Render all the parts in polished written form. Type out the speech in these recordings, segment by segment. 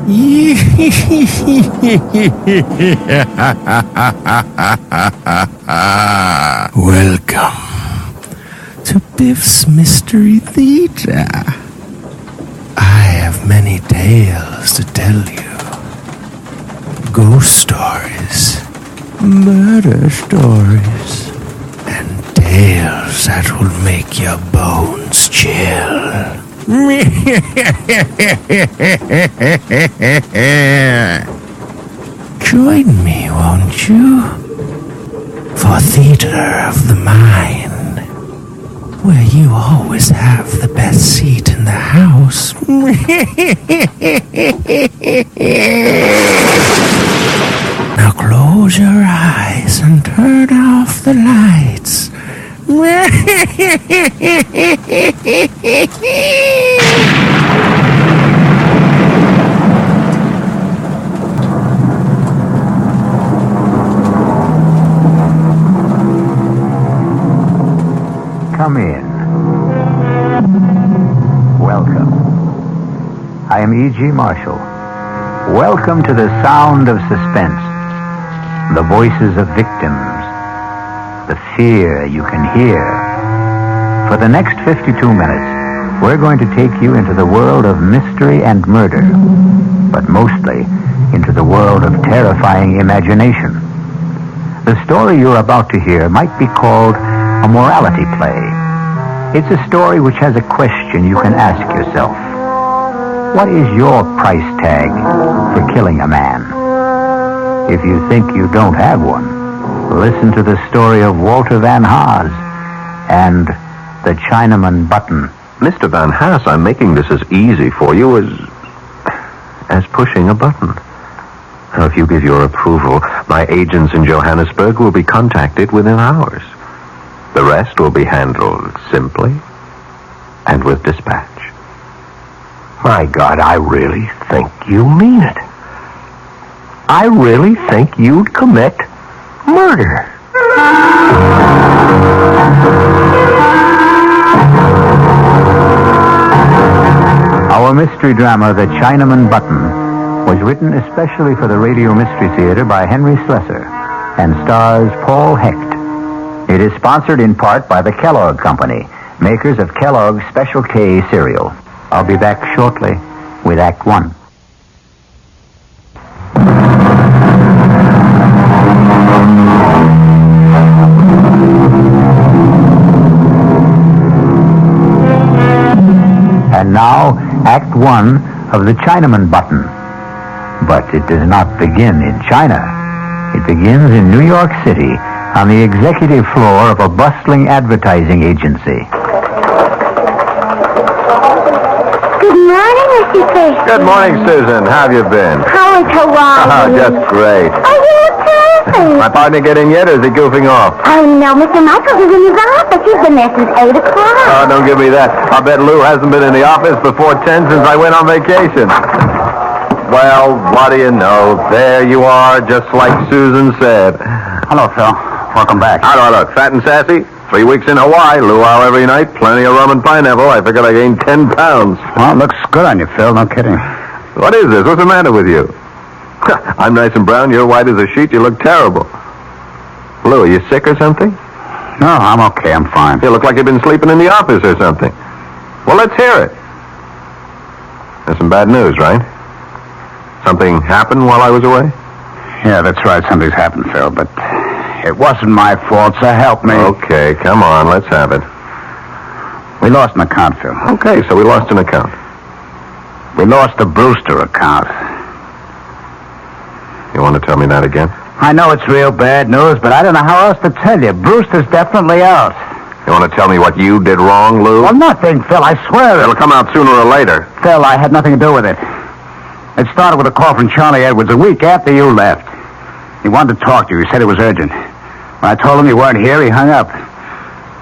Welcome to Biff's Mystery Theater. I have many tales to tell you. Ghost stories, murder stories, and tales that will make your bones chill. Join me, won't you? For Theater of the Mind, where you always have the best seat in the house. Now close your eyes and turn off the lights. Come in. Welcome. I am E.G. Marshall. Welcome to the sound of suspense. The voices of victims. The fear you can hear. For the next 52 minutes, we're going to take you into the world of mystery and murder, but mostly into the world of terrifying imagination. The story you're about to hear might be called a morality play. It's a story which has a question you can ask yourself. What is your price tag for killing a man? If you think you don't have one, listen to the story of Walter Van Haas and the Chinaman button. Mr. Van Haas, I'm making this as easy for you as pushing a button. Now, if you give your approval, my agents in Johannesburg will be contacted within hours. The rest will be handled simply and with dispatch. My God, I really think you mean it. I really think you'd commit murder. Our mystery drama, The Chinaman Button, was written especially for the Radio Mystery Theater by Henry Slessor and stars Paul Hecht. It is sponsored in part by the Kellogg Company, makers of Kellogg's Special K cereal. I'll be back shortly with Act One. And now, Act One of The Chinaman Button. But it does not begin in China. It begins in New York City, on the executive floor of a bustling advertising agency. Good morning, Mr. Fish. Good morning, Susan. How have you been? How is Hawaii? Just great. Oh, you're perfect. My partner get in yet, or is he goofing off? Oh, no, Mr. Michaels is in his office. He's been there since 8 o'clock. Oh, don't give me that. I bet Lou hasn't been in the office before 10 since I went on vacation. Well, what do you know? There you are, just like Susan said. Hello, Phil. Welcome back. How do I look? Fat and sassy? 3 weeks in Hawaii. Luau every night. Plenty of rum and pineapple. I figured I gained 10 pounds. Well, it looks good on you, Phil. No kidding. What is this? What's the matter with you? I'm nice and brown. You're white as a sheet. You look terrible. Lou, are you sick or something? No, I'm okay. I'm fine. You look like you've been sleeping in the office or something. Well, let's hear it. There's some bad news, right? Something happened while I was away? Yeah, that's right. Something's happened, Phil, but it wasn't my fault, so help me. Okay, come on. Let's have it. We lost an account, Phil. Okay, so we lost an account. We lost the Brewster account. You want to tell me that again? I know it's real bad news, but I don't know how else to tell you. Brewster's definitely out. You want to tell me what you did wrong, Lou? Well, nothing, Phil. I swear It'll come out sooner or later. Phil, I had nothing to do with it. It started with a call from Charlie Edwards a week after you left. He wanted to talk to you. He said it was urgent. When I told him you weren't here, he hung up.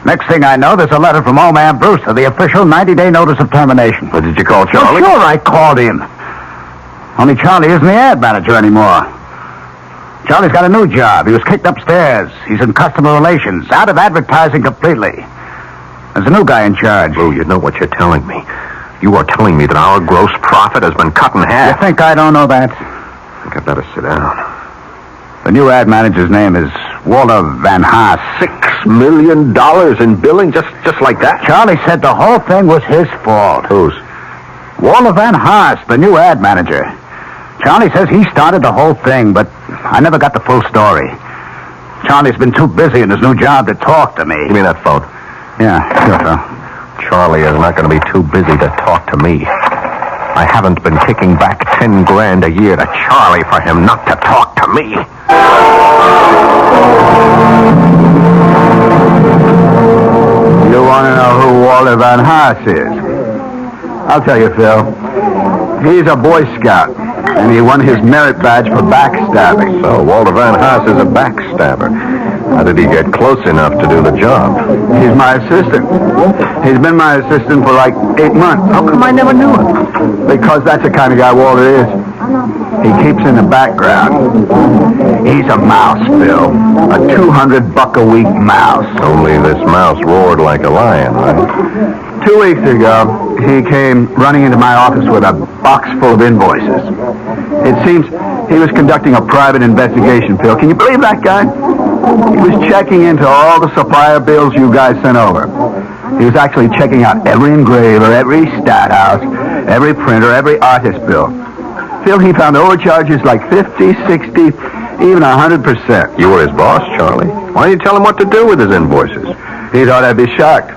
Next thing I know, there's a letter from old man Brewster, the official 90-day notice of termination. Well, did you call Charlie? Well, sure, I called him. Only Charlie isn't the ad manager anymore. Charlie's got a new job. He was kicked upstairs. He's in customer relations, out of advertising completely. There's a new guy in charge. Lou, you know what you're telling me. You are telling me that our gross profit has been cut in half? You think I don't know that? I think I'd better sit down. The new ad manager's name is Walter Van Haas. $6 million in billing, just like that? Charlie said the whole thing was his fault. Whose? Walter Van Haas, the new ad manager. Charlie says he started the whole thing, but I never got the full story. Charlie's been too busy in his new job to talk to me. Give me that phone. Yeah, sure, Phil. Charlie is not going to be too busy to talk to me. I haven't been kicking back $10,000 a year to Charlie for him not to talk to me. You want to know who Walter Van Haas is? I'll tell you, Phil. He's a Boy Scout, and he won his merit badge for backstabbing. So, Walter Van Haas is a backstabber. How did he get close enough to do the job? He's my assistant. He's been my assistant for like 8 months. How come I never knew him? Because that's the kind of guy Walter is. He keeps in the background. He's a mouse, Phil. A $200 a week mouse. Only this mouse roared like a lion, right? 2 weeks ago, he came running into my office with a box full of invoices. It seems he was conducting a private investigation, Phil. Can you believe that guy? He was checking into all the supplier bills you guys sent over. He was actually checking out every engraver, every stat house, every printer, every artist bill. Phil, he found overcharges like 50, 60, even 100%. You were his boss, Charlie. Why didn't you tell him what to do with his invoices? He thought I'd be shocked.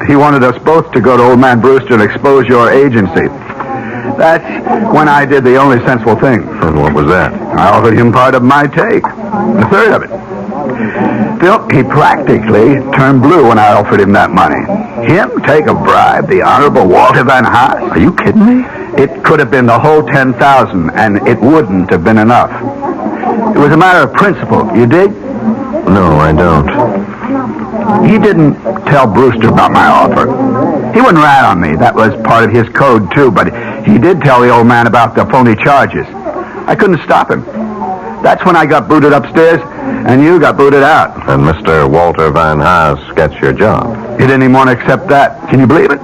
He wanted us both to go to Old Man Brewster and expose your agency. That's when I did the only sensible thing. And what was that? I offered him part of my take, a third of it. Phil, he practically turned blue when I offered him that money. Him take a bribe, the Honorable Walter Van Haas? Are you kidding me? It could have been the whole 10,000, and it wouldn't have been enough. It was a matter of principle. You dig? No, I don't. He didn't tell Brewster about my offer. He wouldn't rat on me. That was part of his code, too, but he did tell the old man about the phony charges. I couldn't stop him. That's when I got booted upstairs, and you got booted out. And Mr. Walter Van Haas gets your job. He didn't even want to accept that. Can you believe it?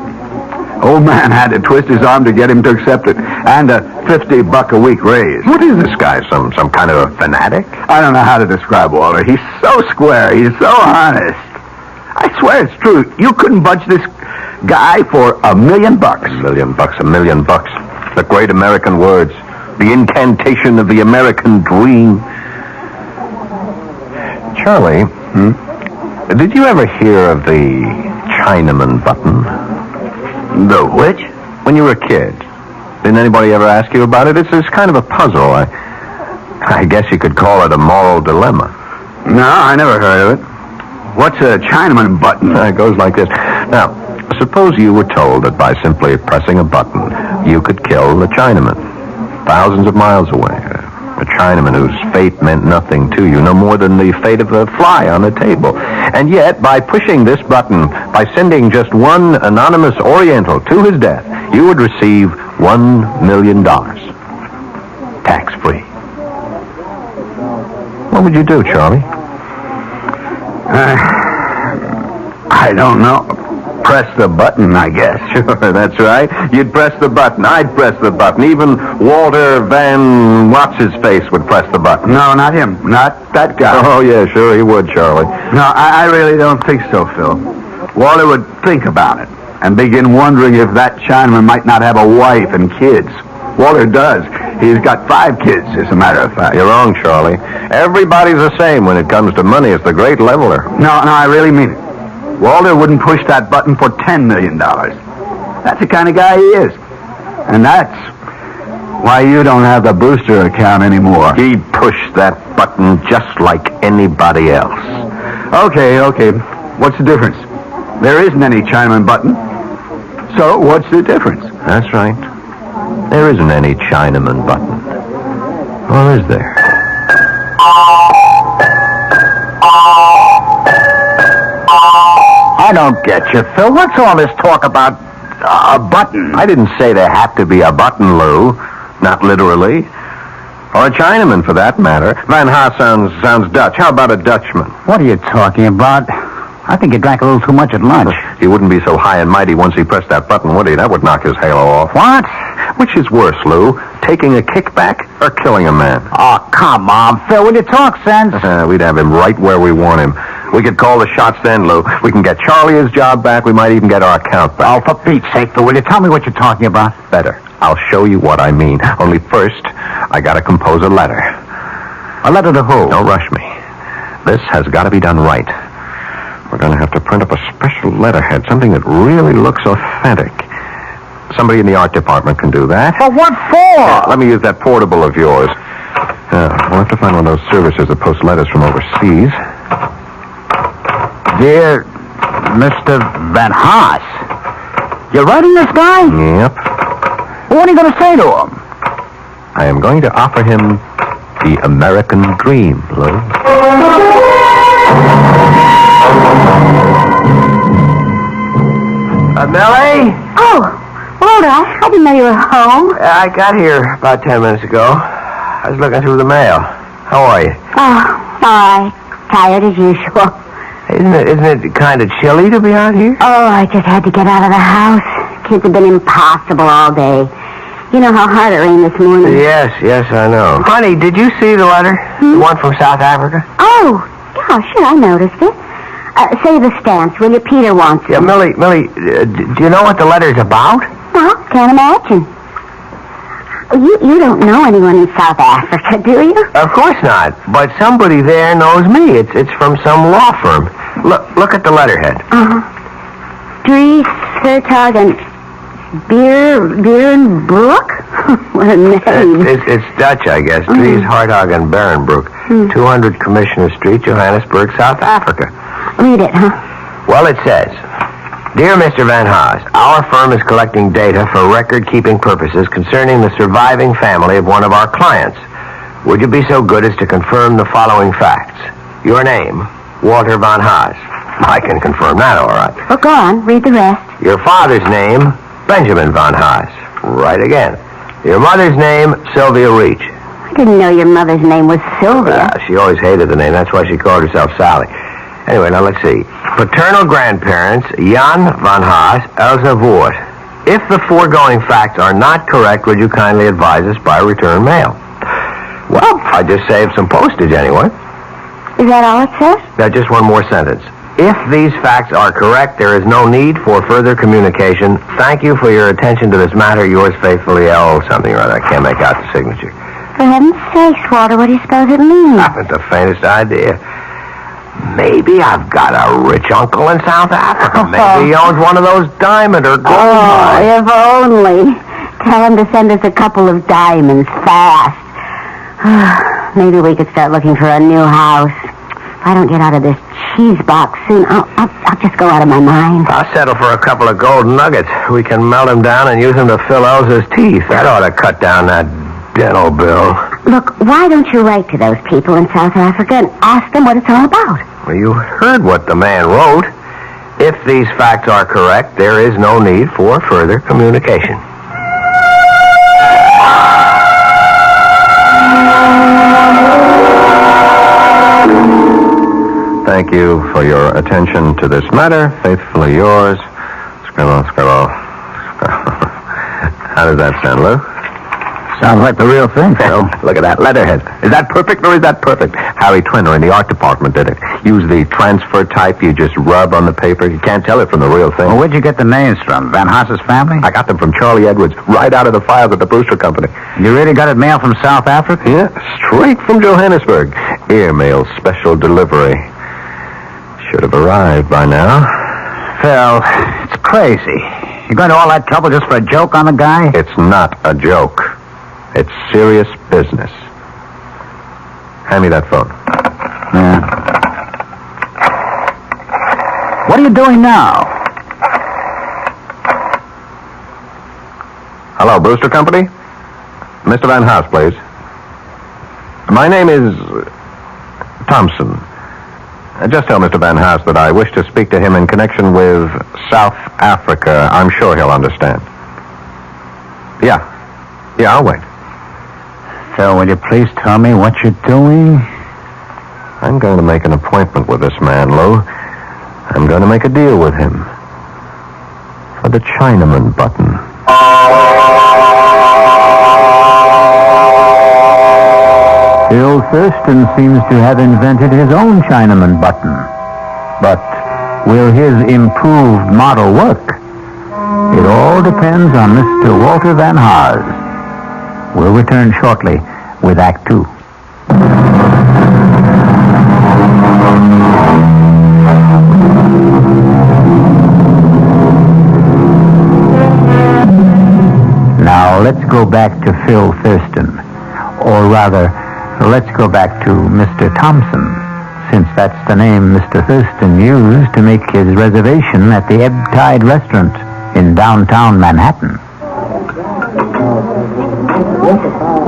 Old man had to twist his arm to get him to accept it, and a $50 a week raise. What is this guy, some kind of a fanatic? I don't know how to describe Walter. He's so square. He's so honest. I swear it's true. You couldn't budge this guy for $1 million. $1 million, $1 million. The great American words. The incantation of the American dream. Charlie, did you ever hear of the Chinaman button? The which? When you were a kid. Didn't anybody ever ask you about it? It's kind of a puzzle. I guess you could call it a moral dilemma. No, I never heard of it. What's a Chinaman button? It goes like this. Now, suppose you were told that by simply pressing a button, you could kill the Chinaman, thousands of miles away. A Chinaman whose fate meant nothing to you, no more than the fate of a fly on the table. And yet, by pushing this button, by sending just one anonymous Oriental to his death, you would receive $1 million. Tax-free. What would you do, Charlie? I don't know. Press the button, I guess. Sure, that's right. You'd press the button. I'd press the button. Even Walter Van What's-His-Face would press the button. No, not him. Not that guy. Oh, yeah, sure he would, Charlie. No, I really don't think so, Phil. Walter would think about it and begin wondering if that Chinaman might not have a wife and kids. Walter does. He's got 5 kids, as a matter of fact. You're wrong, Charlie. Everybody's the same when it comes to money. It's the great leveler. No, I really mean it. Walter wouldn't push that button for $10 million. That's the kind of guy he is. And that's why you don't have the Brewster account anymore. He'd push that button just like anybody else. Okay. What's the difference? There isn't any Chinaman button. So what's the difference? That's right. There isn't any Chinaman button. Or is there? I don't get you, Phil. What's all this talk about a button? I didn't say there had to be a button, Lou. Not literally. Or a Chinaman, for that matter. Van Haas sounds Dutch. How about a Dutchman? What are you talking about? I think you drank a little too much at lunch. He wouldn't be so high and mighty once he pressed that button, would he? That would knock his halo off. What? Which is worse, Lou? Taking a kickback or killing a man? Oh, come on, Phil. Will you talk sense? We'd have him right where we want him. We could call the shots then, Lou. We can get Charlie his job back. We might even get our account back. Oh, for Pete's sake, Phil, will you tell me what you're talking about? Better. I'll show you what I mean. Only first, I gotta compose a letter. A letter to who? Don't rush me. This has got to be done right. We're going to have to print up a special letterhead, something that really looks authentic. Somebody in the art department can do that. But what for? Let me use that portable of yours. We'll have to find one of those services that post letters from overseas. Dear Mr. Van Haas, you're writing this guy? Yep. What are you going to say to him? I am going to offer him the American dream, Lou. Millie? Oh, Walter, I didn't know you were home. I got here about 10 minutes ago. I was looking through the mail. How are you? Oh, all right. Tired as usual. Isn't it kind of chilly to be out here? Oh, I just had to get out of the house. Kids have been impossible all day. You know how hard it rained this morning. Yes, I know. Honey, did you see the letter? The one from South Africa? Oh, yeah, sure, I noticed it. Say the stamps, will you? Peter wants Yeah, them. Millie, do you know what the letter's about? Well, can't imagine. You don't know anyone in South Africa, do you? Of course not. But somebody there knows me. It's from some law firm. Look at the letterhead. Dries Vertag and Berenbroek? What a name. It's Dutch, I guess. Dries Hartog and Berenbroek. 200 Commissioner Street, Johannesburg, South Africa. Read it, huh? Well, it says, Dear Mr. Van Haas, our firm is collecting data for record-keeping purposes concerning the surviving family of one of our clients. Would you be so good as to confirm the following facts? Your name, Walter Van Haas. I can confirm that, all right. Well, go on. Read the rest. Your father's name, Benjamin Van Haas. Right again. Your mother's name, Sylvia Reach. I didn't know your mother's name was Sylvia. She always hated the name. That's why she called herself Sally. Anyway, now let's see. Paternal grandparents, Jan Van Haas, Elsa Voort. If the foregoing facts are not correct, would you kindly advise us by return mail? Well, I just saved some postage anyway. Is that all it says? Now, just one more sentence. If these facts are correct, there is no need for further communication. Thank you for your attention to this matter. Yours faithfully, L. something or other. I can't make out the signature. For heaven's sakes, Walter, what do you suppose it means? I haven't the faintest idea. Maybe I've got a rich uncle in South Africa. Maybe he owns one of those diamond or gold mines. If only. Tell him to send us a couple of diamonds fast. Maybe we could start looking for a new house. If I don't get out of this cheese box soon, I'll just go out of my mind. I'll settle for a couple of gold nuggets. We can melt them down and use them to fill Elsa's teeth. That ought to cut down that dental bill. Look, why don't you write to those people in South Africa and ask them what it's all about? Well, you heard what the man wrote. If these facts are correct, there is no need for further communication. Thank you for your attention to this matter. Faithfully yours, Scribble. How does that sound, Lou? Sounds like the real thing, Phil. Look at that letterhead. Is that perfect or is that perfect? Harry Twinner in the art department did it. Use the transfer type you just rub on the paper. You can't tell it from the real thing. Well, where'd you get the names from? Van Haas's family? I got them from Charlie Edwards, right out of the files at the Brewster Company. You really got it mailed from South Africa? Yeah, straight from Johannesburg. Airmail special delivery. Should have arrived by now. Phil, it's crazy. You going to all that trouble just for a joke on the guy? It's not a joke. It's serious business. Hand me that phone. Yeah. What are you doing now? Hello, Brewster Company? Mr. Van Haas, please. My name is Thompson. Just tell Mr. Van Haas that I wish to speak to him in connection with South Africa. I'm sure he'll understand. Yeah, I'll wait. Phil, will you please tell me what you're doing? I'm going to make an appointment with this man, Lou. I'm going to make a deal with him for the Chinaman button. Phil Thurston seems to have invented his own Chinaman button. But will his improved model work? It all depends on Mr. Walter Van Haas. We'll return shortly with Act 2. Now let's go back to Phil Thurston. Or rather, let's go back to Mr. Thompson, since that's the name Mr. Thurston used to make his reservation at the Ebb Tide Restaurant in downtown Manhattan.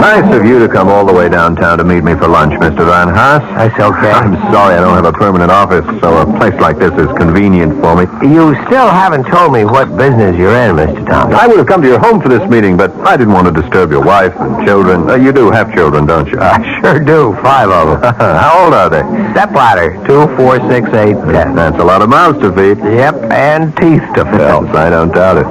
Nice of you to come all the way downtown to meet me for lunch, Mr. Van Haas. That's okay. I'm sorry I don't have a permanent office, so a place like this is convenient for me. You still haven't told me what business you're in, Mr. Thompson. I would have come to your home for this meeting, but I didn't want to disturb your wife and children. You do have children, don't you? I sure do. 5 of them. How old are they? Stepladder. 2, 4, 6, 8, 10. That's a lot of mouths to feed. Yep, and teeth to fill. Yes, I don't doubt it.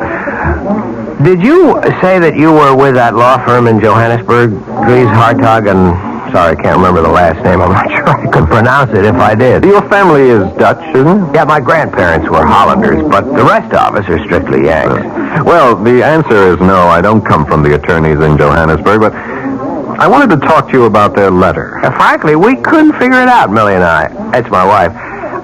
Did you say that you were with that law firm in Johannesburg, Dries Hartog, and... Sorry, I can't remember the last name. I'm not sure I could pronounce it if I did. Your family is Dutch, isn't it? Yeah, my grandparents were Hollanders, but the rest of us are strictly Yanks. Well, the answer is no. I don't come from the attorneys in Johannesburg, but I wanted to talk to you about their letter. Frankly, we couldn't figure it out, Millie and I. That's my wife.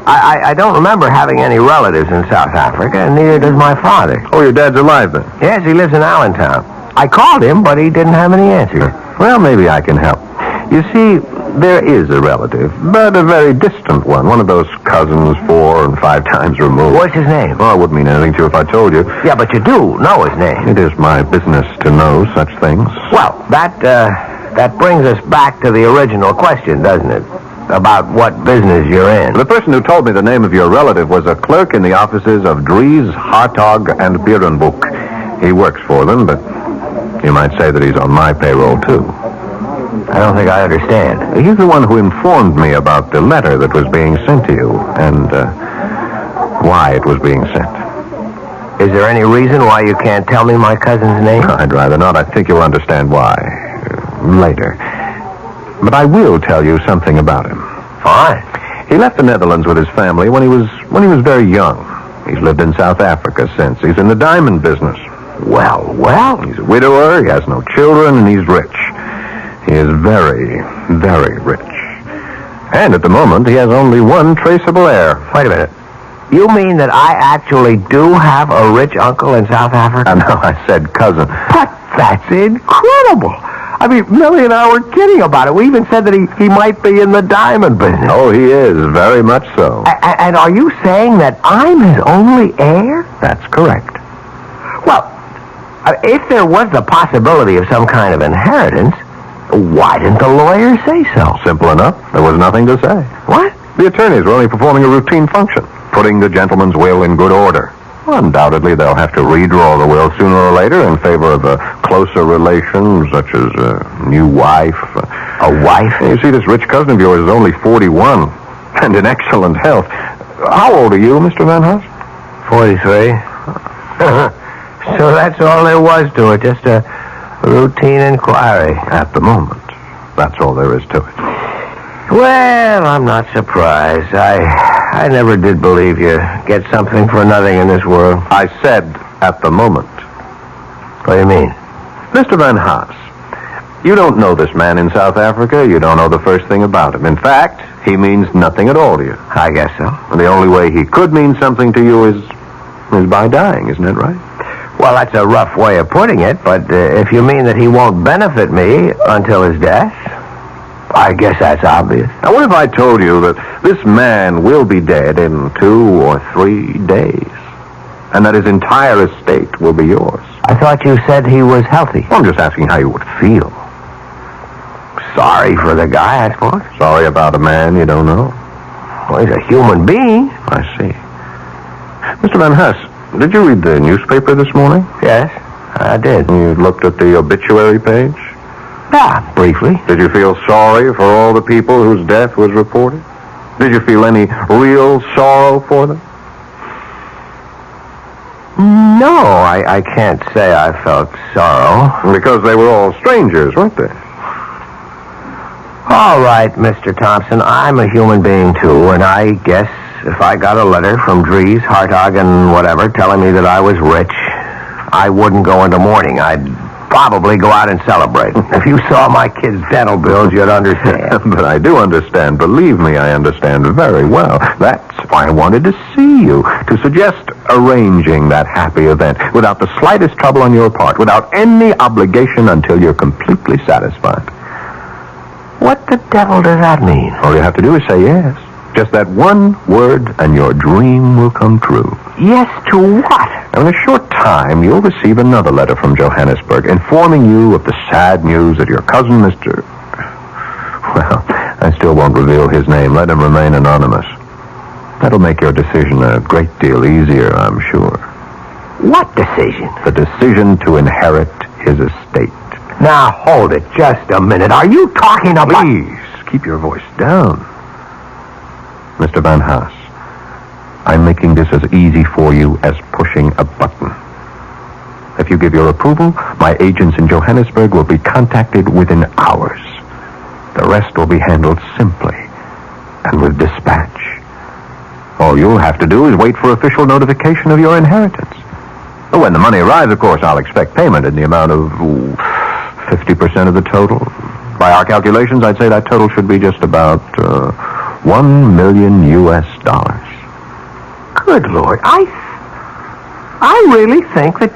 I don't remember having any relatives in South Africa, and neither does my father. Oh, your dad's alive then? Yes, he lives in Allentown. I called him, but he didn't have any answers. Well, maybe I can help. You see, there is a relative, but a very distant one of those cousins 4 and 5 times removed. What's his name? Oh, it wouldn't mean anything to you if I told you. Yeah, but you do know his name. It is my business to know such things. Well, that brings us back to the original question, doesn't it? About what business you're in. The person who told me the name of your relative was a clerk in the offices of Dries, Hartog, and Beerenboek. He works for them, but you might say that he's on my payroll, too. I don't think I understand. He's the one who informed me about the letter that was being sent to you, and why it was being sent. Is there any reason why you can't tell me my cousin's name? I'd rather not. I think you'll understand why later. But I will tell you something about him. Fine. He left the Netherlands with his family when he was very young. He's lived in South Africa since. He's in the diamond business. Well. He's a widower, he has no children, and he's rich. He is very, very rich. And at the moment, he has only one traceable heir. Wait a minute. You mean that I actually do have a rich uncle in South Africa? No, I said cousin. But that's incredible. I mean, Millie and I were kidding about it. We even said that he might be in the diamond business. Oh, he is, very much so. And are you saying that I'm his only heir? That's correct. Well, if there was the possibility of some kind of inheritance, why didn't the lawyer say so? Simple enough. There was nothing to say. What? The attorneys were only performing a routine function, putting the gentleman's will in good order. Well, undoubtedly, they'll have to redraw the will sooner or later in favor of a closer relation, such as a new wife. A wife? You see, this rich cousin of yours is only 41 and in excellent health. How old are you, Mr. Van Haas? 43. So that's all there was to it, just a routine inquiry. At the moment. That's all there is to it. Well, I'm not surprised. I never did believe you get something for nothing in this world. I said at the moment. What do you mean? Mr. Van Haas, you don't know this man in South Africa. You don't know the first thing about him. In fact, he means nothing at all to you. I guess so. And the only way he could mean something to you is by dying, isn't it right? Well, that's a rough way of putting it, but if you mean that he won't benefit me until his death, I guess that's obvious. Now, what if I told you that this man will be dead in 2 or 3 days, and that his entire estate will be yours? I thought you said he was healthy. Well, I'm just asking how you would feel. Sorry for the guy, I suppose. Sorry about a man you don't know. Well, he's a human being. I see. Mr. Van Haas, did you read the newspaper this morning? Yes, I did. You looked at the obituary page? Yeah, briefly. Did you feel sorry for all the people whose death was reported? Did you feel any real sorrow for them? No, I can't say I felt sorrow. Because they were all strangers, weren't they? All right, Mr. Thompson, I'm a human being, too, and I guess if I got a letter from Dries, Hartog, and whatever telling me that I was rich, I wouldn't go into mourning. I'd probably go out and celebrate. If you saw my kids' dental bills, you'd understand. But I do understand. Believe me, I understand very well. That's why I wanted to see you, to suggest arranging that happy event without the slightest trouble on your part, without any obligation until you're completely satisfied. What the devil does that mean? All you have to do is say yes. Just that one word, and your dream will come true. Yes to what? In a short time, you'll receive another letter from Johannesburg informing you of the sad news that your cousin, Mr. Well, I still won't reveal his name. Let him remain anonymous. That'll make your decision a great deal easier, I'm sure. What decision? The decision to inherit his estate. Now, hold it just a minute. Are you talking about... Please, keep your voice down. Mr. Van Haas, I'm making this as easy for you as pushing a button. If you give your approval, my agents in Johannesburg will be contacted within hours. The rest will be handled simply and with dispatch. All you'll have to do is wait for official notification of your inheritance. When the money arrives, of course, I'll expect payment in the amount of 50% of the total. By our calculations, I'd say that total should be just about $1 million. Good Lord, I really think that...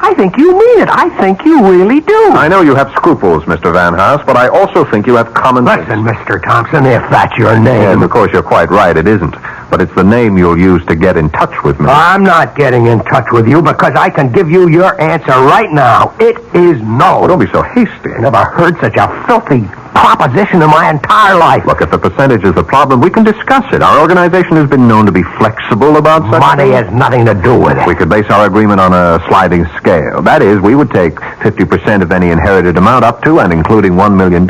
I think you mean it. I think you really do. I know you have scruples, Mr. Van Haas, but I also think you have common sense. Listen, Mr. Thompson, if that's your name... And of course, you're quite right, it isn't. But it's the name you'll use to get in touch with me. I'm not getting in touch with you because I can give you your answer right now. It is no. Oh, don't be so hasty. I never heard such a filthy proposition in my entire life. Look, if the percentage is the problem, we can discuss it. Our organization has been known to be flexible about such Money things. has nothing to do with it. We could base our agreement on a sliding scale. That is, we would take 50% of any inherited amount up to and including $1 million.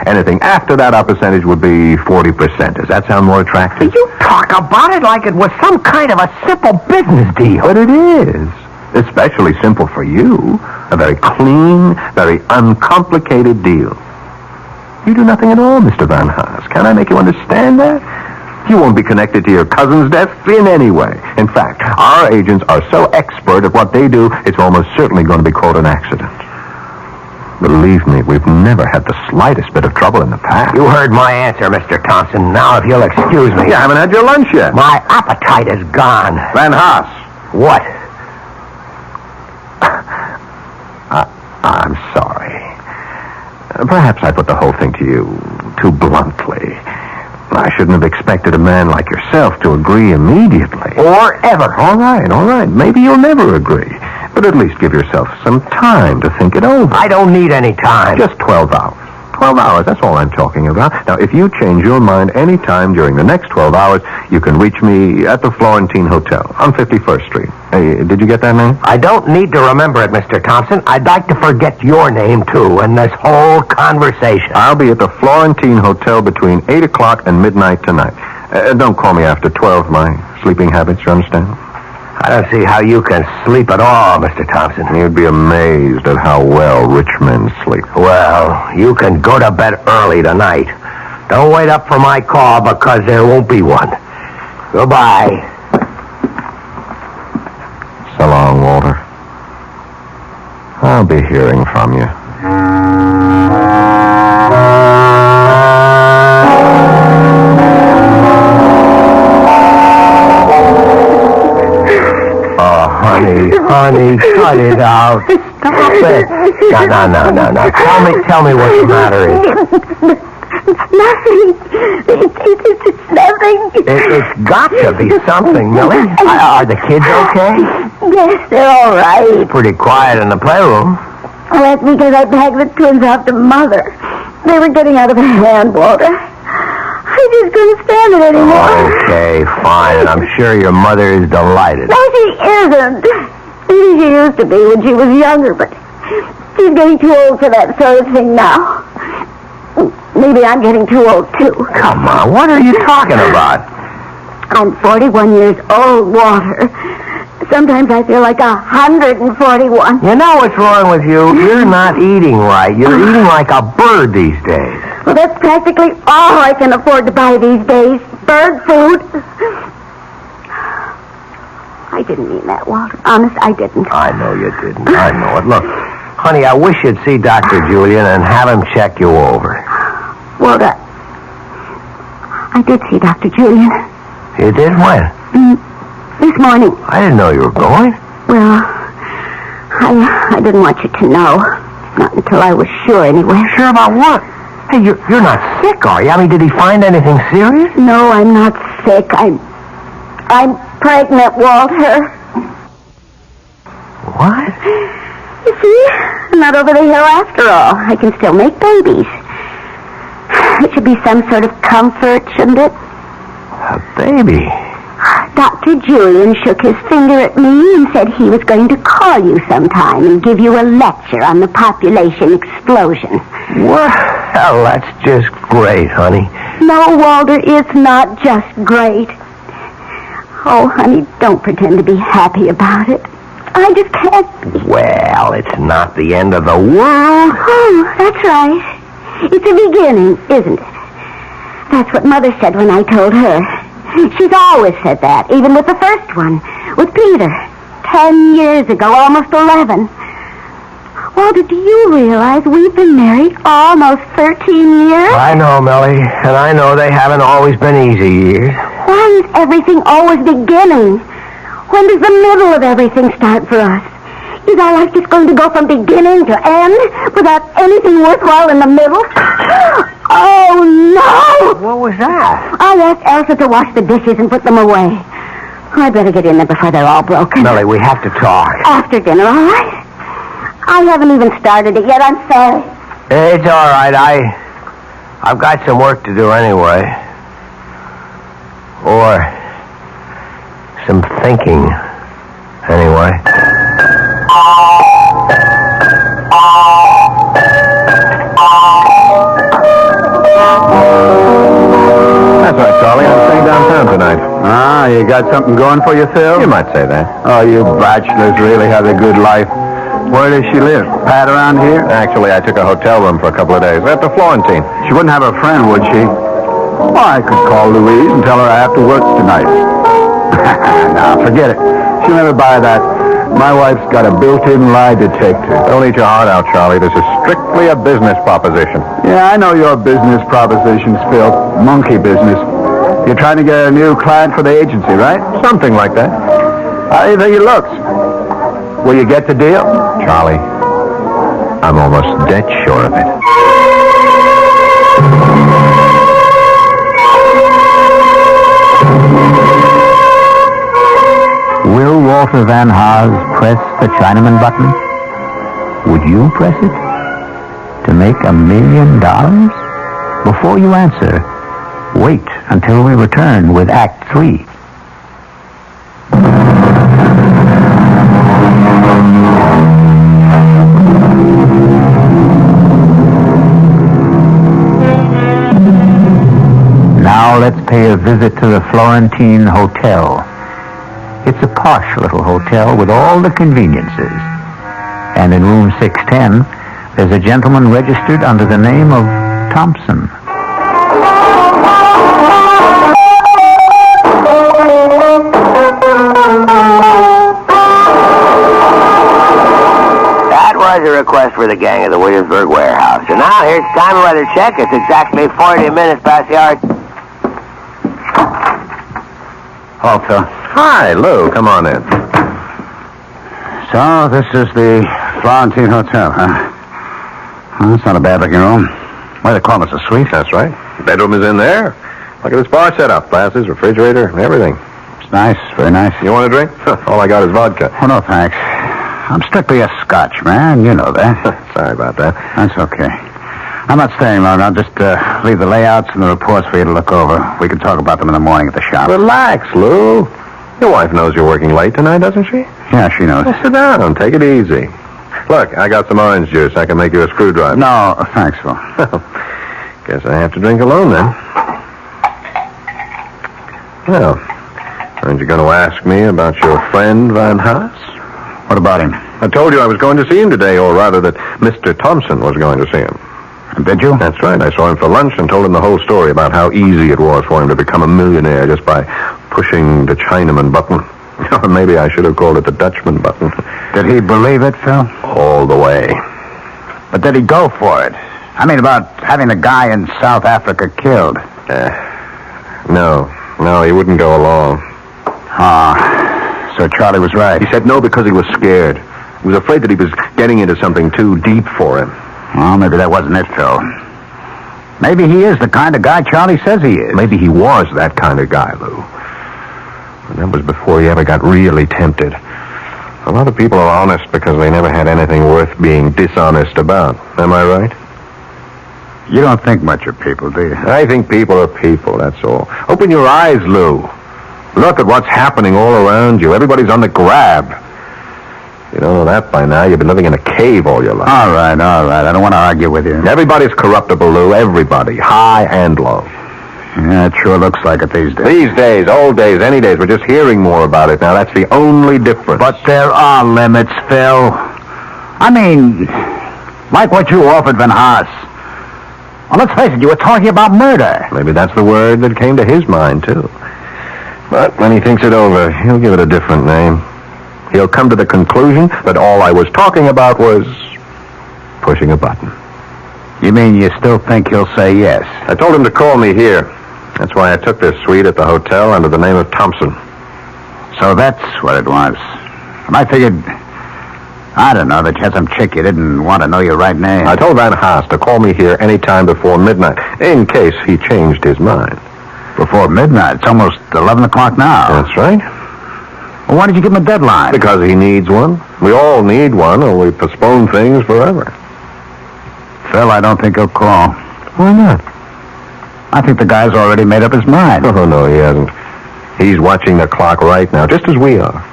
Anything after that, our percentage would be 40%. Does that sound more attractive? You talk about it like it was some kind of a simple business deal. But it is. Especially simple for you. A very clean, very uncomplicated deal. You do nothing at all, Mr. Van Haas. Can I make you understand that? You won't be connected to your cousin's death in any way. In fact, our agents are so expert at what they do, it's almost certainly going to be called an accident. Believe me, we've never had the slightest bit of trouble in the past. You heard my answer, Mr. Thompson. Now, if you'll excuse me... You haven't had your lunch yet. My appetite is gone. Van Haas. What? I'm sorry. Perhaps I put the whole thing to you too bluntly. I shouldn't have expected a man like yourself to agree immediately. Or ever. All right. Maybe you'll never agree. But at least give yourself some time to think it over. I don't need any time. Just 12 hours. 12 hours, that's all I'm talking about. Now, if you change your mind any time during the next 12 hours, you can reach me at the Florentine Hotel on 51st Street. Hey, did you get that name? I don't need to remember it, Mr. Thompson. I'd like to forget your name, too, in this whole conversation. I'll be at the Florentine Hotel between 8 o'clock and midnight tonight. Don't call me after 12, my sleeping habits, you understand? I don't see how you can sleep at all, Mr. Thompson. You'd be amazed at how well rich men sleep. Well, you can go to bed early tonight. Don't wait up for my call because there won't be one. Goodbye. So long, Walter. I'll be hearing from you. Honey, cut it out. Stop it. No. Tell me what the matter is. Nothing. It's nothing. It's got to be something, Millie. Are the kids okay? Yes, they're all right. It's pretty quiet in the playroom. Well, that's because I packed the twins off to Mother. They were getting out of hand, Walter. I just couldn't stand it anymore. Okay, fine. And I'm sure your mother is delighted. No, she isn't. Maybe she used to be when she was younger, but she's getting too old for that sort of thing now. Maybe I'm getting too old, too. Come on, what are you talking about? I'm 41 years old, Walter. Sometimes I feel like 141. You know what's wrong with you? You're not eating right. You're eating like a bird these days. Well, that's practically all I can afford to buy these days. Bird food. I didn't mean that, Walter. Honest, I didn't. I know you didn't. I know it. Look, honey, I wish you'd see Dr. Julian and have him check you over. Walter, I did see Dr. Julian. You did? When? This morning. I didn't know you were going. Well, I didn't want you to know. Not until I was sure, anyway. Sure about what? Hey, you're not sick, are you? I mean, did he find anything serious? No, I'm not sick. I'm pregnant, Walter. What? You see, I'm not over the hill after all. I can still make babies. It should be some sort of comfort, shouldn't it? A baby? Dr. Julian shook his finger at me and said he was going to call you sometime and give you a lecture on the population explosion. Well, that's just great, honey. No, Walter, it's not just great. Oh, honey, don't pretend to be happy about it. I just can't. Well, it's not the end of the world. Oh, that's right. It's a beginning, isn't it? That's what Mother said when I told her. She's always said that, even with the first one, with Peter. 10 years ago, almost 11. Walter, do you realize we've been married almost 13 years? I know, Melly, and I know they haven't always been easy years. Why is everything always beginning? When does the middle of everything start for us? Is our life just going to go from beginning to end without anything worthwhile in the middle? Oh, no! What was that? I asked Elsa to wash the dishes and put them away. I'd better get in there before they're all broken. Melly, we have to talk. After dinner, all right? I haven't even started it yet. I'm sorry. It's all right. I've got some work to do anyway. Or some thinking anyway. That's right, Charlie. I'm staying downtown tonight. Ah, you got something going for you, Phil? You might say that. Oh, you bachelors really have a good life. Where does she live? Pat around here? Actually, I took a hotel room for a couple of days at the Florentine. She wouldn't have a friend, would she? Well, I could call Louise and tell her I have to work tonight. Nah, forget it. She'll never buy that. My wife's got a built-in lie detector. Don't eat your heart out, Charlie. This is strictly a business proposition. Yeah, I know your business propositions, Phil. Monkey business. You're trying to get a new client for the agency, right? Something like that. How do you think it looks? Will you get the deal? Charlie, I'm almost dead sure of it. Will Walter Van Haas press the Chinaman button? Would you press it? To make $1 million? Before you answer, wait until we return with Act 3. Now let's pay a visit to the Florentine Hotel. It's a posh little hotel with all the conveniences. And in room 610, there's a gentleman registered under the name of Thompson. That was a request for the gang at the Williamsburg warehouse. And now here's the time of weather check. It's exactly 40 minutes past the hour. Hello, Phil. Hi, Lou. Come on in. So, this is the Florentine Hotel, huh? Well, that's not a bad-looking room. Why, they call it a suite. That's right. Bedroom is in there. Look at this bar setup. Glasses, refrigerator, everything. It's nice, very nice. You want a drink? All I got is vodka. Oh, no, thanks. I'm strictly a Scotch, man. You know that. Sorry about that. That's okay. I'm not staying long. I'll just leave the layouts and the reports for you to look over. We can talk about them in the morning at the shop. Relax, Lou. Your wife knows you're working late tonight, doesn't she? Yeah, she knows. Well, sit down. Take it easy. Look, I got some orange juice. I can make you a screwdriver. No, thanks, Phil. Guess I have to drink alone then. Well, Aren't you going to ask me about your friend, Van Haas? What about him? I told you I was going to see him today, or rather that Mr. Thompson was going to see him. Did you? That's right. I saw him for lunch and told him the whole story about how easy it was for him to become a millionaire just by pushing the Chinaman button. Or maybe I should have called it the Dutchman button. Did he believe it, Phil? All the way. But did he go for it? I mean, about having the guy in South Africa killed. No, he wouldn't go along. So Charlie was right. He said no because he was scared. He was afraid that he was getting into something too deep for him. Well, maybe that wasn't it, Phil. Maybe he is the kind of guy Charlie says he is. Maybe he was that kind of guy, Lou. And that was before he ever got really tempted. A lot of people are honest because they never had anything worth being dishonest about. Am I right? You don't think much of people, do you? I think people are people, that's all. Open your eyes, Lou. Look at what's happening all around you. Everybody's on the grab. You don't know that by now. You've been living in a cave all your life. All right. I don't want to argue with you. Everybody's corruptible, Lou. Everybody. High and low. Yeah, it sure looks like it these days. These days, old days, any days, we're just hearing more about it now. That's the only difference. But there are limits, Phil. I mean, like what you offered Van Haas. Well, let's face it, you were talking about murder. Maybe that's the word that came to his mind, too. But when he thinks it over, he'll give it a different name. He'll come to the conclusion that all I was talking about was pushing a button. You mean you still think he'll say yes? I told him to call me here. That's why I took this suite at the hotel under the name of Thompson. So that's what it was. And I figured, I don't know, that you had some chick you didn't want to know your right name. I told Van Haas to call me here any time before midnight, in case he changed his mind. Before midnight? It's almost 11 o'clock now. That's right. Well, why did you give him a deadline? Because he needs one. We all need one, or we postpone things forever. Phil, I don't think he'll call. Why not? I think the guy's already made up his mind. Oh, no, he hasn't. He's watching the clock right now, just as we are.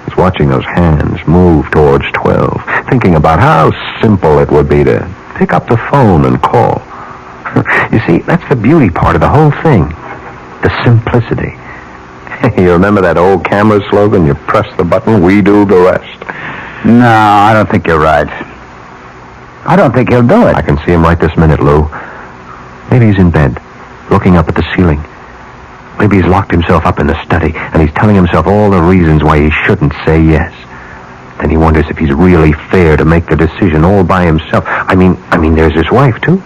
He's watching those hands move towards 12, thinking about how simple it would be to pick up the phone and call. You see, that's the beauty part of the whole thing. The simplicity. You remember that old camera slogan? You press the button, we do the rest. No, I don't think you're right. I don't think he'll do it. I can see him right this minute, Lou. Maybe he's in bed, looking up at the ceiling. Maybe he's locked himself up in the study, and he's telling himself all the reasons why he shouldn't say yes. Then he wonders if he's really fair to make the decision all by himself. I mean, there's his wife, too.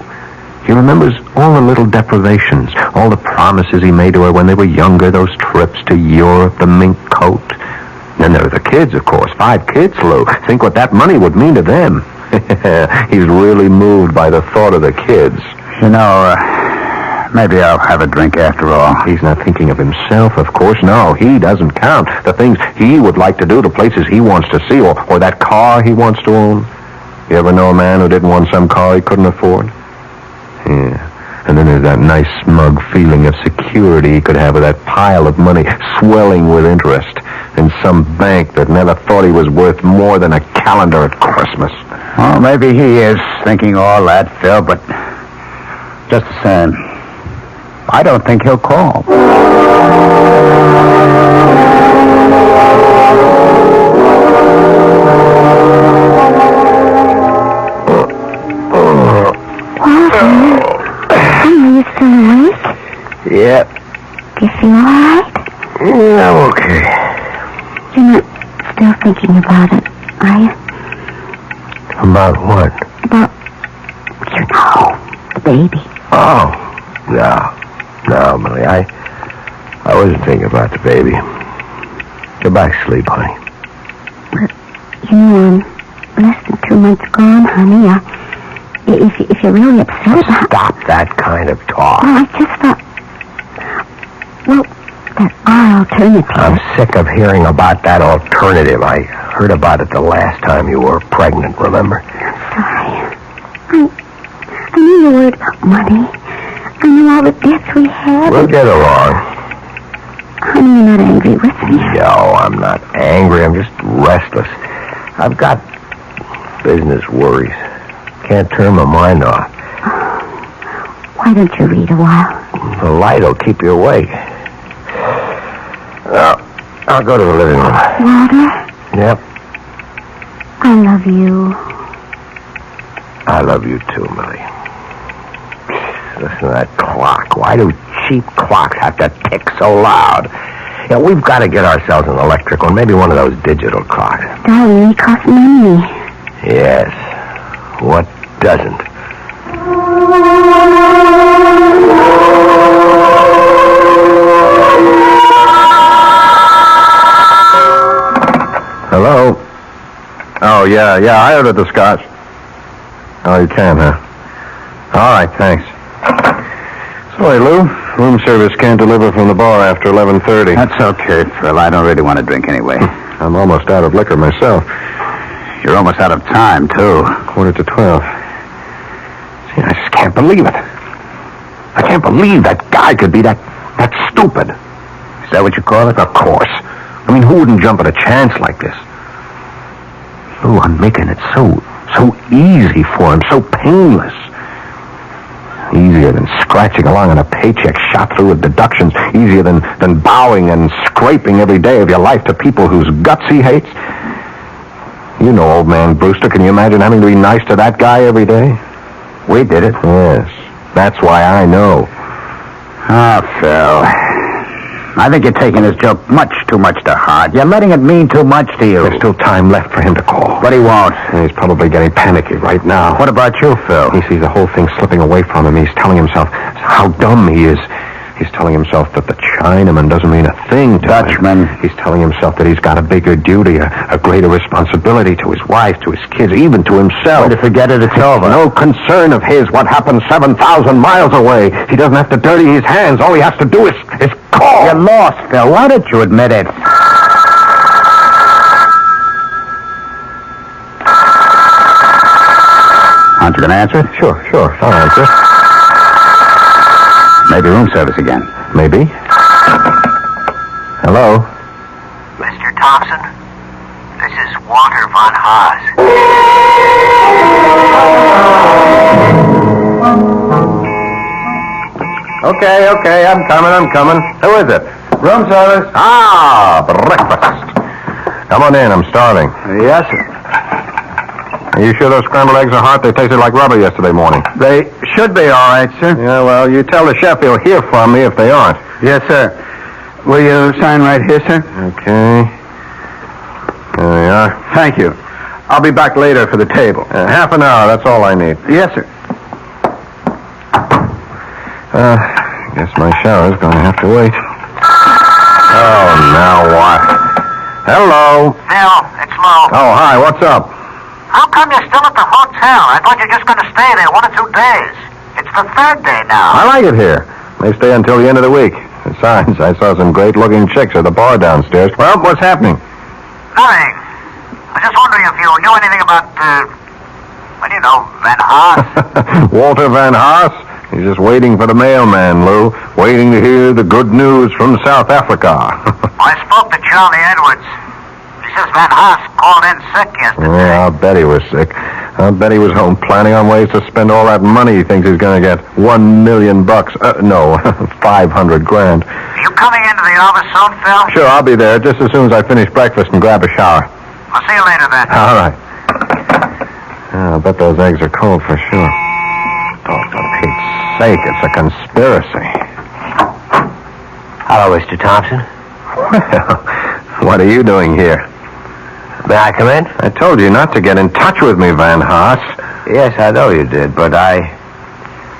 He remembers all the little deprivations, all the promises he made to her when they were younger, those trips to Europe, the mink coat. Then there are the kids, of course. 5 kids, Lou. Think what that money would mean to them. He's really moved by the thought of the kids. You know, maybe I'll have a drink after all. He's not thinking of himself, of course. No, he doesn't count. The things he would like to do, the places he wants to see, or that car he wants to own. You ever know a man who didn't want some car he couldn't afford? Yeah. And then there's that nice, smug feeling of security he could have with that pile of money swelling with interest in some bank that never thought he was worth more than a calendar at Christmas. Well, maybe he is thinking all that, Phil, but just the same, I don't think he'll call. Yep. Do you feel all right? I'm okay. You're not still thinking about it, are you? About what? About, you know, the baby. Oh, no, Millie. I wasn't thinking about the baby. Go back to sleep, honey. But, you know, I'm less than 2 months gone, honey. If you're really upset about... Stop that kind of talk. Well, I just thought... Well, there are alternatives. I'm sick of hearing about that alternative. I heard about it the last time you were pregnant, remember? Sorry. I knew you worried about money. I knew all the debts we had. We'll get along. Honey, you're not angry with me. No, I'm not angry. I'm just restless. I've got business worries. Can't turn my mind off. Why don't you read a while? The light will keep you awake. I'll go to the living room. Walter, Yep. I love you. I love you too, Millie. Listen to that clock. Why do cheap clocks have to tick so loud? Yeah, we've got to get ourselves an electric one, maybe one of those digital clocks. Darling, they cost money. Yes. What doesn't? Hello? Oh, yeah, I ordered the scotch. Oh, you can, huh? All right, thanks. Sorry, Lou. Room service can't deliver from the bar after 11:30. That's okay, Phil. I don't really want to drink anyway. I'm almost out of liquor myself. You're almost out of time, too. 11:45. See, I just can't believe it. I can't believe that guy could be that stupid. Is that what you call it? Of course. I mean, who wouldn't jump at a chance like this? Lou, I'm making it so easy for him, so painless. Easier than scratching along on a paycheck shot through with deductions. Easier than bowing and scraping every day of your life to people whose guts he hates. You know old man Brewster. Can you imagine having to be nice to that guy every day? We did it. Yes. That's why I know. Ah, Phil. I think you're taking this joke much too much to heart. You're letting it mean too much to you. There's still time left for him to call. But he won't. And he's probably getting panicky right now. What about you, Phil? He sees the whole thing slipping away from him. He's telling himself how dumb he is. He's telling himself that the Chinaman doesn't mean a thing to Dutchman. him. He's telling himself that he's got a bigger duty, a greater responsibility to his wife, to his kids, even to himself. When to forget it, it's over. No concern of his what happens 7,000 miles away. He doesn't have to dirty his hands. All he has to do is call. You're lost, Phil. Why don't you admit it? Aren't you going to answer it? Sure. I'll answer. Maybe room service again. Maybe. Hello? Mr. Thompson, this is Walter von Haas. Okay, I'm coming. Who is it? Room service. Ah, breakfast. Come on in, I'm starving. Yes, sir. Are you sure those scrambled eggs are hot? They tasted like rubber yesterday morning. They should be all right, sir. Yeah, well, you tell the chef he'll hear from me if they aren't. Yes, sir. Will you sign right here, sir? Okay. There we are. Thank you. I'll be back later for the table. Half an hour, that's all I need. Yes, sir. Guess my shower's going to have to wait. Oh, now what? Hello. Phil, it's Lou. Oh, hi, what's up? How come you're still at the hotel? I thought you were just going to stay there 1 or 2 days. It's the 3rd day now. I like it here. They stay until the end of the week. Besides, I saw some great-looking chicks at the bar downstairs. Well, what's happening? Nothing. I was just wondering if you knew anything about, Van Haas. Walter Van Haas? He's just waiting for the mailman, Lou. Waiting to hear the good news from South Africa. I spoke to Charlie Edwards. He says Van Haas called in sick yesterday. Yeah, I'll bet he was sick. I'll bet he was home planning on ways to spend all that money he thinks he's going to get. $1 million. No, 500 grand. Are you coming into the office soon, Phil? Sure, I'll be there just as soon as I finish breakfast and grab a shower. I'll see you later then. All right. I'll bet those eggs are cold for sure. Oh, for Pete's sake, it's a conspiracy. Hello, Mr. Thompson. Well, what are you doing here? May I come in? I told you not to get in touch with me, Van Haas. Yes, I know you did, but I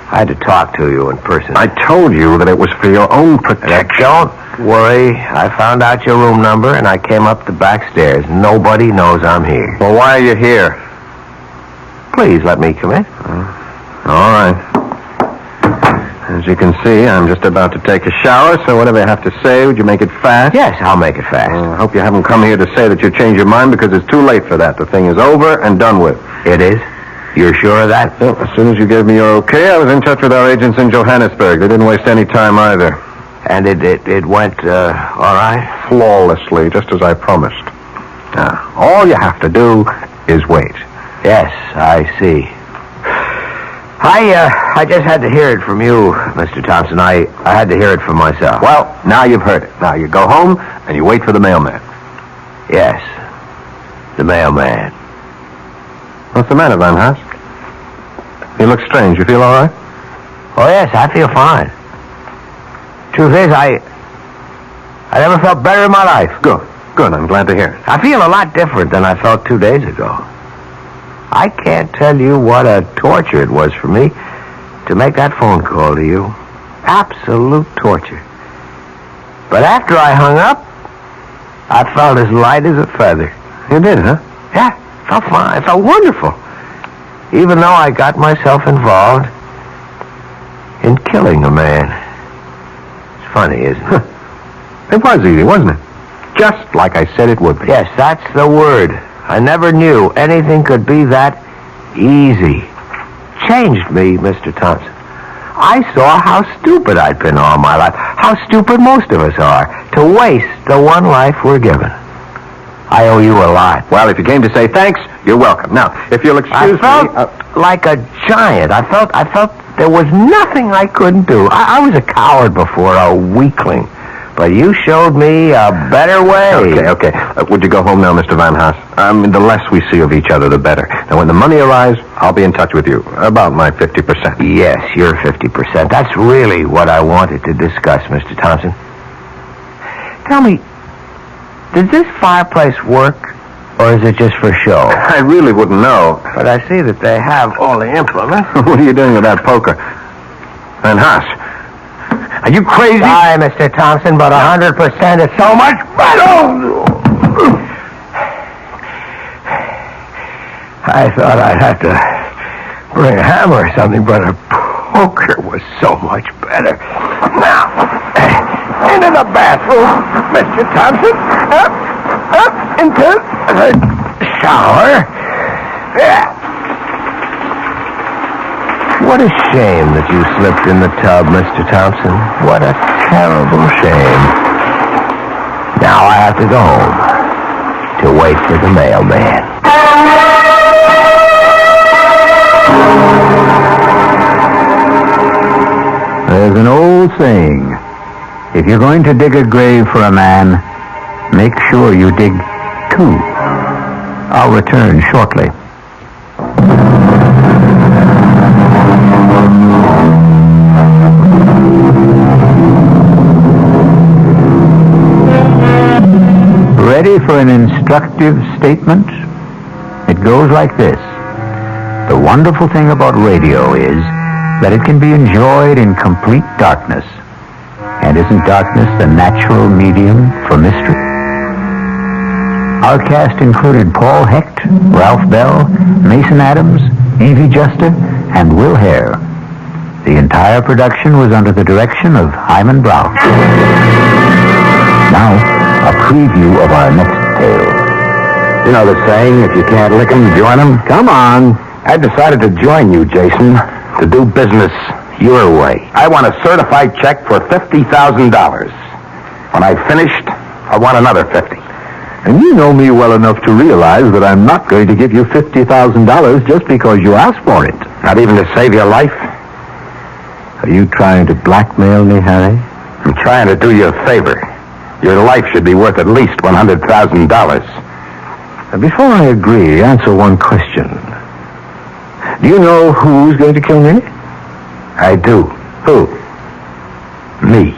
had to talk to you in person. I told you that it was for your own protection. Don't worry. I found out your room number, and I came up the back stairs. Nobody knows I'm here. Well, why are you here? Please let me come in. All right. As you can see, I'm just about to take a shower, so whatever you have to say, would you make it fast? Yes, I'll make it fast. I hope you haven't come here to say that you changed your mind, because it's too late for that. The thing is over and done with. It is? You're sure of that? Well, as soon as you gave me your okay, I was in touch with our agents in Johannesburg. They didn't waste any time either. And it went, all right? Flawlessly, just as I promised. Now, all you have to do is wait. Yes, I see. I just had to hear it from you, Mr. Thompson. I had to hear it from myself. Well, now you've heard it. Now you go home and you wait for the mailman. Yes, the mailman. What's the matter, Van Haas? You look strange. You feel all right? Oh, yes, I feel fine. Truth is, I never felt better in my life. Good. I'm glad to hear it. I feel a lot different than I felt 2 days ago. I can't tell you what a torture it was for me to make that phone call to you. Absolute torture. But after I hung up, I felt as light as a feather. You did, huh? Yeah, felt fine. It felt wonderful. Even though I got myself involved in killing a man. It's funny, isn't it? It was easy, wasn't it? Just like I said it would be. Yes, that's the word. I never knew anything could be that easy. Changed me, Mr. Thompson. I saw how stupid I'd been all my life. How stupid most of us are. To waste the one life we're given. I owe you a lot. Well, if you came to say thanks, you're welcome. Now, if you'll excuse me... I felt like a giant. I felt there was nothing I couldn't do. I was a coward before, a weakling. But you showed me a better way. Okay. Would you go home now, Mr. Van Haas? The less we see of each other, the better. Now, when the money arrives, I'll be in touch with you. About my 50%. Yes, your 50%. That's really what I wanted to discuss, Mr. Thompson. Tell me, does this fireplace work, or is it just for show? I really wouldn't know. But I see that they have all the implements. What are you doing with that poker? Van Haas, are you crazy? Sorry, Mr. Thompson, but 100% is so much better! I thought I'd have to bring a hammer or something, but a poker was so much better. Now, into the bathroom, Mr. Thompson. Up into the shower. Yeah. What a shame that you slipped in the tub, Mr. Thompson. What a terrible shame. Now I have to go home to wait for the mailman. There's an old saying. If you're going to dig a grave for a man, make sure you dig two. I'll return shortly. Ready for an instructive statement? It goes like this. The wonderful thing about radio is that it can be enjoyed in complete darkness. And isn't darkness the natural medium for mystery? Our cast included Paul Hecht, Ralph Bell, Mason Adams, Evie Juster, and Will Hare. The entire production was under the direction of Hyman Brown. Now, a preview of our next tale. You know the saying, if you can't lick 'em, join 'em? Come on. I've decided to join you, Jason, to do business your way. I want a certified check for $50,000. When I've finished, I want another 50. And you know me well enough to realize that I'm not going to give you $50,000 just because you asked for it. Not even to save your life? Are you trying to blackmail me, Harry? I'm trying to do you a favor. Your life should be worth at least $100,000. Before I agree, answer one question. Do you know who's going to kill me? I do. Who? Me.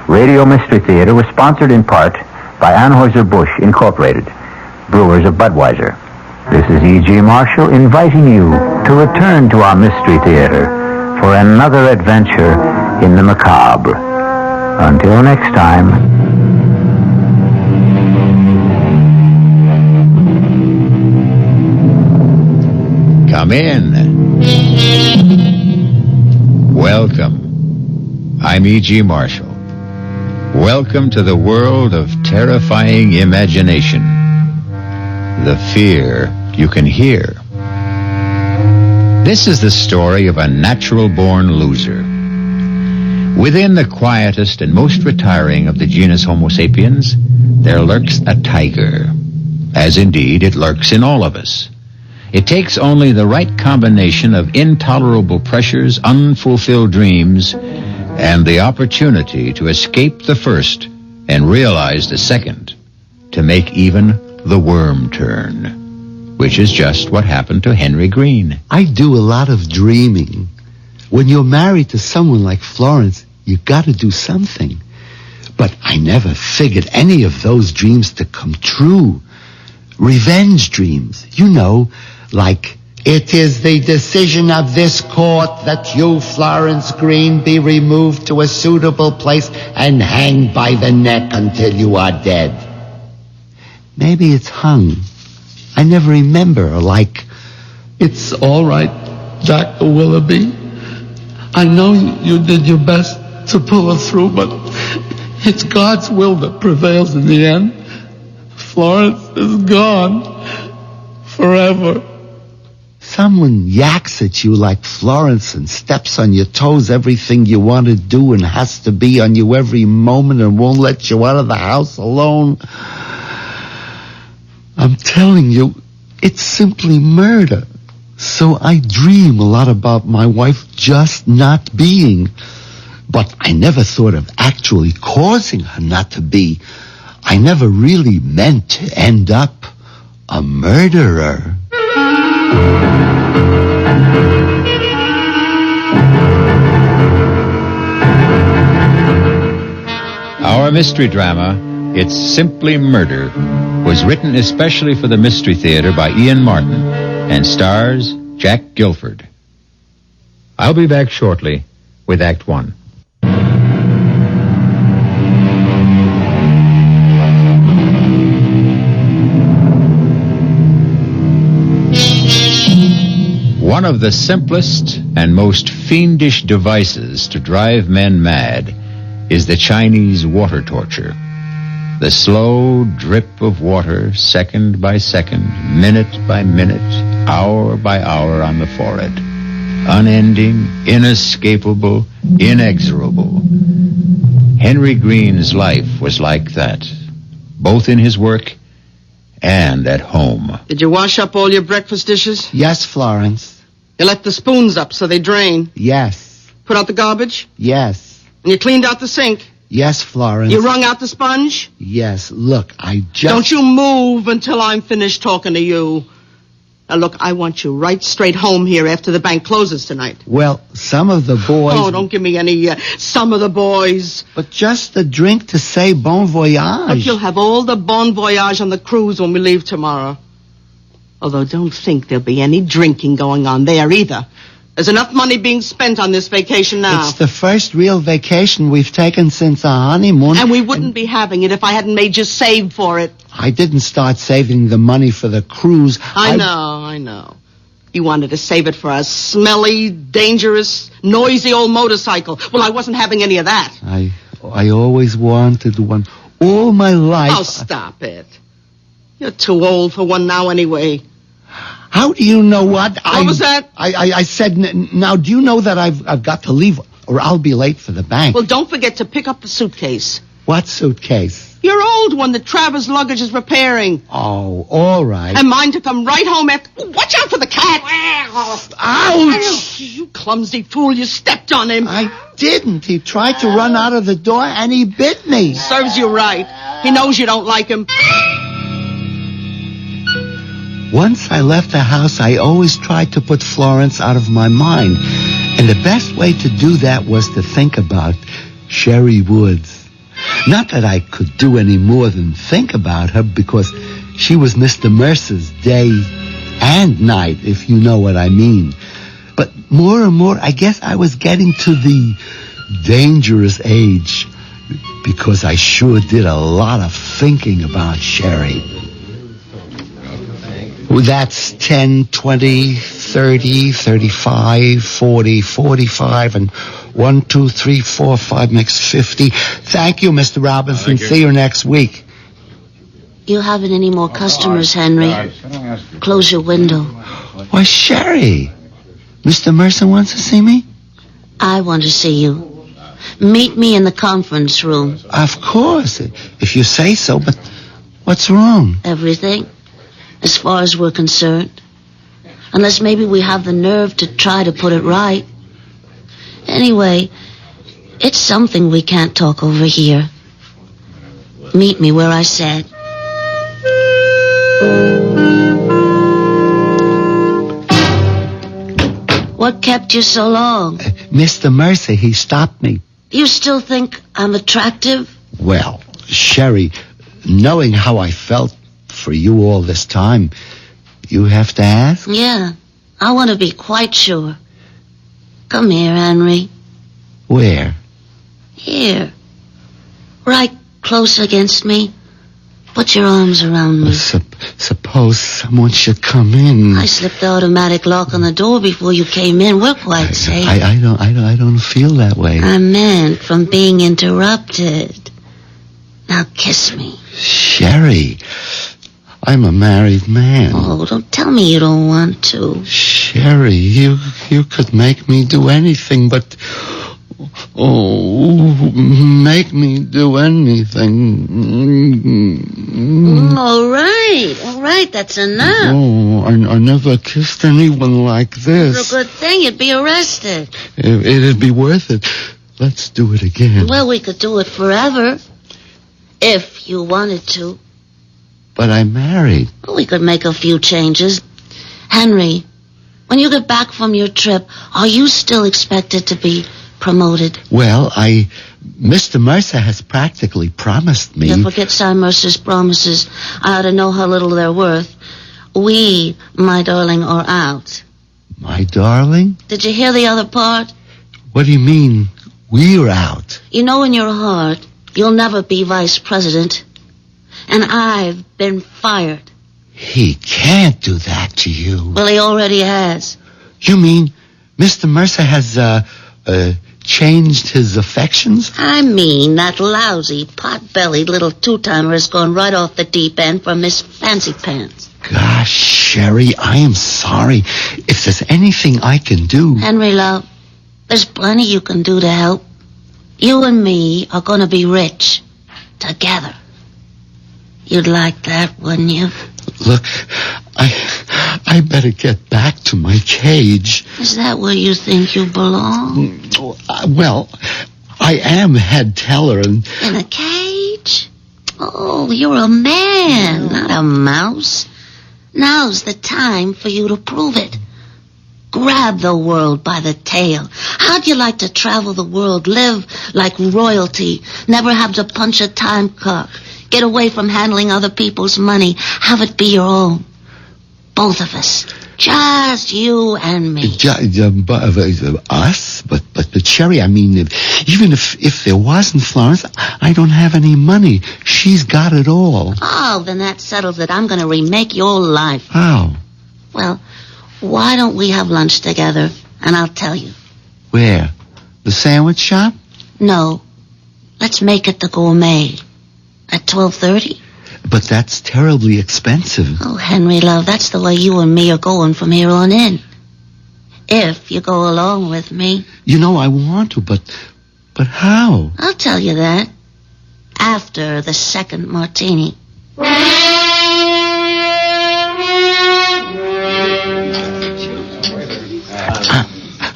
Radio Mystery Theater was sponsored in part by Anheuser-Busch Incorporated, brewers of Budweiser. This is E.G. Marshall inviting you to return to our Mystery Theater for another adventure in the macabre. Until next time. Come in. Welcome. I'm E.G. Marshall. Welcome to the world of terrifying imagination. The fear you can hear. This is the story of a natural-born loser. Within the quietest and most retiring of the genus Homo sapiens, there lurks a tiger, as indeed it lurks in all of us. It takes only the right combination of intolerable pressures, unfulfilled dreams, and the opportunity to escape the first and realize the second to make even the worm turn, which is just what happened to Henry Green. I do a lot of dreaming. When you're married to someone like Florence, you got to do something. But I never figured any of those dreams to come true. Revenge dreams, you know, like, it is the decision of this court that you, Florence Green, be removed to a suitable place and hanged by the neck until you are dead. Maybe it's hung. I never remember, like, it's all right, Dr. Willoughby. I know you did your best to pull it through, but it's God's will that prevails in the end. Florence is gone forever. Someone yaks at you like Florence and steps on your toes, everything you want to do, and has to be on you every moment and won't let you out of the house alone. I'm telling you, it's simply murder. So I dream a lot about my wife just not being. But I never thought of actually causing her not to be. I never really meant to end up a murderer. Our mystery drama, It's Simply Murder, was written especially for the Mystery Theater by Ian Martin and stars Jack Guilford. I'll be back shortly with Act One. One of the simplest and most fiendish devices to drive men mad is the Chinese water torture. The slow drip of water, second by second, minute by minute, hour by hour on the forehead. Unending, inescapable, inexorable. Henry Green's life was like that, both in his work and at home. Did you wash up all your breakfast dishes? Yes, Florence. You left the spoons up so they drain? Yes. Put out the garbage? Yes. And you cleaned out the sink? Yes, Florence. You wrung out the sponge? Yes. Look, I just... Don't you move until I'm finished talking to you. Now, look, I want you right straight home here after the bank closes tonight. Well, some of the boys... Oh, don't give me any some of the boys. But just a drink to say bon voyage. Look, you'll have all the bon voyage on the cruise when we leave tomorrow. Although don't think there'll be any drinking going on there either. There's enough money being spent on this vacation now. It's the first real vacation we've taken since our honeymoon. And we wouldn't be having it if I hadn't made you save for it. I didn't start saving the money for the cruise. I know. You wanted to save it for a smelly, dangerous, noisy old motorcycle. Well, I wasn't having any of that. I always wanted one. All my life. Oh, stop it. You're too old for one now anyway. How do you know what? What was that? I said, now, do you know that I've got to leave, or I'll be late for the bank? Well, don't forget to pick up the suitcase. What suitcase? Your old one that Travers' luggage is repairing. Oh, all right. And mine to come right home after... Oh, watch out for the cat! Ouch! You clumsy fool, you stepped on him. I didn't. He tried to run out of the door, and he bit me. Serves you right. He knows you don't like him. Once I left the house, I always tried to put Florence out of my mind. And the best way to do that was to think about Sherry Woods. Not that I could do any more than think about her, because she was Mr. Mercer's day and night, if you know what I mean. But more and more, I guess I was getting to the dangerous age, because I sure did a lot of thinking about Sherry. That's 10, 20, 30, 35, 40, 45, and 1, 2, 3, 4, 5 makes 50. Thank you, Mr. Robinson. See you next week. You haven't any more customers, Henry. Close your window. Why, Sherry, Mr. Mercer wants to see me? I want to see you. Meet me in the conference room. Of course, if you say so, but what's wrong? Everything. As far as we're concerned. Unless maybe we have the nerve to try to put it right. Anyway, it's something we can't talk over here. Meet me where I said. What kept you so long? Mr. Mercer, he stopped me. You still think I'm attractive? Well, Sherry, knowing how I felt for you all this time, you have to ask? Yeah, I want to be quite sure. Come here, Henry. Where? Here. Right close against me. Put your arms around me. Suppose someone should come in. I slipped the automatic lock on the door before you came in. We're quite safe. I don't feel that way. I meant from being interrupted. Now kiss me. Sherry, I'm a married man. Oh, don't tell me you don't want to. Sherry, you could make me do anything, but... Oh, make me do anything. All right, that's enough. Oh, I never kissed anyone like this. It's a good thing you'd be arrested. It'd be worth it. Let's do it again. Well, we could do it forever. If you wanted to. But I'm married. Well, we could make a few changes. Henry, when you get back from your trip, are you still expected to be promoted? Well, Mr. Mercer has practically promised me. Yeah, forget Cy Mercer's promises. I ought to know how little they're worth. We, my darling, are out. My darling? Did you hear the other part? What do you mean, we're out? You know in your heart, you'll never be vice president. And I've been fired. He can't do that to you. Well, he already has. You mean Mr. Mercer has, changed his affections? I mean, that lousy, pot-bellied little two-timer has gone right off the deep end for Miss Fancy Pants. Gosh, Sherry, I am sorry. If there's anything I can do... Henry, love, there's plenty you can do to help. You and me are going to be rich. Together. You'd like that, wouldn't you? Look, I better get back to my cage. Is that where you think you belong? Well, I am head teller and... In a cage? Oh, you're a man, not a mouse. Now's the time for you to prove it. Grab the world by the tail. How'd you like to travel the world, live like royalty, never have to punch a time clock, get away from handling other people's money, have it be your own? Both of us. Just you and me. Us? But Sherry, I mean, even if there wasn't Florence, I don't have any money. She's got it all. Oh, then that settles it. I'm going to remake your life. How? Well, why don't we have lunch together, and I'll tell you. Where? The sandwich shop? No. Let's make it the Gourmet. At 12:30? But that's terribly expensive. Oh, Henry, love, that's the way you and me are going from here on in. If you go along with me. You know, I want to, but how? I'll tell you that. After the second martini.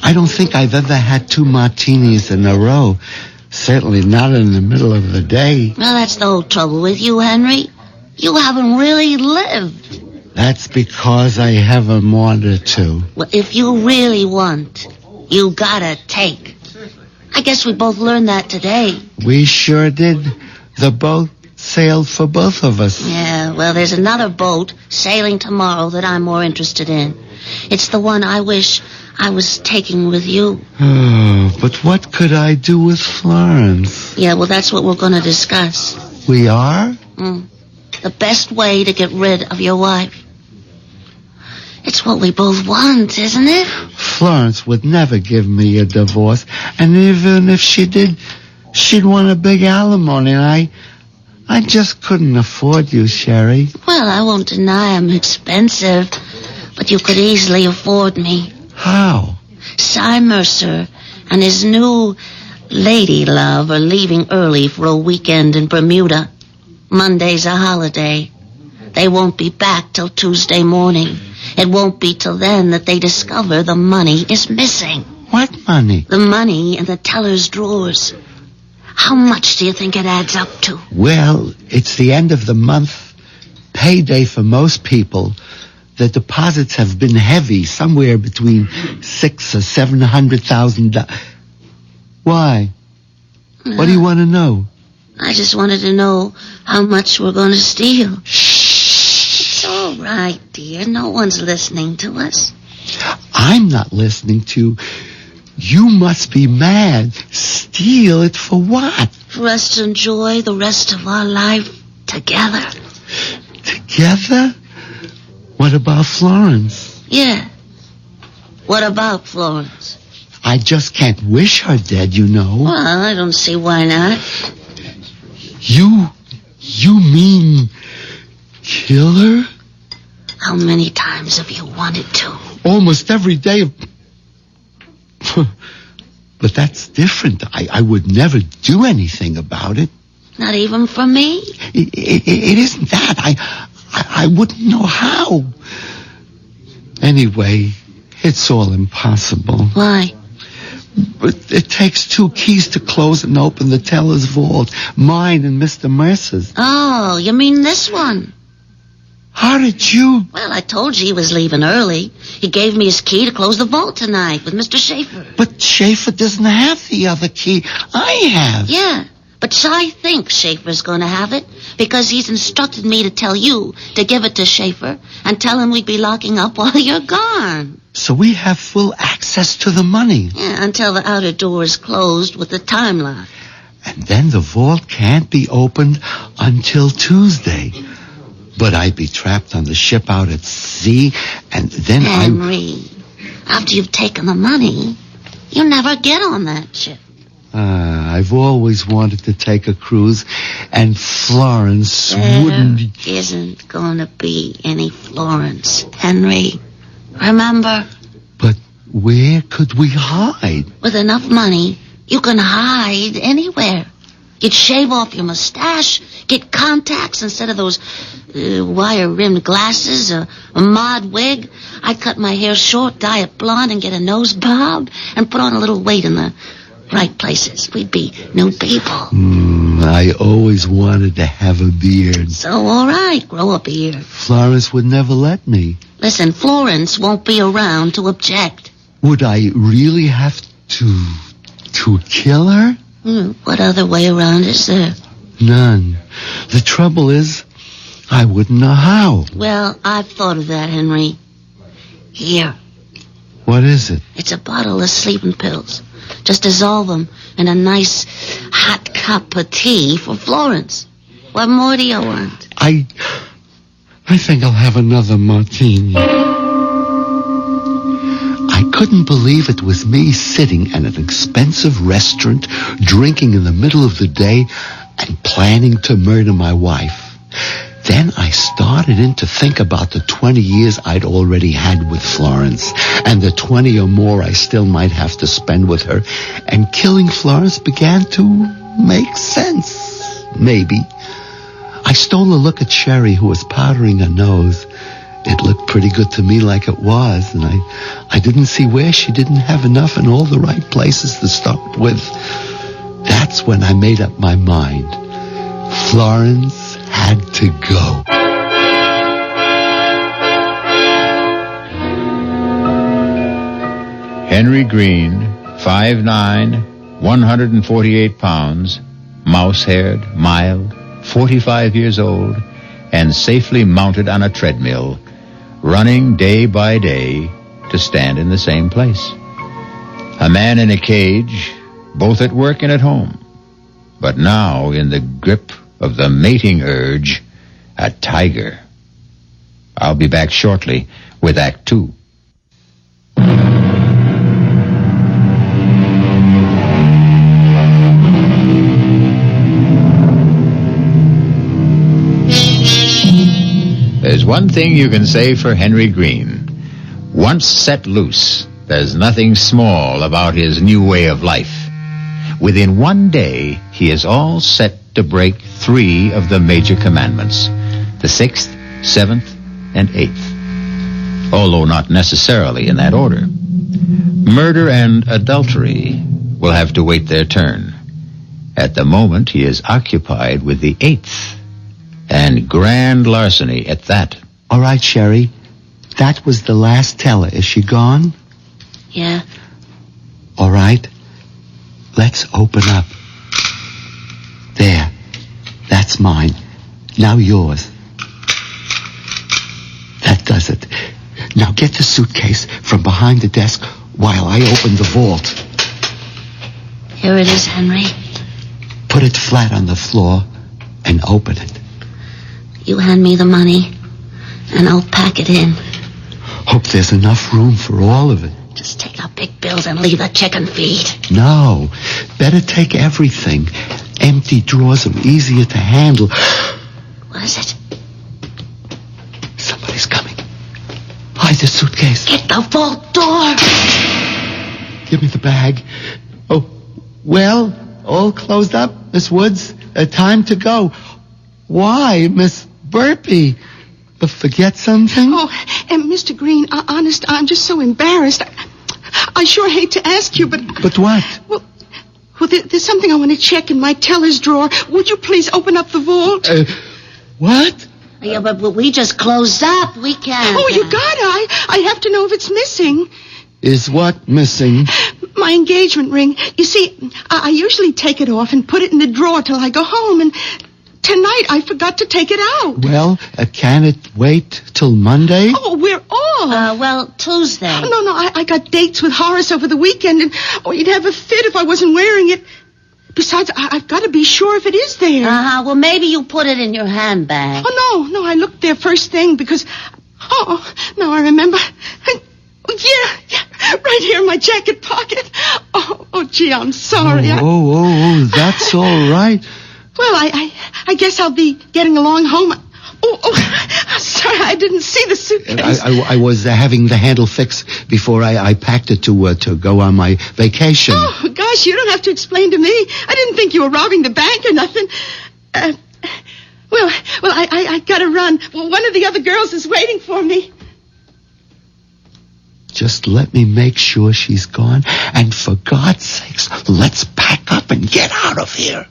I don't think I've ever had 2 martinis in a row. Certainly not in the middle of the day. Well, that's the whole trouble with you, Henry. You haven't really lived. That's because I haven't wanted to. Well, if you really want, you gotta take. I guess we both learned that today. We sure did. The boat sailed for both of us. Yeah, well, there's another boat sailing tomorrow that I'm more interested in. It's the one I wish I was taking with you. Oh, but what could I do with Florence? Yeah, well, that's what we're going to discuss. We are? The best way to get rid of your wife. It's what we both want, isn't it? Florence would never give me a divorce. And even if she did, she'd want a big alimony. And I just couldn't afford you, Sherry. Well, I won't deny I'm expensive, but you could easily afford me. How? Cy Mercer and his new lady love are leaving early for a weekend in Bermuda. Monday's a holiday. They won't be back till Tuesday morning. It won't be till then that they discover the money is missing. What money? The money in the teller's drawers. How much do you think it adds up to? Well, it's the end of the month. Payday for most people. The deposits have been heavy, somewhere between $600,000 or $700,000. Why? What do you want to know? I just wanted to know how much we're going to steal. It's all right, dear. No one's listening to us. I'm not listening to. You must be mad. Steal it for what? For us to enjoy the rest of our life together. Together? What about Florence? Yeah. What about Florence? I just can't wish her dead, you know. Well, I don't see why not. You mean kill her? How many times have you wanted to? Almost every day. But that's different. I would never do anything about it. Not even for me? It isn't that. I wouldn't know how. Anyway, it's all impossible. Why? But it takes 2 keys to close and open the teller's vault. Mine and Mr. Mercer's. Oh, you mean this one? How did you... Well, I told you he was leaving early. He gave me his key to close the vault tonight with Mr. Schaefer. But Schaefer doesn't have the other key. I have. Yeah, but Cy thinks Schaefer's going to have it because he's instructed me to tell you to give it to Schaefer and tell him we'd be locking up while you're gone. So we have full access to the money. Yeah, until the outer door is closed with the time lock. And then the vault can't be opened until Tuesday. But I'd be trapped on the ship out at sea, and then Henry, after you've taken the money, you never get on that ship. I've always wanted to take a cruise, and Florence wouldn't... There isn't going to be any Florence, Henry. Remember? But where could we hide? With enough money, you can hide anywhere. You'd shave off your mustache, get contacts instead of those wire-rimmed glasses, a mod wig. I'd cut my hair short, dye it blonde, and get a nose bob, and put on a little weight in the right places. We'd be new people. I always wanted to have a beard. So, all right, grow a beard. Florence would never let me. Listen, Florence won't be around to object. Would I really have to kill her? What other way around is there? None. The trouble is, I wouldn't know how. Well, I've thought of that, Henry. Here. What is it? It's a bottle of sleeping pills. Just dissolve them in a nice hot cup of tea for Florence. What more do you want? I think I'll have another martini. I couldn't believe it was me sitting at an expensive restaurant, drinking in the middle of the day, and planning to murder my wife. Then I started in to think about the 20 years I'd already had with Florence, and the 20 or more I still might have to spend with her, and killing Florence began to make sense. Maybe. I stole a look at Sherry, who was powdering her nose. It looked pretty good to me like it was, and I didn't see where she didn't have enough in all the right places to start with. That's when I made up my mind. Florence had to go. Henry Green, 5'9", 148 pounds, mouse-haired, mild, 45 years old, and safely mounted on a treadmill, running day by day to stand in the same place. A man in a cage, both at work and at home, but now in the grip of the mating urge, a tiger. I'll be back shortly with Act 2. There's one thing you can say for Henry Green. Once set loose, there's nothing small about his new way of life. Within one day, he is all set to break 3 of the major commandments, the 6th, 7th, and 8th. although not necessarily in that order. Murder and adultery will have to wait their turn. At the moment, he is occupied with the 8th, and grand larceny at that. All right, Sherry. That was the last teller. Is she gone? Yeah. All right. Let's open up. There. That's mine. Now yours. That does it. Now get the suitcase from behind the desk while I open the vault. Here it is, Henry. Put it flat on the floor and open it. You hand me the money, and I'll pack it in. Hope there's enough room for all of it. Just take out big bills and leave the chicken feed. No. Better take everything. Empty drawers are easier to handle. What is it? Somebody's coming. Hide the suitcase. Get the vault door. Give me the bag. Oh, well, all closed up, Miss Woods. Time to go. Why, Miss Burpee? Forget something? Oh, and Mr. Green, honest, I'm just so embarrassed. I sure hate to ask you, but... But what? Well, there's something I want to check in my teller's drawer. Would you please open up the vault? What? Yeah, but we just closed up. We can't. Oh, you gotta. I have to know if it's missing. Is what missing? My engagement ring. You see, I usually take it off and put it in the drawer till I go home, and tonight I forgot to take it out. Well, can it wait till Monday? Oh, we're off. Well, Tuesday. Oh, no, I got dates with Horace over the weekend, and you'd have a fit if I wasn't wearing it. Besides, I've got to be sure if it is there. Well, maybe you put it in your handbag. Oh, no, I looked there first thing because... Oh, now I remember. Yeah, right here in my jacket pocket. Oh, gee, I'm sorry. Oh, that's all right. Well, I guess I'll be getting along home. Oh, sorry, I didn't see the suitcase. I was having the handle fixed before I packed it to go on my vacation. Oh, gosh, you don't have to explain to me. I didn't think you were robbing the bank or nothing. Well, I gotta run. Well, one of the other girls is waiting for me. Just let me make sure she's gone. And for God's sakes, let's pack up and get out of here.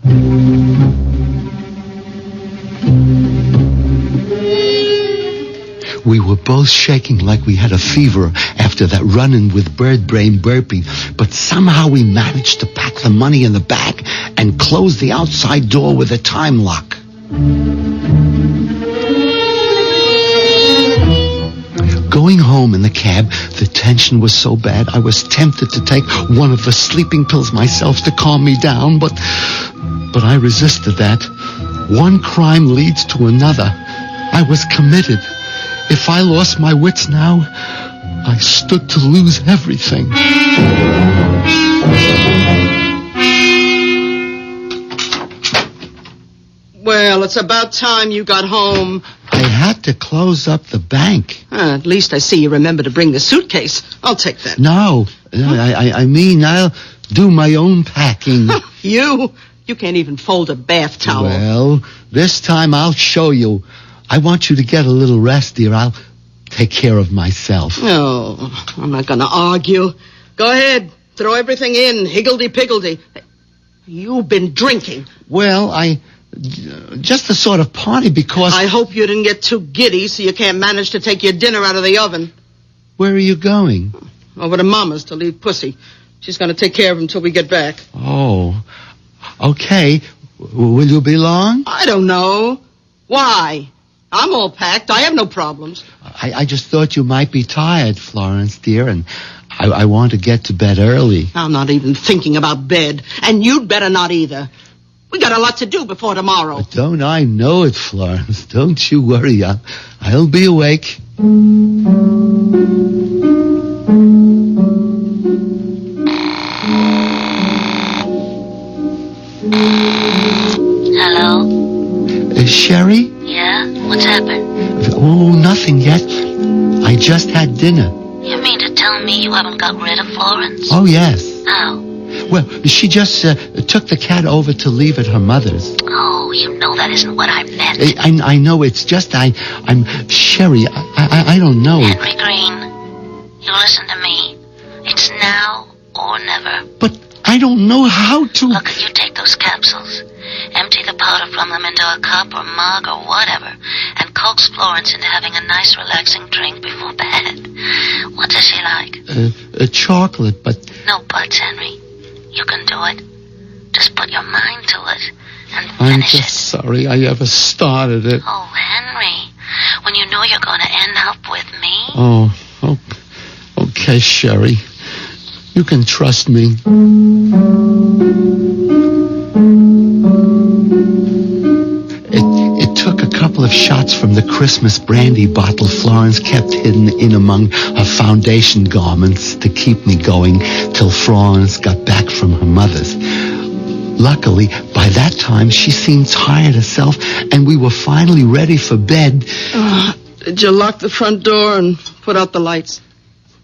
We were both shaking like we had a fever after that run-in with Bird Brain Burpee, but somehow we managed to pack the money in the bag and close the outside door with a time lock. Going home in the cab, the tension was so bad I was tempted to take one of the sleeping pills myself to calm me down, but I resisted that. One crime leads to another. I was committed. If I lost my wits now, I stood to lose everything. Well, it's about time you got home. I had to close up the bank. At least I see you remember to bring the suitcase. I'll take that. No, I mean, I'll do my own packing. You can't even fold a bath towel. Well, this time I'll show you. I want you to get a little rest, dear. I'll take care of myself. No, I'm not going to argue. Go ahead. Throw everything in, higgledy-piggledy. You've been drinking. Well, just a sort of party because... I hope you didn't get too giddy so you can't manage to take your dinner out of the oven. Where are you going? Over to Mama's to leave Pussy. She's going to take care of him till we get back. Oh, okay. Will you be long? I don't know. Why? I'm all packed. I have no problems. I just thought you might be tired, Florence, dear, and I want to get to bed early. I'm not even thinking about bed, and you'd better not either. We got a lot to do before tomorrow. But don't I know it, Florence? Don't you worry. I'll be awake. Hello? Sherry? Yeah? What's happened? Oh, nothing yet. I just had dinner. You mean to tell me you haven't got rid of Florence? Oh, yes. How? Well, she just took the cat over to leave at her mother's. Oh, you know that isn't what I meant. it. I know, it's just I'm Sherry. I don't know. Henry Green, you listen to me. It's now or never. But I don't know how to... Look, you take those capsules, empty the powder from them into a cup or mug or whatever, and coax Florence into having a nice relaxing drink before bed. What does she like? A chocolate, but... No buts, Henry. You can do it. Just put your mind to it and I'm finish just sorry I ever started it. Oh, Henry, when you know you're going to end up with me? Oh, okay, Sherry. You can trust me. It took a couple of shots from the Christmas brandy bottle Florence kept hidden in among her foundation garments to keep me going till Florence got back from her mother's. Luckily, by that time, she seemed tired herself, and we were finally ready for bed. Did you lock the front door and put out the lights?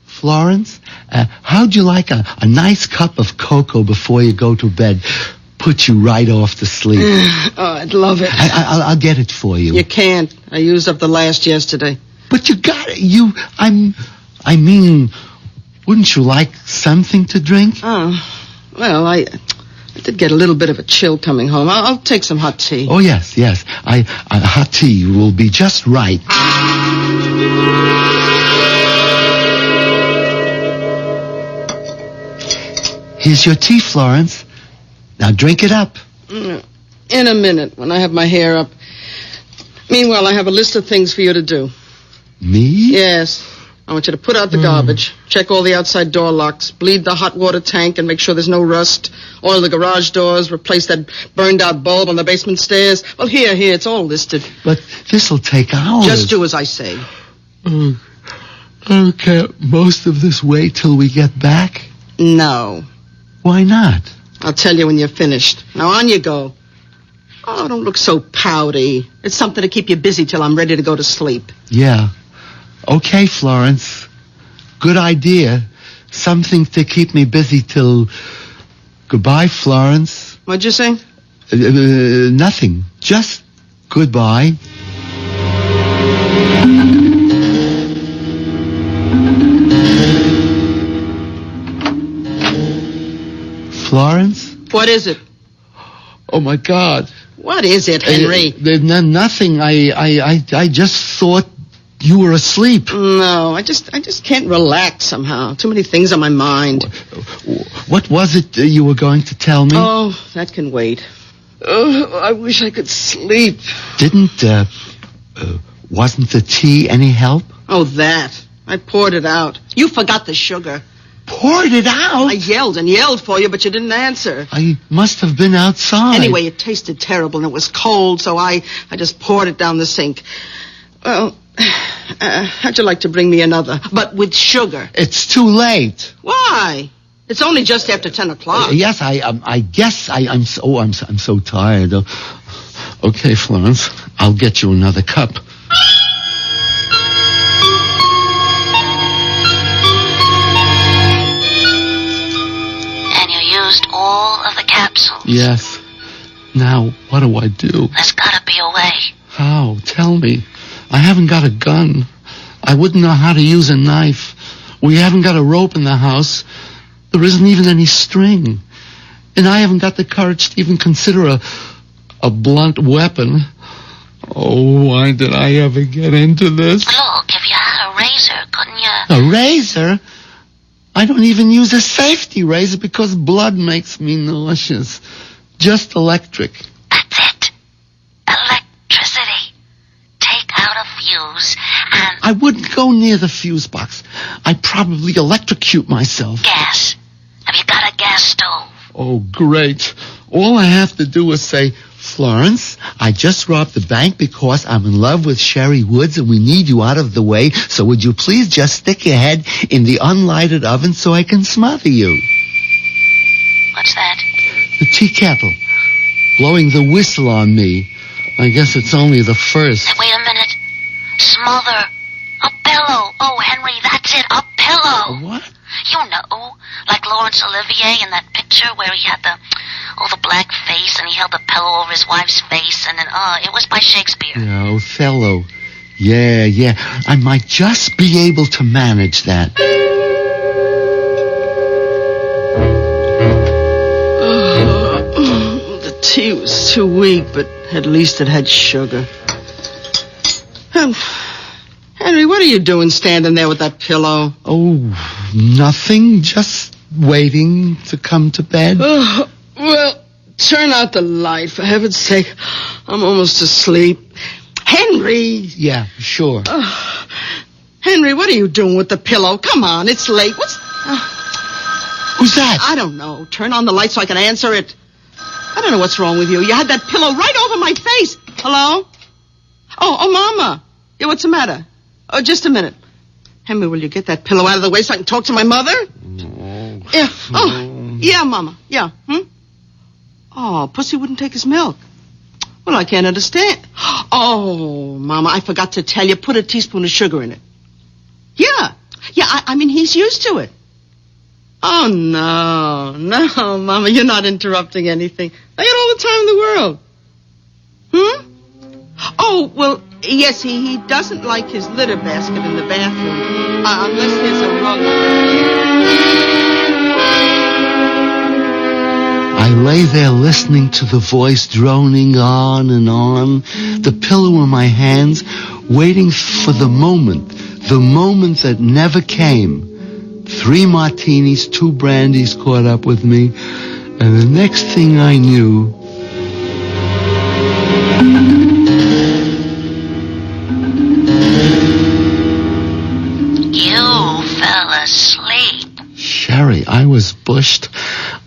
Florence, how'd you like a nice cup of cocoa before you go to bed? Put you right off to sleep. Oh, I'd love it. I'll get it for you. You can't. I used up the last yesterday. But you got it. I mean, wouldn't you like something to drink? Oh, well, I did get a little bit of a chill coming home. I'll take some hot tea. Oh, yes. Hot tea will be just right. Here's your tea, Florence. Now drink it up. In a minute, when I have my hair up. Meanwhile, I have a list of things for you to do. Me? Yes. I want you to put out the garbage, check all the outside door locks, bleed the hot water tank and make sure there's no rust, oil the garage doors, replace that burned-out bulb on the basement stairs. Well, here, it's all listed. But this'll take hours. Just do as I say. Can't most of this wait till we get back? No. Why not? I'll tell you when you're finished. Now, on you go. Oh, don't look so pouty. It's something to keep you busy till I'm ready to go to sleep. Yeah. Okay, Florence. Good idea. Something to keep me busy till... Goodbye, Florence. What'd you say? Nothing. Just goodbye. Florence? What is it? Oh, my God. What is it, Henry? Nothing. I just thought you were asleep. No, I just can't relax somehow. Too many things on my mind. What was it you were going to tell me? Oh, that can wait. Oh, I wish I could sleep. Wasn't the tea any help? Oh, that. I poured it out. You forgot the sugar. Poured it out? I yelled and yelled for you, but you didn't answer. I must have been outside. Anyway, it tasted terrible and it was cold, so I just poured it down the sink. Well, how'd you like to bring me another, but with sugar? It's too late. Why? It's only just after 10 o'clock. Yes, I guess I'm so tired. Okay, Florence, I'll get you another cup. All of the capsules. Yes. Now, what do I do? There's gotta be a way. How? Tell me. I haven't got a gun. I wouldn't know how to use a knife. We haven't got a rope in the house. There isn't even any string. And I haven't got the courage to even consider a blunt weapon. Oh, why did I ever get into this? Look, if you had a razor, couldn't you? A razor? I don't even use a safety razor because blood makes me nauseous. Just electric. That's it. Electricity. Take out a fuse and... I wouldn't go near the fuse box. I'd probably electrocute myself. Gas. Have you got a gas stove? Oh, great. All I have to do is say, Florence, I just robbed the bank because I'm in love with Sherry Woods and we need you out of the way, so would you please just stick your head in the unlighted oven so I can smother you? What's that? The tea kettle. Blowing the whistle on me. I guess it's only the first. Wait a minute. Smother. A pillow. Oh, Henry, that's it. A pillow. A what? You know, like Laurence Olivier in that picture where he had the Oh, the black face, and he held the pillow over his wife's face, and then, it was by Shakespeare. Yeah, Othello. Yeah. I might just be able to manage that. The tea was too weak, but at least it had sugar. Henry, what are you doing standing there with that pillow? Oh, nothing. Just waiting to come to bed. Well, turn out the light, for heaven's sake. I'm almost asleep. Henry! Yeah, sure. Henry, what are you doing with the pillow? Come on, it's late. Who's that? I don't know. Turn on the light so I can answer it. I don't know what's wrong with you. You had that pillow right over my face. Hello? Oh, Mama. Yeah, what's the matter? Oh, just a minute. Henry, will you get that pillow out of the way so I can talk to my mother? No. Yeah. Oh, yeah, Mama. Yeah. Oh, Pussy wouldn't take his milk. Well, I can't understand. Oh, Mama, I forgot to tell you. Put a teaspoon of sugar in it. Yeah. Yeah, I mean, he's used to it. Oh, no, Mama, you're not interrupting anything. I got all the time in the world. Oh, well, yes, he doesn't like his litter basket in the bathroom. Unless there's a rug. I lay there listening to the voice droning on and on, the pillow in my hands, waiting for the moment that never came. 3 martinis, 2 brandies caught up with me, and the next thing I knew... You fell asleep. Sherry, I was bushed.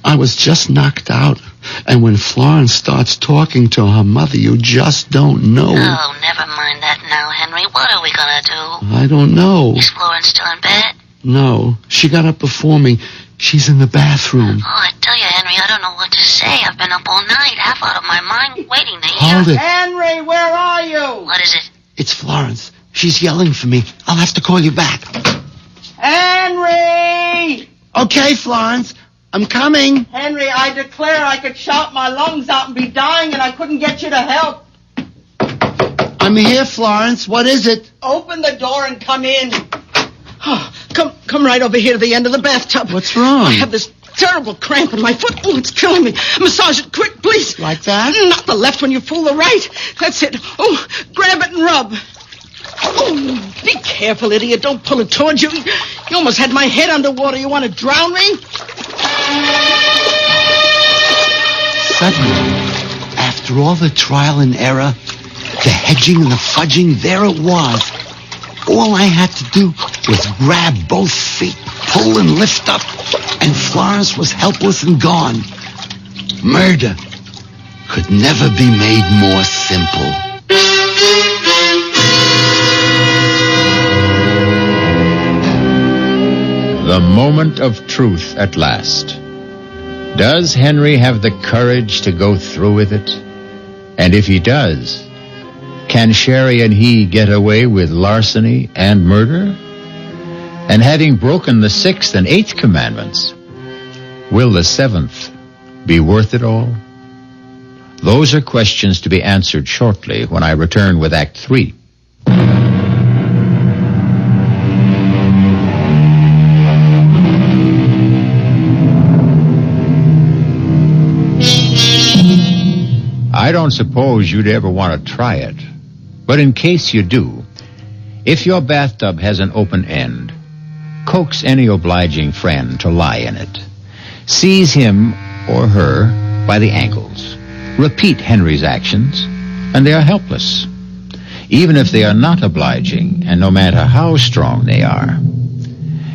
I was just knocked out. And when Florence starts talking to her mother, you just don't know. Oh, never mind that now, Henry. What are we gonna do? I don't know. Is Florence still in bed? No, she got up before me. She's in the bathroom. Oh, I tell you, Henry, I don't know what to say. I've been up all night, half out of my mind, waiting to hear. Hold it. Henry, where are you? What is it? It's Florence. She's yelling for me. I'll have to call you back. Henry! Okay, Florence. I'm coming. Henry, I declare I could shout my lungs out and be dying and I couldn't get you to help. I'm here, Florence. What is it? Open the door and come in. Oh, come right over here to the end of the bathtub. What's wrong? I have this terrible cramp in my foot. Oh, it's killing me. Massage it quick, please. Like that? Not the left one, you fool, the right. That's it. Oh, grab it and rub. Oh, be careful, idiot. Don't pull it towards you. You almost had my head underwater. You want to drown me? Suddenly, after all the trial and error, the hedging and the fudging, there it was. All I had to do was grab both feet, pull and lift up, and Florence was helpless and gone. Murder could never be made more simple. The moment of truth at last. Does Henry have the courage to go through with it? And if he does, can Sherry and he get away with larceny and murder? And having broken the 6th and 8th commandments, will the 7th be worth it all? Those are questions to be answered shortly when I return with Act 3. I don't suppose you'd ever want to try it, but in case you do, if your bathtub has an open end, coax any obliging friend to lie in it. Seize him or her by the ankles. Repeat Henry's actions, and they are helpless, even if they are not obliging, and no matter how strong they are.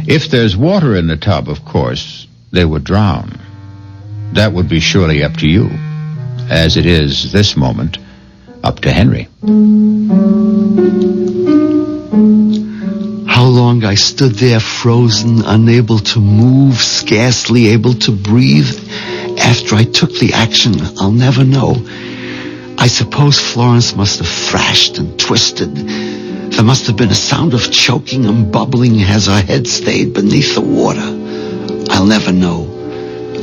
If there's water in the tub, of course, they would drown. That would be surely up to you, as it is this moment up to Henry. How long I stood there frozen, unable to move, scarcely able to breathe. After I took the action, I'll never know. I suppose Florence must have thrashed and twisted. There must have been a sound of choking and bubbling as her head stayed beneath the water. I'll never know.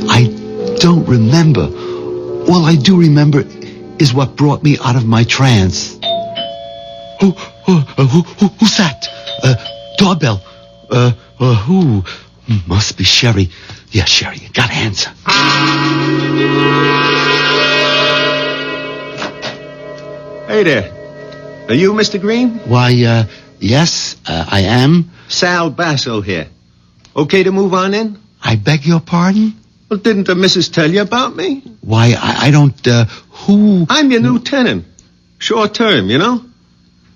I don't remember All I do remember is what brought me out of my trance. Who's that? Doorbell. Who? Must be Sherry. Yeah, Sherry, you gotta answer. Hey there. Are you Mr. Green? Why, yes, I am. Sal Basso here. Okay to move on in? I beg your pardon? Well, didn't the missus tell you about me? Why, I don't, who? I'm your new tenant. Short term, you know?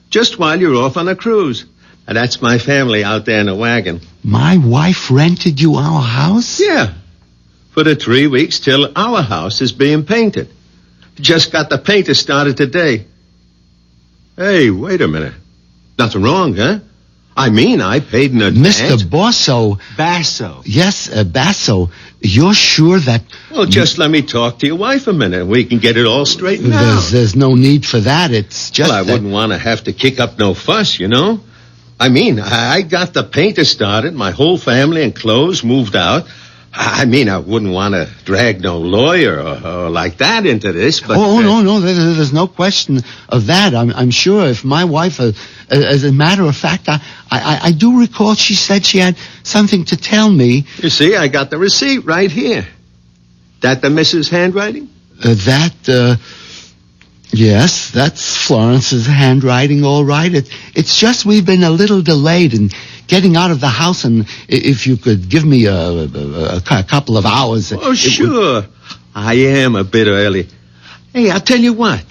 Just while you're off on a cruise. And that's my family out there in a wagon. My wife rented you our house? Yeah. For the 3 weeks till our house is being painted. Just got the painter started today. Hey, wait a minute. Nothing wrong, huh? I mean, I paid an advance. Mr. Basso. Yes, Basso. You're sure that... Well, just let me talk to your wife a minute. We can get it all straightened out. There's no need for that. It's just Well, I wouldn't want to have to kick up no fuss, you know? I mean, I got the painter started. My whole family and clothes moved out. I mean, I wouldn't want to drag no lawyer or like that into this, but... No, there's no question of that. I'm sure if my wife, as a matter of fact, I do recall she said she had something to tell me. You see, I got the receipt right here. That the missus' handwriting? Yes, that's Florence's handwriting, all right. It's just we've been a little delayed in getting out of the house, and if you could give me a couple of hours... Oh, sure. I am a bit early. Hey, I'll tell you what.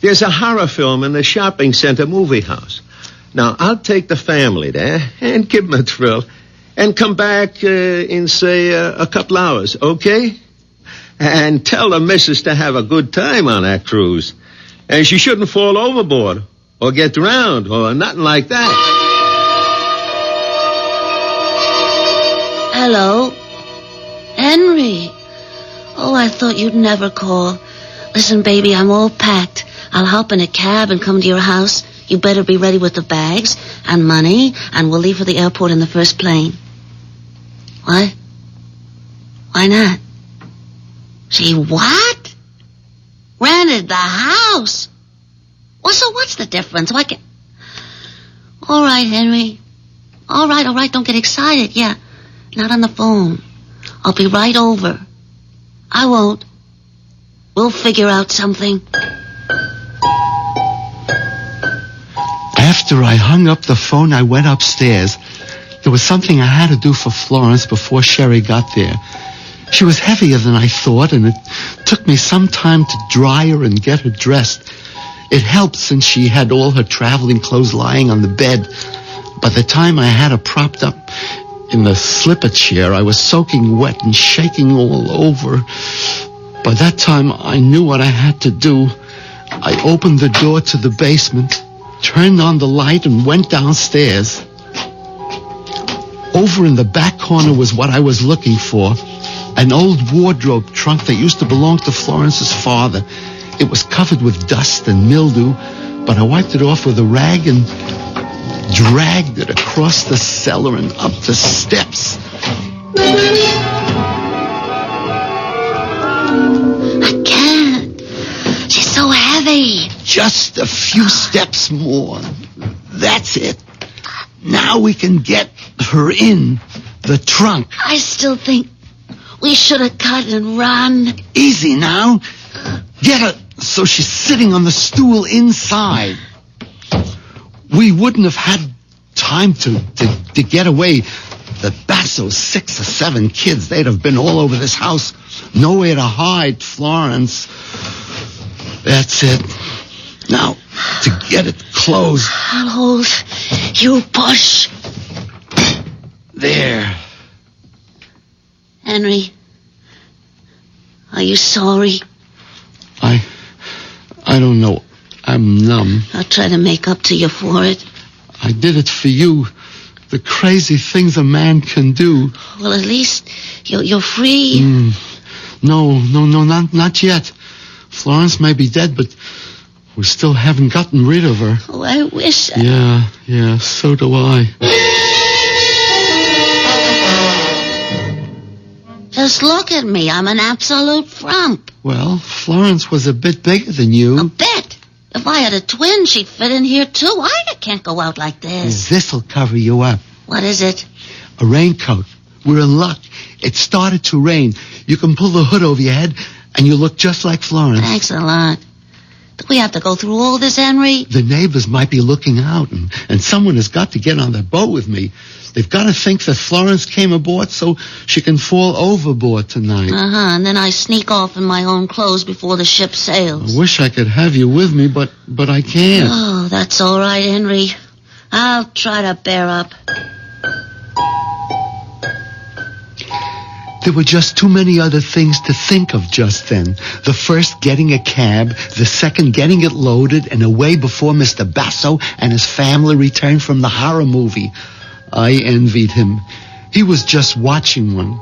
There's a horror film in the shopping center movie house. Now, I'll take the family there and give them a thrill and come back in, say, a couple hours, okay? And tell the missus to have a good time on that cruise. And she shouldn't fall overboard or get drowned or nothing like that. Hello? Henry? Oh, I thought you'd never call. Listen, baby, I'm all packed. I'll hop in a cab and come to your house. You better be ready with the bags and money, and we'll leave for the airport in the first plane. What? Why not? She what? Rented the house? Well, so what's the difference? Why can't... All right, Henry. All right, don't get excited. Yeah, not on the phone. I'll be right over. I won't. We'll figure out something. After I hung up the phone, I went upstairs. There was something I had to do for Florence before Sherry got there. She was heavier than I thought, and it took me some time to dry her and get her dressed. It helped since she had all her traveling clothes lying on the bed. By the time I had her propped up in the slipper chair, I was soaking wet and shaking all over. By that time, I knew what I had to do. I opened the door to the basement, turned on the light, and went downstairs. Over in the back corner was what I was looking for. An old wardrobe trunk that used to belong to Florence's father. It was covered with dust and mildew, but I wiped it off with a rag and dragged it across the cellar and up the steps. I can't. She's so heavy. Just a few steps more. That's it. Now we can get her in the trunk. I still think we should have cut and run. Easy now. Get her so she's sitting on the stool inside. We wouldn't have had time to get away. The Basso's 6 or 7 kids, they'd have been all over this house. Nowhere to hide, Florence. That's it. Now, to get it closed. I'll hold. You push. There. Henry, are you sorry? I don't know. I'm numb. I'll try to make up to you for it. I did it for you. The crazy things a man can do. Well, at least you're free. No, not yet. Florence may be dead, but we still haven't gotten rid of her. Oh, I wish... Yeah, so do I. Just look at me. I'm an absolute frump. Well, Florence was a bit bigger than you. A bit? If I had a twin, she'd fit in here, too. I can't go out like this. This'll cover you up. What is it? A raincoat. We're in luck. It started to rain. You can pull the hood over your head, and you look just like Florence. Thanks a lot. Do we have to go through all this, Henry? The neighbors might be looking out, and someone has got to get on the boat with me. They've got to think that Florence came aboard so she can fall overboard tonight. And then I sneak off in my own clothes before the ship sails. I wish I could have you with me, but I can't. Oh, that's all right, Henry. I'll try to bear up. There were just too many other things to think of just then. The first, getting a cab. The second, getting it loaded and away before Mr. Basso and his family returned from the horror movie. I envied him. He was just watching one.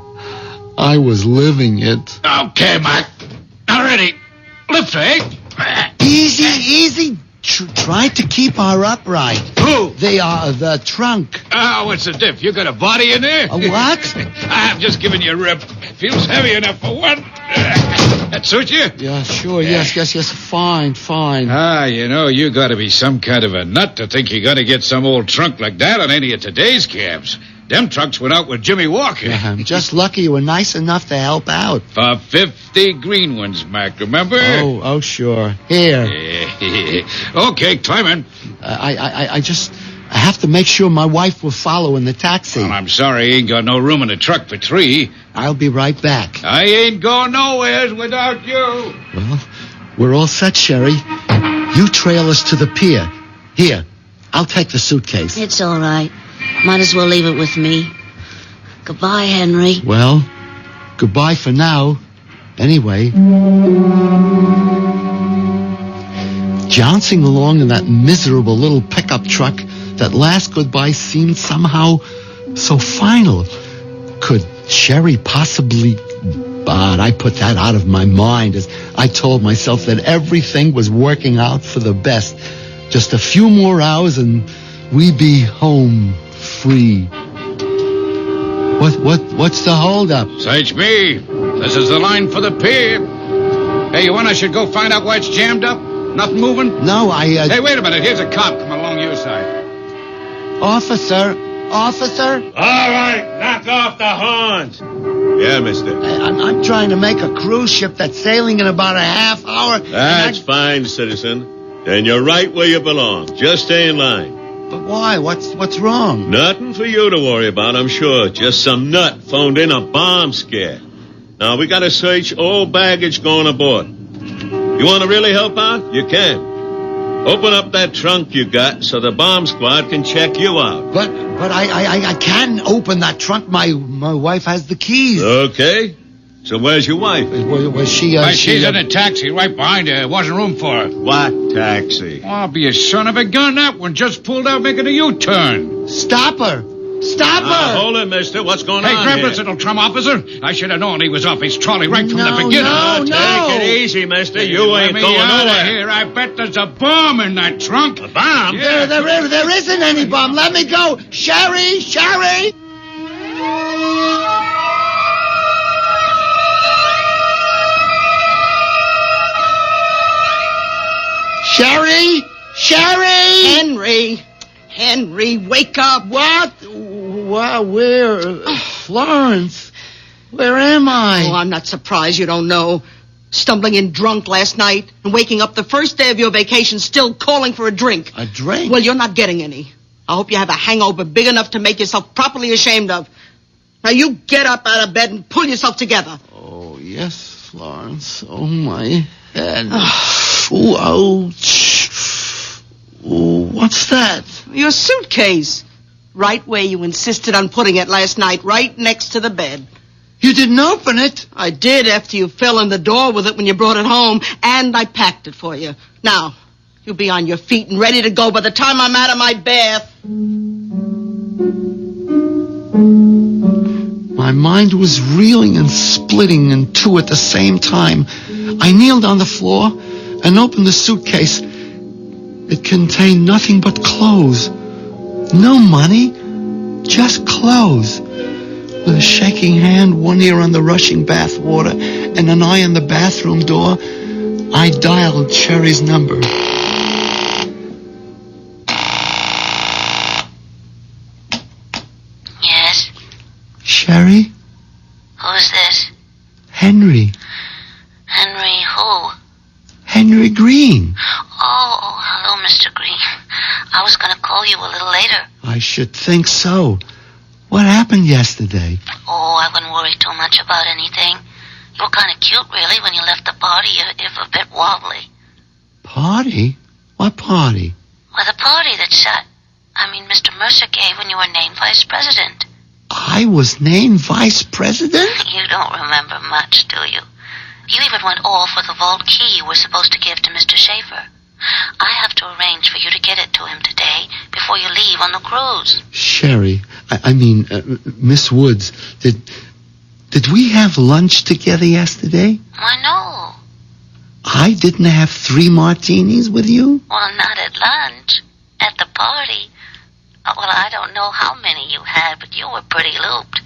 I was living it. Okay, Mike. Now ready. Lift, eh? Easy. Try to keep her upright. Who? They are the trunk. Oh, what's the diff? You got a body in there? A what? I'm just giving you a rip. Feels heavy enough for one. That suit you? Yeah, sure. Yes. Fine. You got to be some kind of a nut to think you got to get some old trunk like that on any of today's cabs. Them trucks went out with Jimmy Walker. Yeah, I'm just lucky you were nice enough to help out. For 50 green ones, Mac, remember? Oh, sure. Here. Okay, climb in. I have to make sure my wife will follow in the taxi. Well, I'm sorry, ain't got no room in the truck for 3. I'll be right back. I ain't going nowheres without you. Well, we're all set, Sherry. You trail us to the pier. Here, I'll take the suitcase. It's all right. Might as well leave it with me. Goodbye, Henry. Well, goodbye for now. Anyway. Jouncing along in that miserable little pickup truck, that last goodbye seemed somehow so final. Could Sherry possibly... But I put that out of my mind as I told myself that everything was working out for the best. Just a few more hours and we'd be home free. What's the holdup? Search me. This is the line for the pier. Hey, you want I should go find out why it's jammed up? Nothing moving? No, Hey, wait a minute. Here's a cop coming along your side. Officer? All right, knock off the horns. Yeah, mister. I'm trying to make a cruise ship that's sailing in about a half hour. That's fine, citizen. Then you're right where you belong. Just stay in line. But why? What's wrong? Nothing for you to worry about, I'm sure. Just some nut phoned in a bomb scare. Now, we got to search all baggage going aboard. You want to really help out? You can. Open up that trunk you got so the bomb squad can check you out. But I can't open that trunk. My wife has the keys. Okay. So where's your wife? Was she... she's in a taxi right behind her. There wasn't room for her. What taxi? Oh, be a son of a gun. That one just pulled out making a U-turn. Stop her. Hold it, mister. What's going on here? Hey, grab here? this little trum, officer. I should have known he was off his trolley right from the beginning. No. Take it easy, mister. You ain't going nowhere. Here. I bet there's a bomb in that trunk. A bomb? Yeah. There isn't any bomb. Let me go. Sherry! Sherry! Henry, wake up. What? Where? Florence, where am I? Oh, I'm not surprised you don't know. Stumbling in drunk last night and waking up the first day of your vacation still calling for a drink. A drink? Well, you're not getting any. I hope you have a hangover big enough to make yourself properly ashamed of. Now you get up out of bed and pull yourself together. Oh, yes, Florence. Oh, my head. Ooh, ouch. Ooh, what's that? Your suitcase. Right where you insisted on putting it last night, right next to the bed. You didn't open it? I did after you fell in the door with it when you brought it home, and I packed it for you. Now, you'll be on your feet and ready to go by the time I'm out of my bath. My mind was reeling and splitting in two at the same time. I kneeled on the floor and opened the suitcase. It contained nothing but clothes. No money, just clothes. The shaking hand, one ear on the rushing bath water, and an eye on the bathroom door. I dialed Sherry's number. Yes? Sherry? Who's this? Henry. Henry who? Henry Green. Oh, hello, Mr. Green. I was going to call you a little later. I should think so. What happened yesterday? Oh, I wouldn't worry too much about anything. You were kind of cute, really, when you left the party, if a bit wobbly. Party? What party? Well, the party that Mr. Mercer gave when you were named vice president. I was named vice president? You don't remember much, do you? You even went all for the vault key you were supposed to give to Mr. Schaefer. I have to arrange for you to get it to him today before you leave on the cruise. Sherry, Miss Woods, did we have lunch together yesterday? Why, no. I didn't have 3 martinis with you? Well, not at lunch. At the party. Well, I don't know how many you had, but you were pretty looped.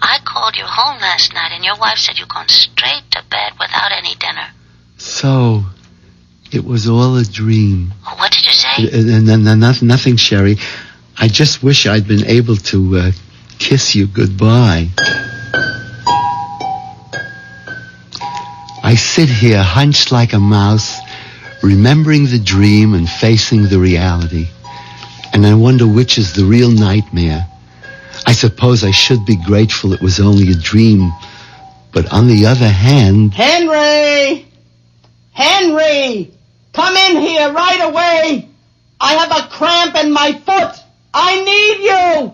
I called you home last night, and your wife said you'd gone straight to bed without any dinner. So, it was all a dream. What did you say? Nothing, Sherry. I just wish I'd been able to kiss you goodbye. I sit here hunched like a mouse, remembering the dream and facing the reality. And I wonder which is the real nightmare. I suppose I should be grateful it was only a dream. But on the other hand... Henry! Henry! Come in here right away! I have a cramp in my foot! I need you!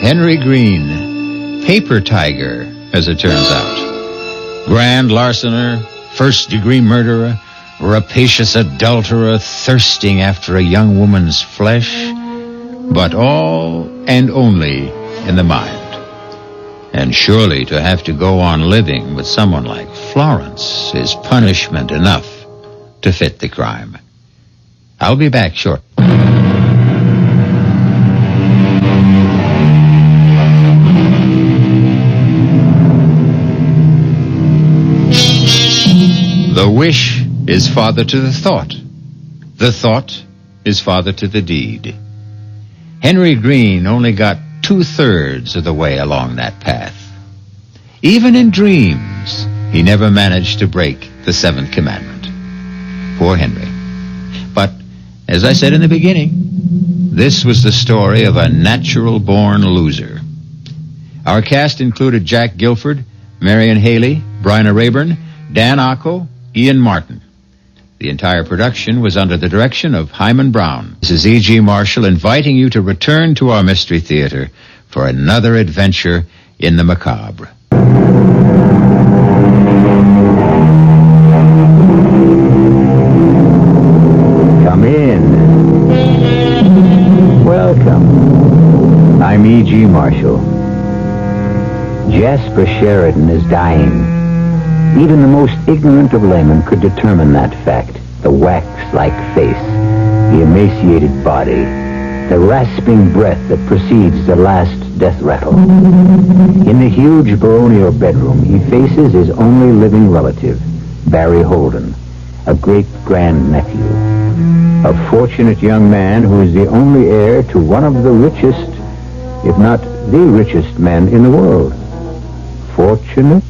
Henry Green, paper tiger, as it turns out. Grand larcener, first-degree murderer, rapacious adulterer thirsting after a young woman's flesh, but all and only in the mind. And surely to have to go on living with someone like Florence is punishment enough to fit the crime. I'll be back shortly. The wish is father to the thought. The thought is father to the deed. Henry Green only got 2/3 of the way along that path. Even in dreams, he never managed to break the 7th commandment. Poor Henry. But, as I said in the beginning, this was the story of a natural-born loser. Our cast included Jack Guilford, Marion Haley, Bryna Rayburn, Dan Acco, Ian Martin. The entire production was under the direction of Hyman Brown. This is E.G. Marshall inviting you to return to our Mystery Theater for another adventure in the macabre. Come in. Welcome. I'm E.G. Marshall. Jasper Sheridan is dying. Even the most ignorant of laymen could determine that fact. The wax-like face, the emaciated body, the rasping breath that precedes the last death rattle. In the huge baronial bedroom, he faces his only living relative, Barry Holden, a great-grandnephew. A fortunate young man who is the only heir to one of the richest, if not the richest men in the world. Fortunate?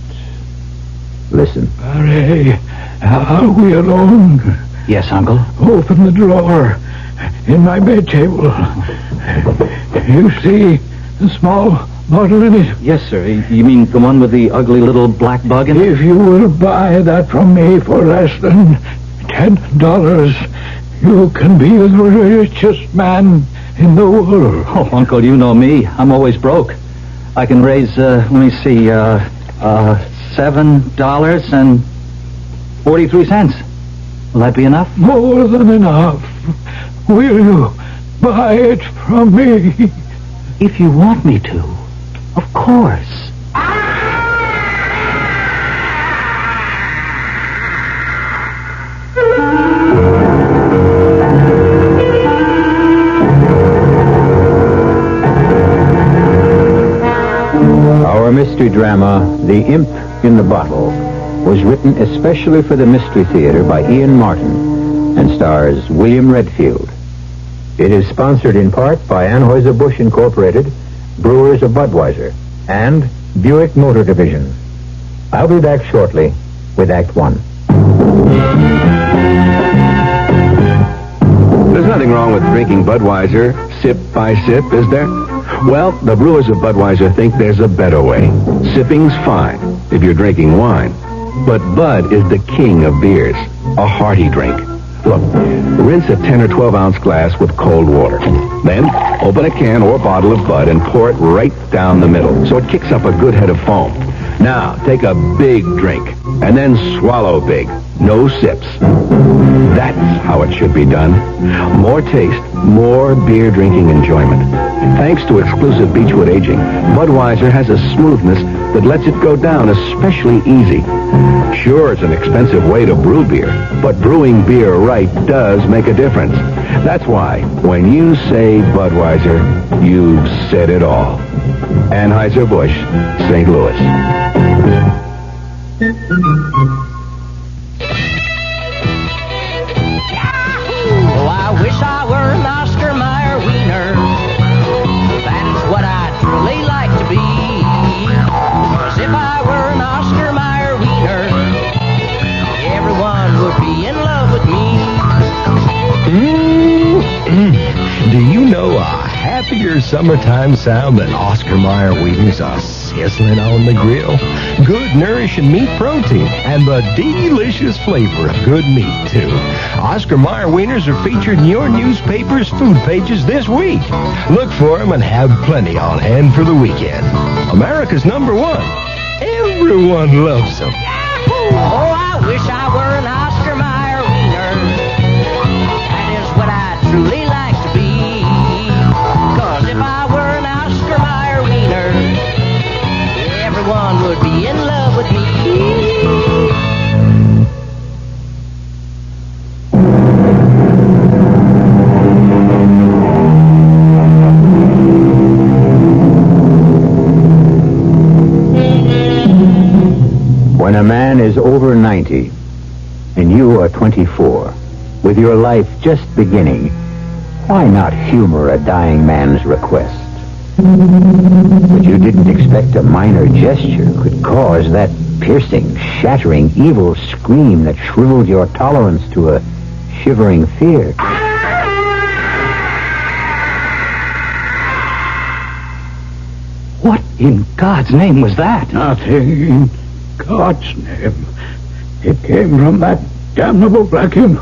Listen. Barry, are we alone? Yes, Uncle. Open the drawer in my bed table. You see the small bottle in it? Yes, sir. You mean the one with the ugly little black bug in it? If you will buy that from me for less than $10, you can be the richest man in the world. Oh, Uncle, you know me. I'm always broke. I can raise, $7.43. Will that be enough? More than enough. Will you buy it from me? If you want me to, of course. mystery drama, The Imp in the Bottle, was written especially for the Mystery Theater by Ian Martin and stars William Redfield. It is sponsored in part by Anheuser-Busch Incorporated, Brewers of Budweiser, and Buick Motor Division. I'll be back shortly with Act One. There's nothing wrong with drinking Budweiser sip by sip, is there? Well, the brewers of Budweiser think there's a better way. Sipping's fine if you're drinking wine. But Bud is the king of beers, a hearty drink. Look, rinse a 10 or 12 ounce glass with cold water. Then, open a can or bottle of Bud and pour it right down the middle so it kicks up a good head of foam. Now, take a big drink and then swallow big. No sips. That's how it should be done. More taste, more beer drinking enjoyment. Thanks to exclusive Beechwood aging, Budweiser has a smoothness that lets it go down especially easy. Sure, it's an expensive way to brew beer, but brewing beer right does make a difference. That's why, when you say Budweiser, you've said it all. Anheuser-Busch, St. Louis. Oh, I wish I were an Oscar Mayer wiener. That's what I'd truly like to be. 'Cause if I were an Oscar Mayer wiener, everyone would be in love with me. Do you know a happier summertime sound than Oscar Mayer wieners are sizzling on the grill? Good nourishing meat protein and the delicious flavor of good meat, too. Oscar Mayer wieners are featured in your newspaper's food pages this week. Look for them and have plenty on hand for the weekend. America's #1. Everyone loves them. Oh, I wish I were an Oscar Mayer wiener. That is what I truly like to be. 'Cause if I were an Oscar Mayer wiener, everyone would be in love with me. When a man is over 90 and you are 24, with your life just beginning, why not humor a dying man's request? But you didn't expect a minor gesture could cause that piercing, shattering, evil scream that shriveled your tolerance to a shivering fear. What in God's name was that? Nothing in God's name. It came from that damnable black imp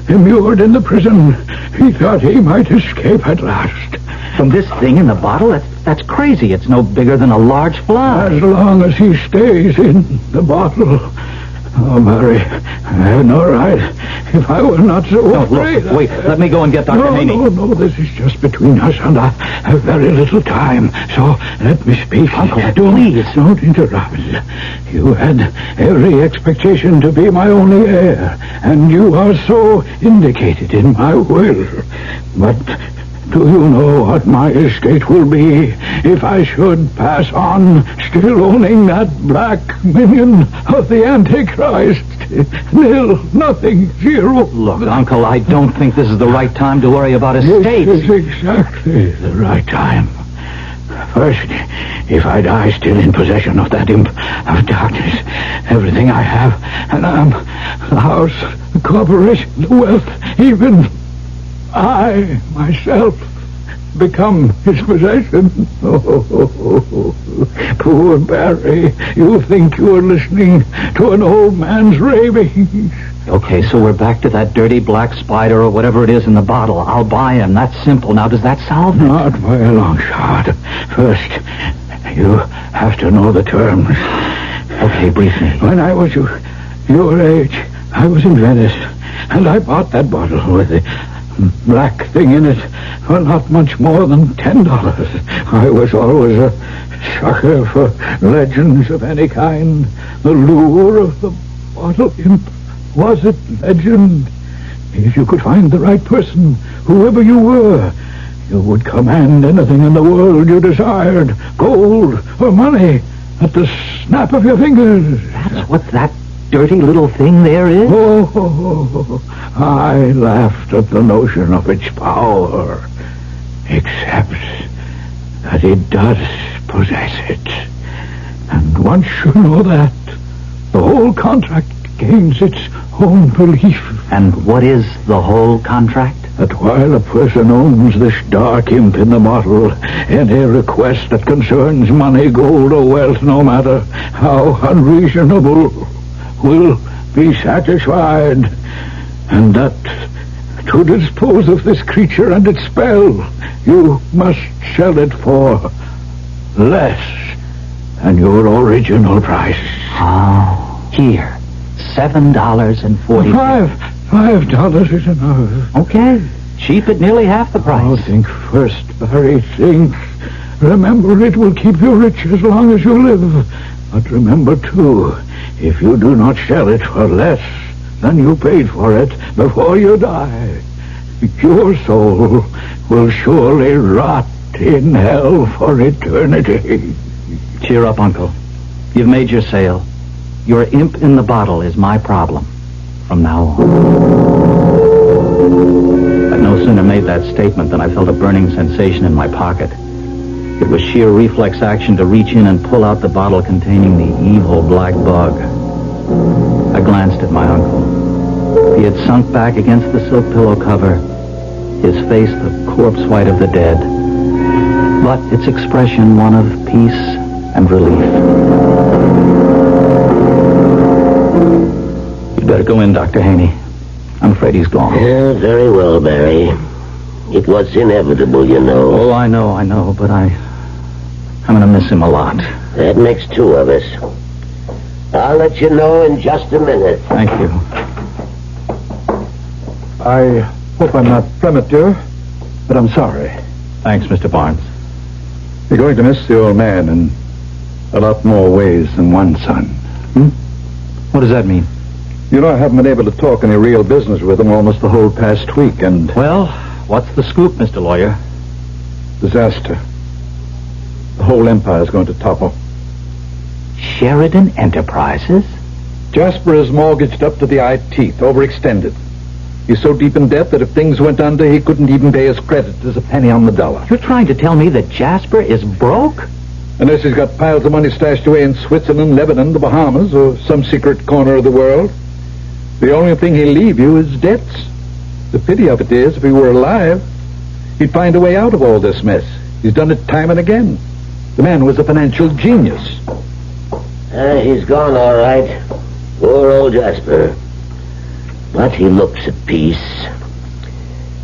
immured in the prison. He thought he might escape at last. From this thing in the bottle? That's crazy. It's no bigger than a large fly. As long as he stays in the bottle. Oh, Mary, I had no right if I were not so afraid. Look, wait, let me go and get Dr. Haney. No, this is just between us, and I have very little time, so let me speak. Uncle, please. Don't interrupt. You had every expectation to be my only heir, and you are so indicated in my will. But do you know what my estate will be if I should pass on still owning that black minion of the Antichrist? Nil, nothing, zero. Look, Uncle, I don't think this is the right time to worry about estate. This is exactly the right time. First, if I die still in possession of that imp of darkness, everything I have, and the house, the corporation, the wealth, even I, myself, become his possession. Oh, poor Barry, you think you're listening to an old man's ravings. Okay, so we're back to that dirty black spider or whatever it is in the bottle. I'll buy him. That's simple. Now, does that solve it? Not by a long shot. First, you have to know the terms. Okay, brief me. When I was your age, I was in Venice, and I bought that bottle with the black thing in it for not much more than $10. I was always a sucker for legends of any kind. The lure of the bottle imp was it legend. If you could find the right person, whoever you were, you would command anything in the world you desired, gold or money. at the snap of your fingers. That's what that dirty little thing there is? Oh, I laughed at the notion of its power, except that it does possess it. And once you know that, the whole contract gains its own belief. And what is the whole contract? That while a person owns this dark imp in the bottle, any request that concerns money, gold, or wealth, no matter how unreasonable, will be satisfied. And that to dispose of this creature and its spell, you must sell it for less than your original price. Oh, here, $7.40. $5 is enough. Okay, cheap at nearly half the price. Oh, think first, Barry, think. Remember, it will keep you rich as long as you live. But remember, too, if you do not sell it for less than you paid for it before you die, your soul will surely rot in hell for eternity. Cheer up, Uncle. You've made your sale. Your imp in the bottle is my problem from now on. I'd no sooner made that statement than I felt a burning sensation in my pocket. It was sheer reflex action to reach in and pull out the bottle containing the evil black bug. I glanced at my uncle. He had sunk back against the silk pillow cover, his face the corpse white of the dead, but its expression one of peace and relief. You'd better go in, Dr. Haney. I'm afraid he's gone. Yeah, very well, Barry. It was inevitable, you know. Oh, I know, but I'm going to miss him a lot. That makes two of us. I'll let you know in just a minute. Thank you. I hope I'm not premature, but I'm sorry. Thanks, Mr. Barnes. You're going to miss the old man in a lot more ways than one, son. What does that mean? You know, I haven't been able to talk any real business with him almost the whole past week, and... Well, what's the scoop, Mr. Lawyer? Disaster. The whole empire's going to topple. Sheridan Enterprises? Jasper is mortgaged up to the eye teeth, overextended. He's so deep in debt that if things went under, he couldn't even pay his creditors a penny on the dollar. You're trying to tell me that Jasper is broke? Unless he's got piles of money stashed away in Switzerland, Lebanon, the Bahamas, or some secret corner of the world. The only thing he'll leave you is debts. The pity of it is, if he were alive, he'd find a way out of all this mess. He's done it time and again. The man was a financial genius. He's gone, all right. Poor old Jasper. But he looks at peace.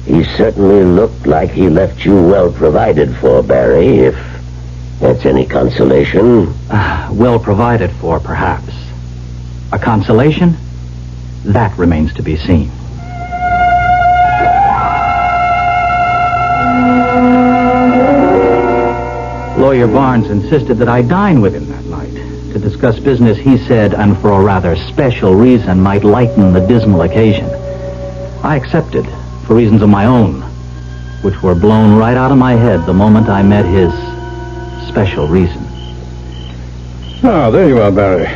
He certainly looked like he left you well provided for, Barry, if that's any consolation. Well provided for, perhaps. A consolation? That remains to be seen. Lawyer Barnes insisted that I dine with him that night to discuss business he said, and for a rather special reason, might lighten the dismal occasion. I accepted, for reasons of my own, which were blown right out of my head the moment I met his special reason. Ah, there you are, Barry.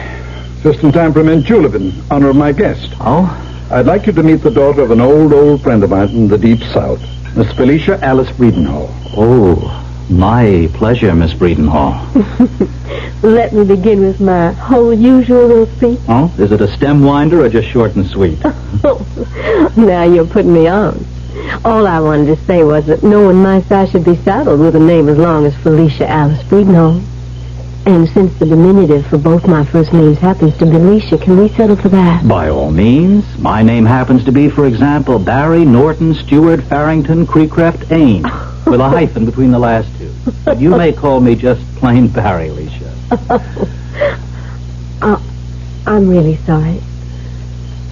Just in time for a mint julep in honor of my guest. Oh? I'd like you to meet the daughter of an old friend of mine from the Deep South, Miss Felicia Alice Breedenhall. Oh, my pleasure, Miss Breedenhall. Let me begin with my whole usual little speech. Oh, is it a stem winder or just short and sweet? Now you're putting me on. All I wanted to say was that no one my size should be saddled with a name as long as Felicia Alice Breedenhall. And since the diminutive for both my first names happens to be Alicia, can we settle for that? By all means. My name happens to be, for example, Barry Norton Stewart Farrington Creecreft Ain, with a hyphen between the last two. But you may call me just plain Barry, Alicia. I'm really sorry.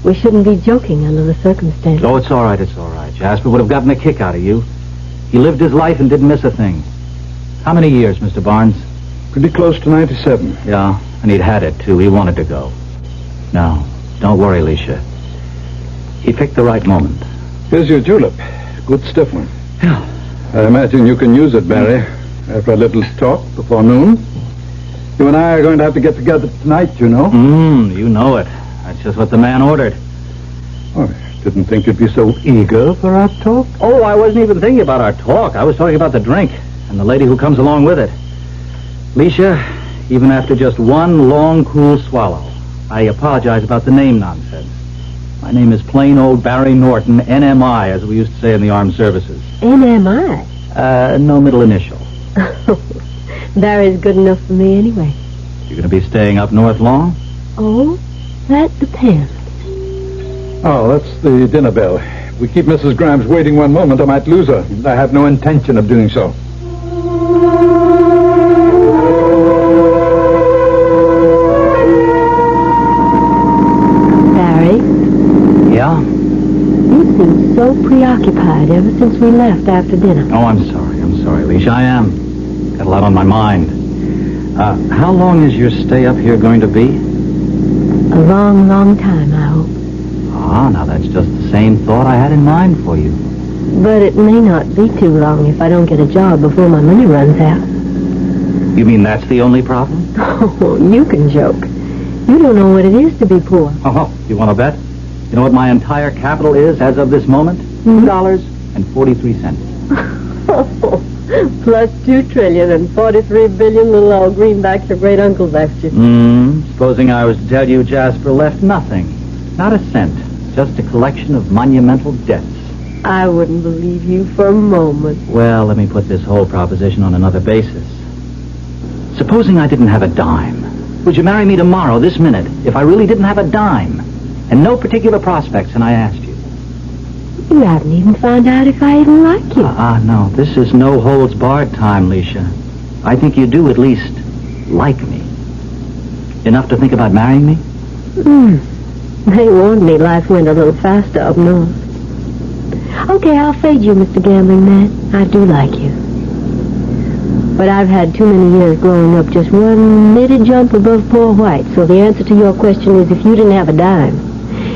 We shouldn't be joking under the circumstances. Oh, it's all right. Jasper would have gotten a kick out of you. He lived his life and didn't miss a thing. How many years, Mr. Barnes? Pretty close to 97. Yeah, and he'd had it, too. He wanted to go. No, don't worry, Alicia. He picked the right moment. Here's your julep. Good stiff one. Yeah. I imagine you can use it, Barry, after a little talk before noon. You and I are going to have to get together tonight, you know. You know it. That's just what the man ordered. Oh, I didn't think you'd be so eager for our talk. Oh, I wasn't even thinking about our talk. I was talking about the drink and the lady who comes along with it. Alicia, even after just one long, cool swallow, I apologize about the name nonsense. My name is plain old Barry Norton, NMI, as we used to say in the armed services. NMI? No middle initial. Barry's good enough for me anyway. You going to be staying up north long? Oh, that depends. Oh, that's the dinner bell. If we keep Mrs. Grimes waiting one moment, I might lose her. I have no intention of doing so. Barry? Yeah? You seem so preoccupied ever since we left after dinner. Oh, I'm sorry, Alicia. I am. Got a lot on my mind. How long is your stay up here going to be? A long, long time, I hope. Ah, now that's just the same thought I had in mind for you. But it may not be too long if I don't get a job before my money runs out. You mean that's the only problem? Oh, you can joke. You don't know what it is to be poor. Oh, you want to bet? You know what my entire capital is as of this moment? $2.43. Plus 2 trillion and 43 billion little old greenbacks your great uncle left you. Supposing I was to tell you Jasper left nothing. Not a cent. Just a collection of monumental debts. I wouldn't believe you for a moment. Well, let me put this whole proposition on another basis. Supposing I didn't have a dime. Would you marry me tomorrow, this minute, if I really didn't have a dime? And no particular prospects, and I asked you. You haven't even found out if I even like you. No. This is no holds barred time, Leisha. I think you do at least like me. Enough to think about marrying me? They warned me life went a little faster up north. Okay, I'll fade you, Mr. Gambling Man. I do like you. But I've had too many years growing up just one little jump above poor white, so the answer to your question is if you didn't have a dime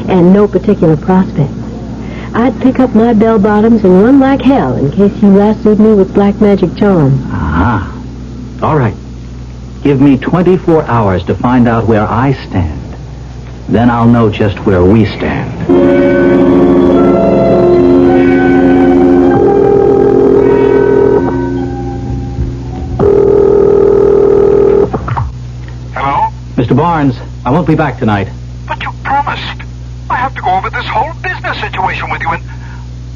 and no particular prospect, I'd pick up my bell-bottoms and run like hell in case you lassoed me with black magic charm. All right. Give me 24 hours to find out where I stand. Then I'll know just where we stand. Hello? Mr. Barnes, I won't be back tonight. But you promised. I have to go over this whole business situation with you, and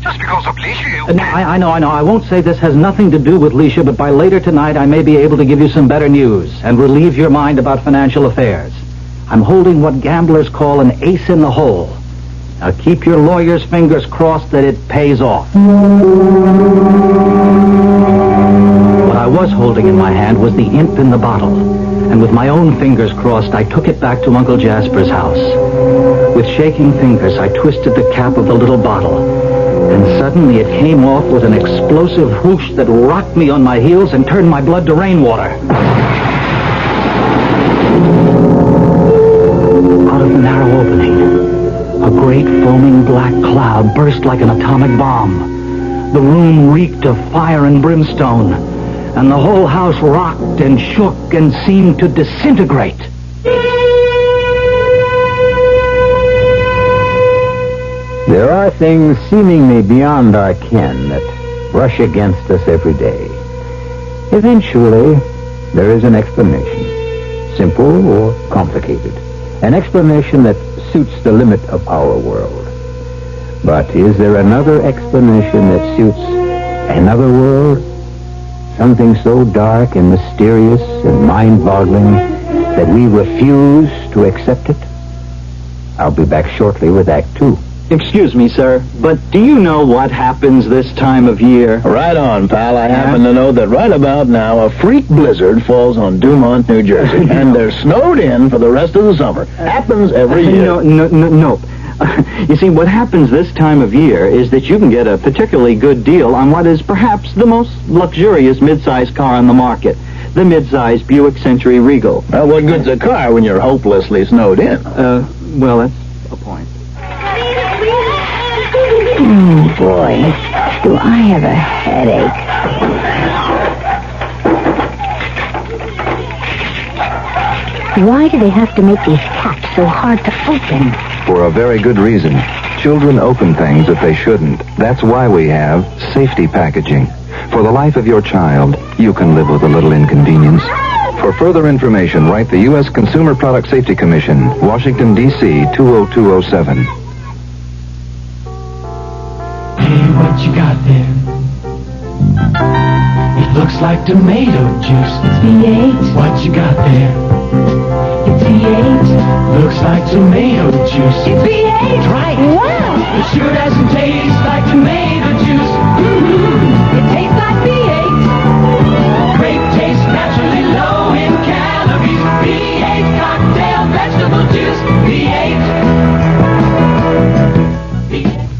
just because of Leisha, you... I know. I won't say this has nothing to do with Leisha, but by later tonight I may be able to give you some better news and relieve your mind about financial affairs. I'm holding what gamblers call an ace in the hole. Now keep your lawyer's fingers crossed that it pays off. What I was holding in my hand was the imp in the bottle. And with my own fingers crossed, I took it back to Uncle Jasper's house. With shaking fingers, I twisted the cap of the little bottle. And suddenly it came off with an explosive whoosh that rocked me on my heels and turned my blood to rainwater. Out of the narrow opening, a great foaming black cloud burst like an atomic bomb. The room reeked of fire and brimstone, and the whole house rocked and shook and seemed to disintegrate. There are things seemingly beyond our ken that brush against us every day. Eventually, there is an explanation, simple or complicated, an explanation that suits the limit of our world. But is there another explanation that suits another world? Something so dark and mysterious and mind-boggling that we refuse to accept it? I'll be back shortly with Act 2. Excuse me, sir, but do you know what happens this time of year? Right on, pal. I happen to know that right about now a freak blizzard falls on Dumont, New Jersey, and they're snowed in for the rest of the summer. Happens every year. No. You see, what happens this time of year is that you can get a particularly good deal on what is perhaps the most luxurious mid-size car on the market, the mid-size Buick Century Regal. Well, what good's a car when you're hopelessly snowed in? Well, that's a point. Oh, boy, do I have a headache. Why do they have to make these caps so hard to open? For a very good reason. Children open things that they shouldn't. That's why we have safety packaging. For the life of your child, you can live with a little inconvenience. For further information, write the U.S. Consumer Product Safety Commission, Washington, D.C. 20207. Hey, what you got there? It looks like tomato juice. It's V8. What you got there? It's V8. Looks like tomato juice. It's V8. Right. Wow. It sure doesn't taste like tomato juice. Mm-hmm. It tastes like V8. Great taste, naturally low in calories. V8 cocktail vegetable juice. V8.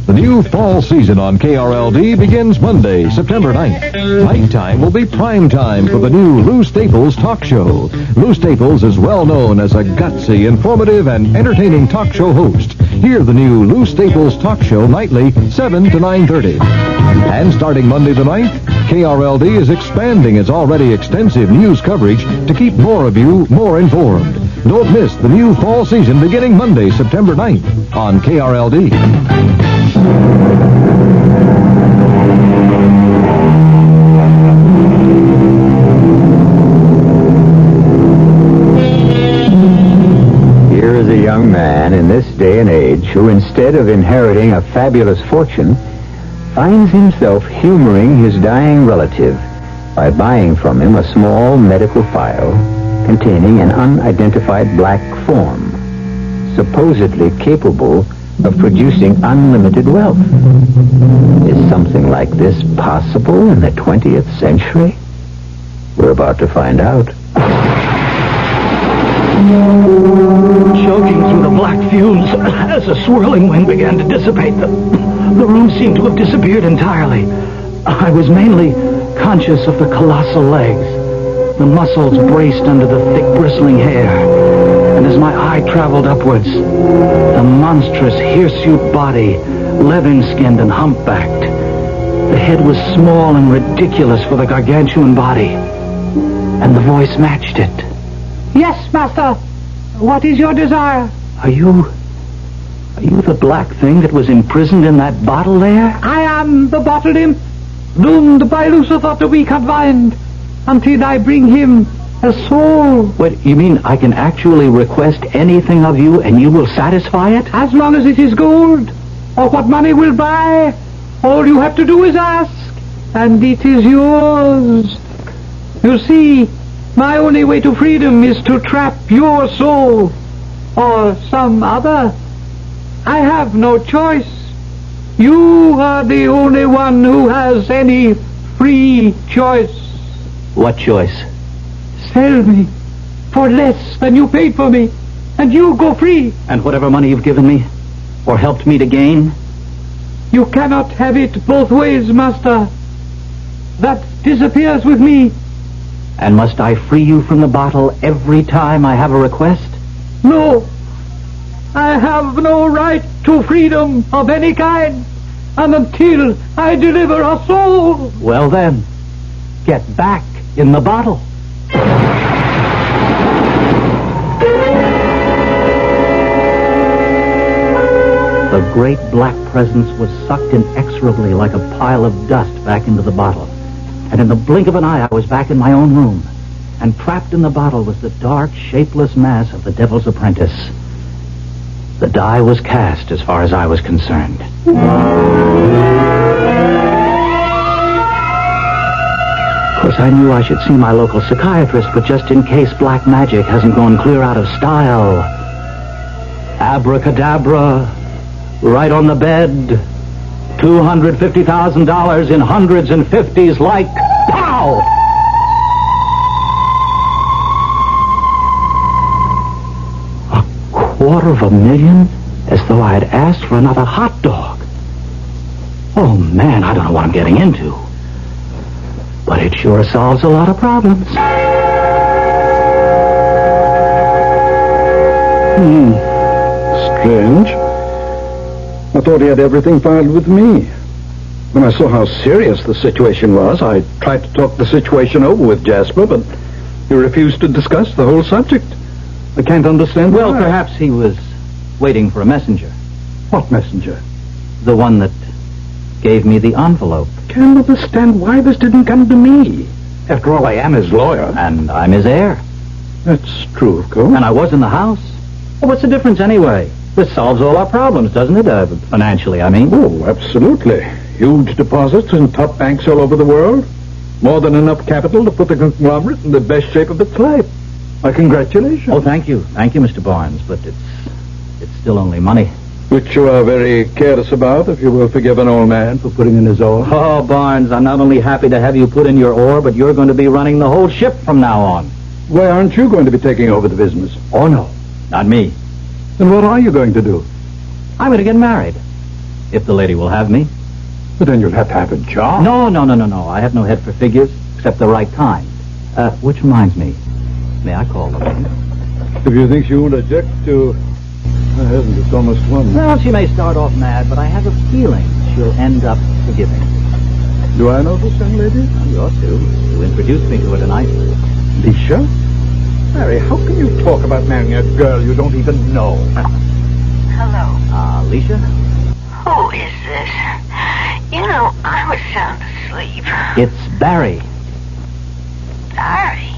The new fall season on KRLD begins Monday, September 9th. Nighttime will be prime time for the new Lou Staples talk show. Lou Staples is well known as a gutsy, informative, and entertaining talk show host. Hear the new Lou Staples talk show nightly, 7 to 9:30. And starting Monday the 9th, KRLD is expanding its already extensive news coverage to keep more of you more informed. Don't miss the new fall season beginning Monday, September 9th on KRLD. Here is a young man in this day and age who, instead of inheriting a fabulous fortune, finds himself humoring his dying relative by buying from him a small medical file containing an unidentified black form, supposedly capable of producing unlimited wealth. Is something like this possible in the 20th century? We're about to find out. Choking through the black fumes as a swirling wind began to dissipate, the room seemed to have disappeared entirely. I was mainly conscious of the colossal legs, the muscles braced under the thick bristling hair, and as my eye traveled upwards, the monstrous hirsute body, leathern-skinned and humpbacked. The head was small and ridiculous for the gargantuan body, and the voice matched it. Yes, master. What is your desire? Are you the black thing that was imprisoned in that bottle there? I am the bottle imp, doomed by Lucifer to be confined until I bring him a soul. What, you mean I can actually request anything of you and you will satisfy it? As long as it is gold, or what money will buy, all you have to do is ask, and it is yours. You see, my only way to freedom is to trap your soul, or some other. I have no choice. You are the only one who has any free choice. What choice? Sell me for less than you paid for me, and you go free. And whatever money you've given me, or helped me to gain? You cannot have it both ways, master. That disappears with me. And must I free you from the bottle every time I have a request? No. I have no right to freedom of any kind, and until I deliver a soul. Well then, get back in the bottle. The great black presence was sucked inexorably like a pile of dust back into the bottle. And in the blink of an eye, I was back in my own room. And trapped in the bottle was the dark, shapeless mass of the Devil's Apprentice. The die was cast as far as I was concerned. Of course, I knew I should see my local psychiatrist, but just in case black magic hasn't gone clear out of style. Abracadabra, right on the bed. $250,000 in hundreds and fifties like pow! $250,000? As though I had asked for another hot dog. Oh, man, I don't know what I'm getting into. But it sure solves a lot of problems. Strange. I thought he had everything filed with me. When I saw how serious the situation was, I tried to talk the situation over with Jasper, but he refused to discuss the whole subject. I can't understand Well, why. perhaps he was waiting for a messenger. What messenger? The one that gave me the envelope. Can't understand why this didn't come to me. After all, I am his lawyer. And I'm his heir. That's true, of course. And I was in the house. Well, what's the difference anyway? This solves all our problems, doesn't it? Financially, I mean. Oh, absolutely. Huge deposits in top banks all over the world. More than enough capital to put the conglomerate in the best shape of its life. My congratulations. Oh, thank you. Thank you, Mr. Barnes. But it's still only money. Which you are very careless about, if you will forgive an old man for putting in his oar. Oh, Barnes, I'm not only happy to have you put in your oar, but you're going to be running the whole ship from now on. Why aren't you going to be taking over the business? Oh, no. Not me. Then what are you going to do? I'm going to get married. If the lady will have me. But then you'll have to have a job. No. I have no head for figures, except the right kind. Which reminds me. May I call the lady? If you think she won't object to... I haven't. It's almost 1. Well, she may start off mad, but I have a feeling she'll end up forgiving. Do I know this young lady? You ought to. You introduced me to her tonight. Alicia? Mary, how can you talk about marrying a girl you don't even know? Hello. Alicia? Who is this? You know, I was sound asleep. It's Barry. Barry?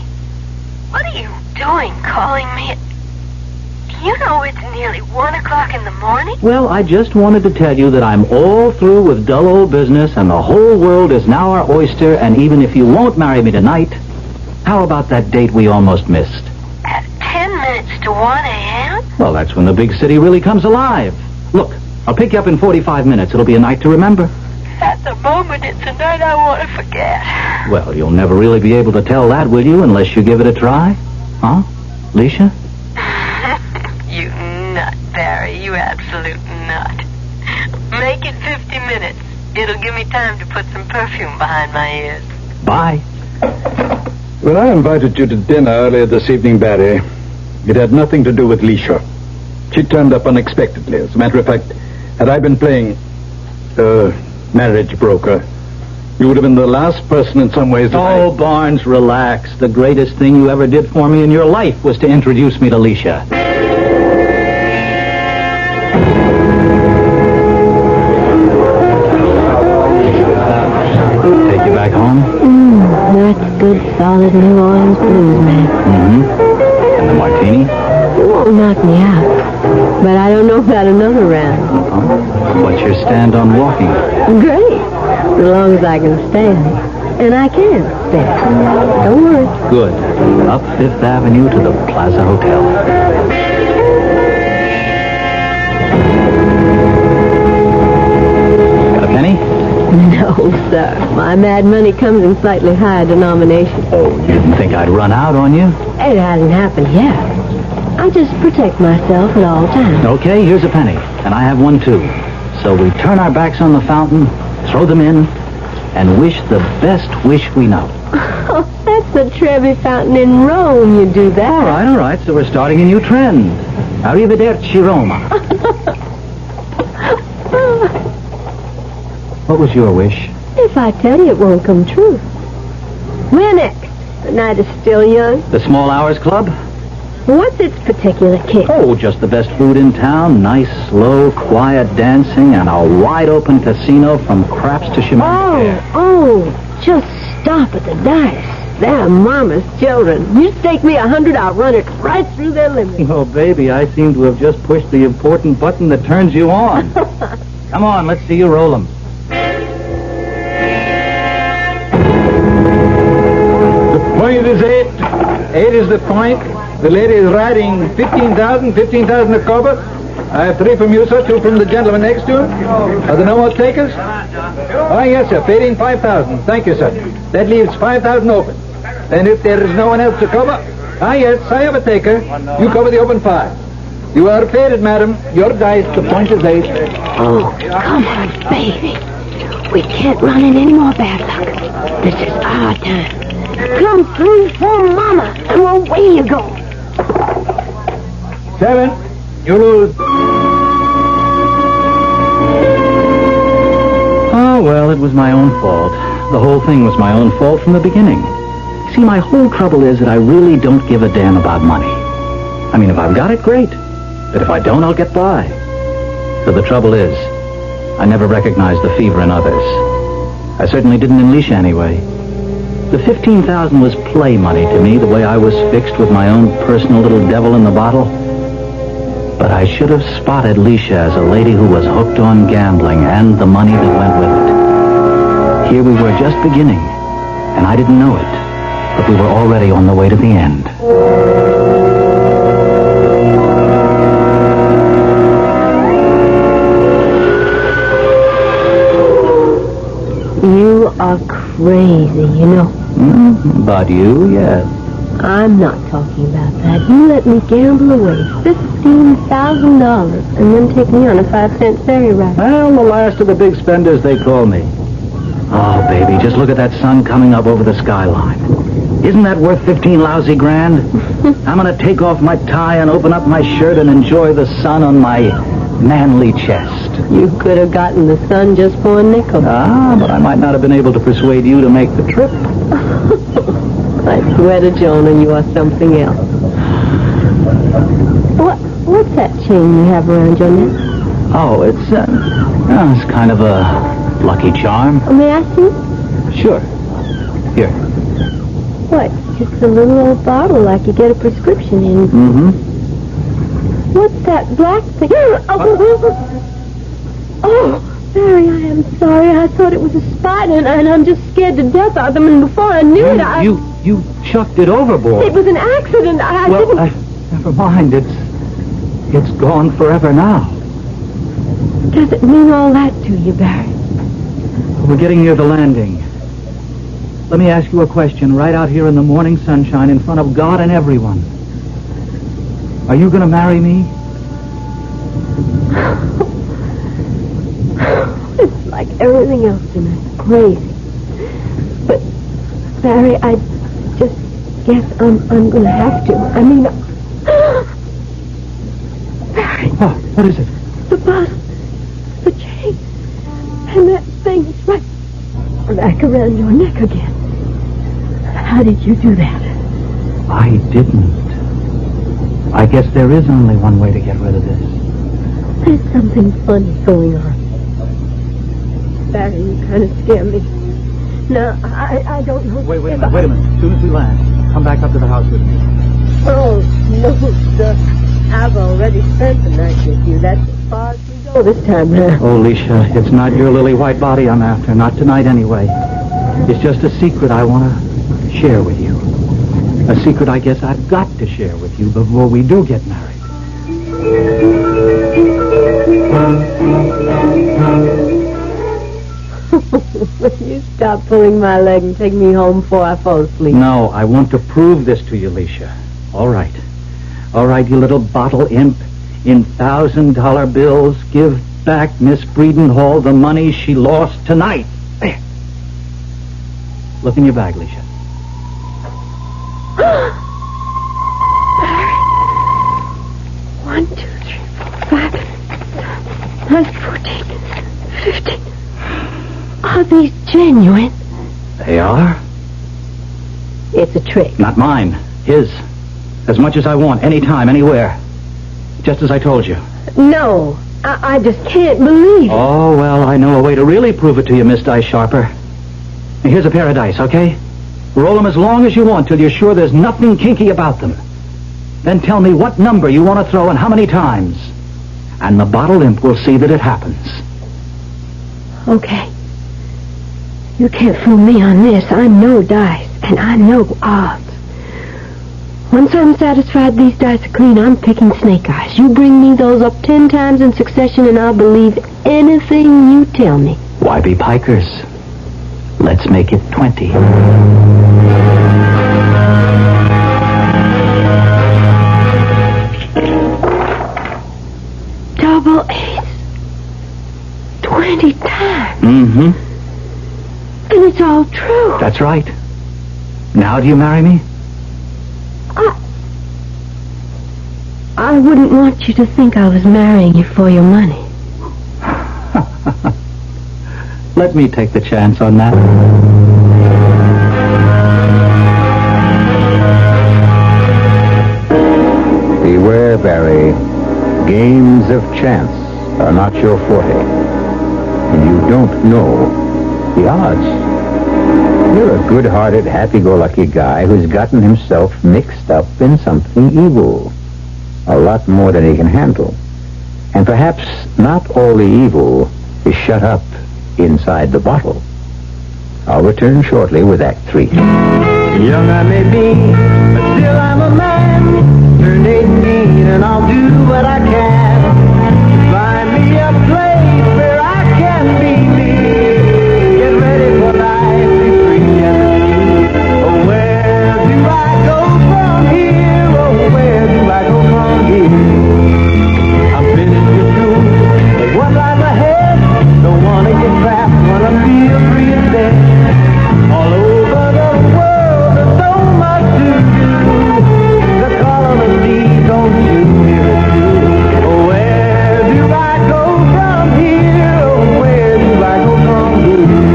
What are you doing calling me? You know it's nearly 1 o'clock in the morning? Well, I just wanted to tell you that I'm all through with dull old business, and the whole world is now our oyster, and even if you won't marry me tonight, how about that date we almost missed? At 10 minutes to 1 a.m.? Well, that's when the big city really comes alive. Look, I'll pick you up in 45 minutes. It'll be a night to remember. At the moment, it's a night I want to forget. Well, you'll never really be able to tell that, will you, unless you give it a try? Huh, Alicia? You nut, Barry. You absolute nut. Make it 50 minutes. It'll give me time to put some perfume behind my ears. Bye. When I invited you to dinner earlier this evening, Barry, it had nothing to do with Alicia. She turned up unexpectedly. As a matter of fact, had I been playing marriage broker, you would have been the last person in some ways. Oh, Barnes, relax. The greatest thing you ever did for me in your life was to introduce me to Alicia. Take you back home? That's good, solid New Orleans blues, man. Mm-hmm. And the martini? It won't knock me out. But I don't know about another round. What's your stand on walking? Great. As long as I can stand. And I can stand. Don't worry. Good. Up Fifth Avenue to the Plaza Hotel. Got a penny? No, sir. My mad money comes in slightly higher denomination. Oh, you didn't think I'd run out on you? It hasn't happened yet. I just protect myself at all times. Okay, here's a penny. And I have one, too. So we turn our backs on the fountain, throw them in, and wish the best wish we know. Oh, that's the Trevi Fountain in Rome, you do that. All right. So we're starting a new trend. Arrivederci, Roma. What was your wish? If I tell you, it won't come true. Where next? The night is still young. The Small Hours Club? What's its particular kick? Oh, just the best food in town, nice, slow, quiet dancing, and a wide-open casino from craps to Chinaman. Oh, just stop at the dice. They're Mama's children. You stake me 100, I'll run it right through their limit. Oh, baby, I seem to have just pushed the important button that turns you on. Come on, let's see you roll them. The point is 8. 8 is the point. The lady is riding 15,000 a cover. I have 3 from you, sir, 2 from the gentleman next to him. Are there no more takers? Oh, yes, sir, fading 5,000. Thank you, sir. That leaves 5,000 open. And if there is no one else to cover, yes, I have a taker. You cover the open 5. You are faded, madam. Your dice, the point is 8. Oh, come on, baby. We can't run in any more bad luck. This is our time. Come through for Mama, and away you go. 7. You lose. Oh, well, it was my own fault. The whole thing was my own fault from the beginning. See, my whole trouble is that I really don't give a damn about money. I mean, if I've got it, great. But if I don't, I'll get by. So the trouble is, I never recognized the fever in others. I certainly didn't in Leisha anyway. The $15,000 was play money to me, the way I was fixed with my own personal little devil in the bottle. But I should have spotted Leisha as a lady who was hooked on gambling and the money that went with it. Here we were just beginning, and I didn't know it, but we were already on the way to the end. You are crazy, you know. But you, yes. I'm not talking about that. You let me gamble away $15,000 and then take me on a 5-cent ferry ride. Well, the last of the big spenders, they call me. Oh, baby, just look at that sun coming up over the skyline. Isn't that worth 15 lousy grand? I'm going to take off my tie and open up my shirt and enjoy the sun on my manly chest. You could have gotten the sun just for a nickel. Ah, but I might not have been able to persuade you to make the trip. I swear to Jonah, you are something else. What's that chain you have around your neck? Oh, it's kind of a lucky charm. May I see? Sure. Here. What? Just a little old bottle like you get a prescription in. Mm-hmm. What's that black thing? Oh, Barry, I am sorry. I thought it was a spider, and I'm just scared to death of them. And before I knew it, You chucked it overboard. It was an accident. I didn't... Never mind. It's gone forever now. Does it mean all that to you, Barry? We're getting near the landing. Let me ask you a question right out here in the morning sunshine in front of God and everyone. Are you going to marry me? It's like everything else tonight. Crazy. But, Barry, I just guess I'm going to have to. I mean... Barry. What is it? The bottle. The chain. And that thing is right back around your neck again. How did you do that? I didn't. I guess there is only one way to get rid of this. There's something funny going on. Barry, you kind of scare me. No, I don't know. Wait a minute. As soon as we land, come back up to the house with me. Oh, no, sir. I've already spent the night with you. That's as far as we go this time now. Oh, Leisha, it's not your lily white body I'm after. Not tonight, anyway. It's just a secret I want to share with you. A secret I guess I've got to share with you before we do get married. Will you stop pulling my leg and take me home before I fall asleep? No, I want to prove this to you, Leisha. All right. All right, you little bottle imp. In $1,000 bills, give back Miss Breedenhall the money she lost tonight. There. Look in your bag, Leisha. Barry. 1, 2, 3, 4, 5, 9, 14, 15. Are these genuine? They are. It's a trick. Not mine. His. As much as I want, anytime, anywhere. Just as I told you. No. I just can't believe it. Oh, well, I know a way to really prove it to you, Miss Dice Sharper. Now, here's a pair of dice, okay? Roll them as long as you want till you're sure there's nothing kinky about them. Then tell me what number you want to throw and how many times. And the bottle imp will see that it happens. Okay. You can't fool me on this. I know dice, and I know odds. Once I'm satisfied these dice are clean, I'm picking snake eyes. You bring me those up 10 times in succession, and I'll believe anything you tell me. Why be pikers? Let's make it 20. Double eights. 20 times. Mm-hmm. And it's all true. That's right. Now do you marry me? I wouldn't want you to think I was marrying you for your money. Let me take the chance on that. The there, Barry. Games of chance are not your forte. And you don't know the odds. You're a good-hearted, happy-go-lucky guy who's gotten himself mixed up in something evil. A lot more than he can handle. And perhaps not all the evil is shut up inside the bottle. I'll return shortly with Act 3. Young I may be, but still I'm a man. Turned 18 and I'll do what I can. Find me a place where I can be me. Get ready for life, be free and free. Oh, where do I go from here? Oh, where do I go from here? I'm finished with school, but one life ahead. Don't wanna get trapped, wanna feel free instead. All over the world, there's so much to do. The call of the sea, don't you hear it too? Oh, where do I go from here? Oh, where do I go from here?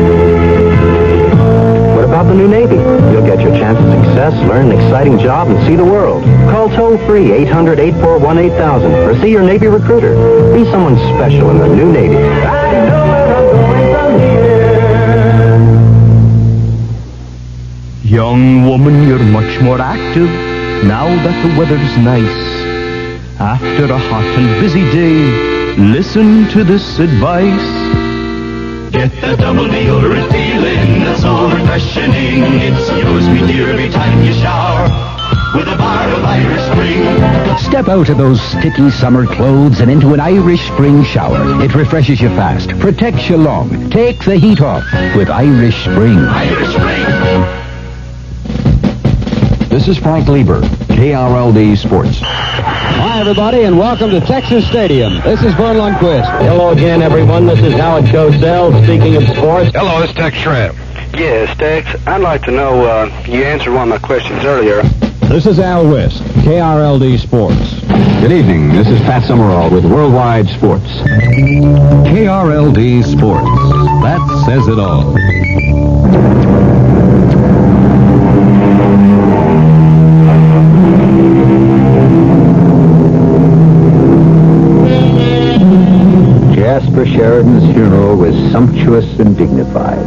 What about the new Navy? You'll get your chance at success, learn an exciting job, and see the world. Call toll-free 800-841-8000 or see your Navy recruiter. Be someone special in the new Navy. I know where I'm going from here. Young woman, you're much more active now that the weather's nice. After a hot and busy day, listen to this advice. Get the double deodorant feeling that's so refreshing. It's yours, me dear, every time you shower with a bar of Irish Spring. Step out of those sticky summer clothes and into an Irish Spring shower. It refreshes you fast, protects you long. Take the heat off with Irish Spring. Irish Spring. This is Frank Lieber, KRLD Sports. Hi, everybody, and welcome to Texas Stadium. This is Vern Lundquist. Hello again, everyone. This is Howard Cosell, speaking of sports. Hello, this is Tex Schramm. Yes, Tex. I'd like to know, you answered one of my questions earlier. This is Al West, KRLD Sports. Good evening. This is Pat Summerall with Worldwide Sports. KRLD Sports. That says it all. Jasper Sheridan's funeral was sumptuous and dignified.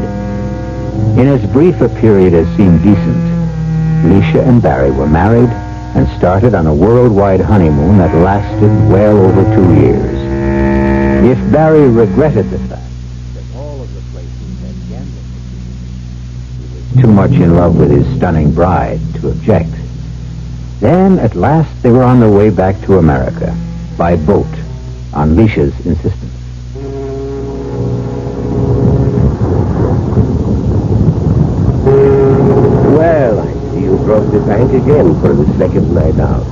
In as brief a period as seemed decent, Leisha and Barry were married and started on a worldwide honeymoon that lasted well over 2 years. If Barry regretted the fact that all of the places had gambling, he was too much in love with his stunning bride to object. Then, at last, they were on their way back to America, by boat, on Leisha's insistence. Well, I see you broke the bank again for the second night out.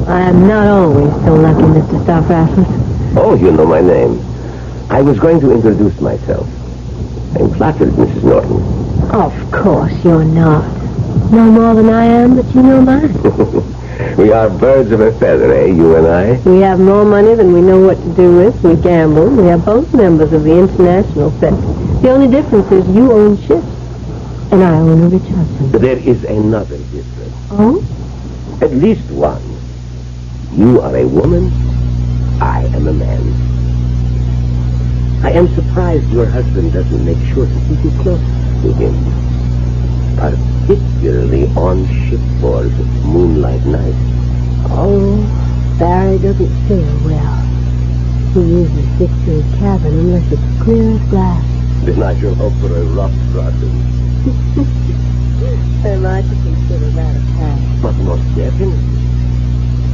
I am not always so lucky, Mr. Stockfrassel. Oh, you know my name. I was going to introduce myself. I'm flattered, Mrs. Norton. Of course you're not. No more than I am, but you know mine. We are birds of a feather, eh, you and I? We have more money than we know what to do with. We gamble. We are both members of the international set. The only difference is you own ships, and I own a rich husband. But there is another difference. Oh? At least one. You are a woman. I am a man. I am surprised your husband doesn't make sure to keep you close to him. Particularly on shipboard moonlight nights. Oh, Barry doesn't sail well. He uses Victor's cabin unless it's clear as glass. Then I shall hope for a rough crossing. Am I to consider that a pass? But most definitely.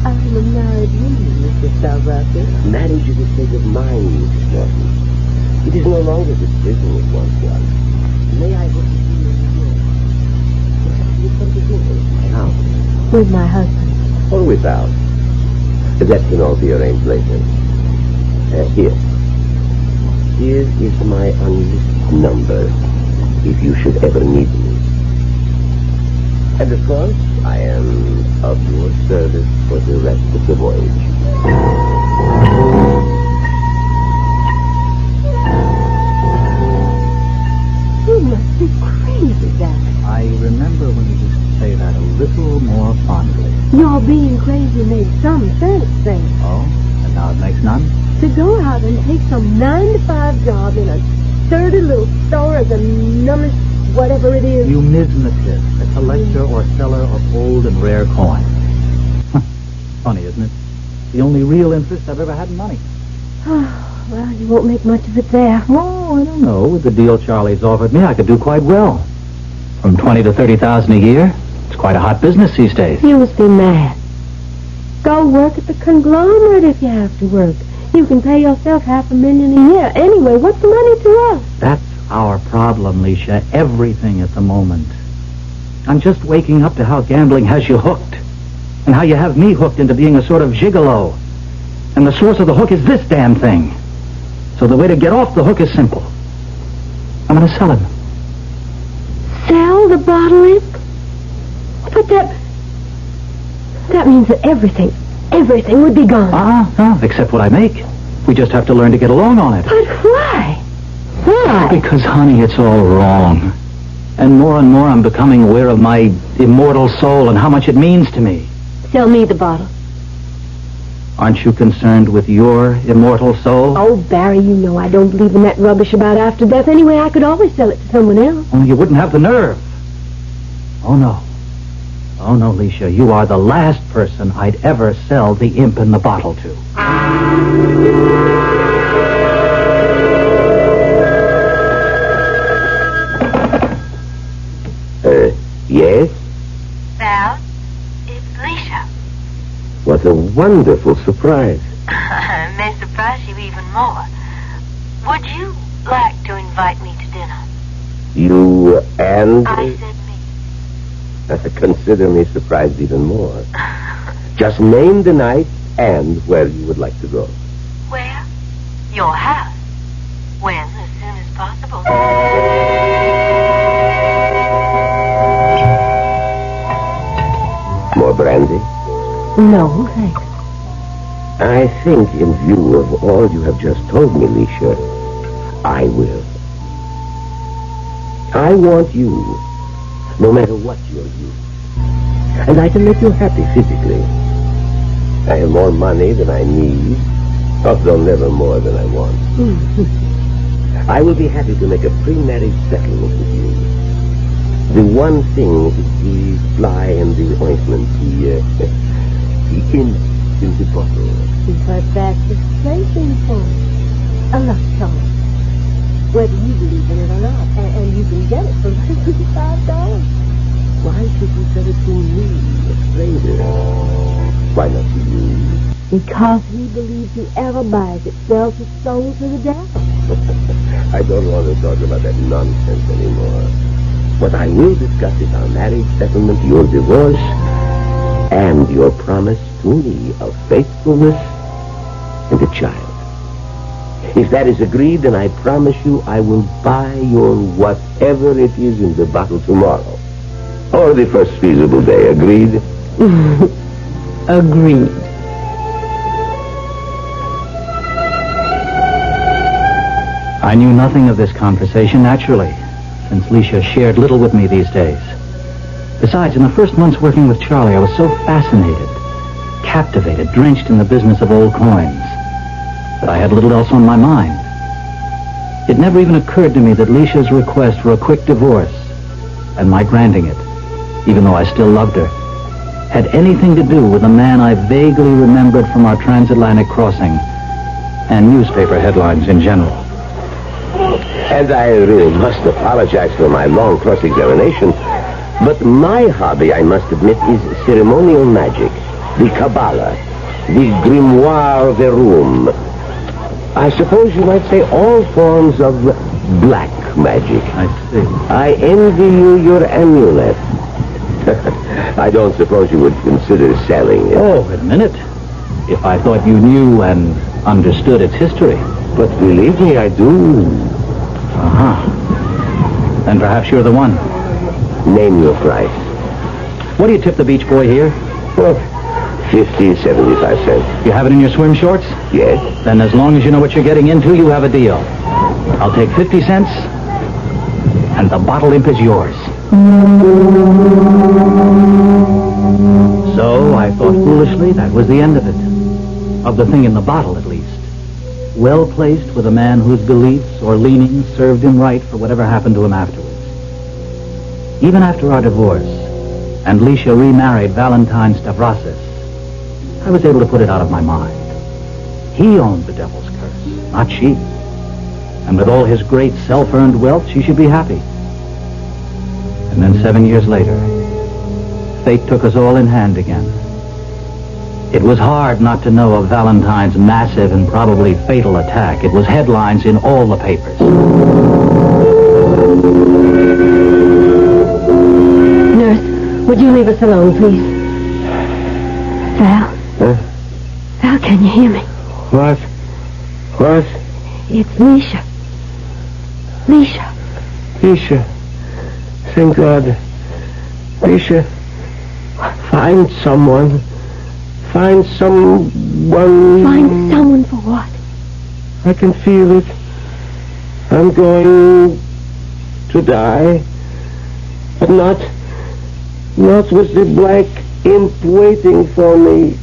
I'm a married woman, Mr. Stockfrassel. Marriage is a state of mind, Mrs. Norton. It is no longer the business once was. May I hope to see you in New York? Perhaps you come to visit my house. With my husband. Or without. That can all be arranged later. Here. Here is my unlisted number, if you should ever need me. And of course, I am of your service for the rest of the voyage. You must be crazy, Dad. I remember when you used to say that a little more fondly. Your being crazy made some sense then. Oh? And now it makes none? To go out and take some 9-to-5 job in a sturdy little store as a numbers, whatever it is. Numismatist, a collector or seller of old and rare coins. Funny, isn't it? The only real interest I've ever had in money. Well, you won't make much of it there. Oh, I don't know. With the deal Charlie's offered me, I could do quite well. From 20 to 30,000 a year. It's quite a hot business these days. You must be mad. Go work at the conglomerate if you have to work. You can pay yourself $500,000 a year. Anyway, what's the money to us? That's our problem, Leisha. Everything at the moment. I'm just waking up to how gambling has you hooked. And how you have me hooked into being a sort of gigolo. And the source of the hook is this damn thing. So the way to get off the hook is simple. I'm going to sell him. Sell the bottle imp? But that means that everything would be gone. No, except what I make. We just have to learn to get along on it. But why? Why? Because, honey, it's all wrong. And more I'm becoming aware of my immortal soul and how much it means to me. Sell me the bottle. Aren't you concerned with your immortal soul? Oh, Barry, you know I don't believe in that rubbish about after death. Anyway, I could always sell it to someone else. Only you wouldn't have the nerve. Oh, no. Oh, no, Leisha. You are the last person I'd ever sell the imp in the bottle to. Yes? Val, it's Leisha. What a wonderful surprise. I may surprise you even more. Would you like to invite me to dinner? You and... I said me. Consider me surprised even more. Just name the night and where you would like to go. Where? Your house. When? As soon as possible. More brandy? No, thanks. I think in view of all you have just told me, Leisha, I will. I want you, no matter what your use. And I can make you happy physically. I have more money than I need, although never more than I want. I will be happy to make a pre-marriage settlement with you. The one thing is the fly in the ointment, the imp in the bottle. But that's the same point. A love song. Whether you believe in it or not. And you can get it for $55. Why should you sell it to me, a stranger? Why not to you? Because he believes whoever buys it sells his soul to the devil. I don't want to talk about that nonsense anymore. What I will discuss is our marriage settlement, your divorce, and your promise to me of faithfulness and a child. If that is agreed, then I promise you I will buy your whatever it is in the bottle tomorrow. Or the first feasible day. Agreed? Agreed. I knew nothing of this conversation, naturally, since Leisha shared little with me these days. Besides, in the first months working with Charlie, I was so fascinated, captivated, drenched in the business of old coins, that I had little else on my mind. It never even occurred to me that Leisha's request for a quick divorce, and my granting it, even though I still loved her, had anything to do with a man I vaguely remembered from our transatlantic crossing, and newspaper headlines in general. And I really must apologize for my long cross-examination, but my hobby, I must admit, is ceremonial magic, the Kabbalah, the Grimoire Verum. I suppose you might say all forms of black magic. I see. I envy you your amulet. I don't suppose you would consider selling it. Oh, admit it. If I thought you knew and understood its history. But believe me, I do. Uh-huh. Then perhaps you're the one. Name your price. What do you tip the beach boy here? Oh, 50, 75 cents. You have it in your swim shorts? Yes. Then as long as you know what you're getting into, you have a deal. I'll take 50 cents, and the bottle imp is yours. So I thought foolishly that was the end of it. Of the thing in the bottle, at least. Well placed with a man whose beliefs or leanings served him right for whatever happened to him afterwards. Even after our divorce, and Lisha remarried Valentine Stavrasis, I was able to put it out of my mind. He owned the devil's curse, not she. And with all his great self-earned wealth, she should be happy. And then 7 years later, fate took us all in hand again. It was hard not to know of Valentine's massive and probably fatal attack. It was headlines in all the papers. Nurse, would you leave us alone, please? Val? Val, can you hear me? What? What? It's Lisha. Lisha. Lisha. Thank God. Lisha, find someone. Find someone. Find someone for what? I can feel it. I'm going to die. But not with the black imp waiting for me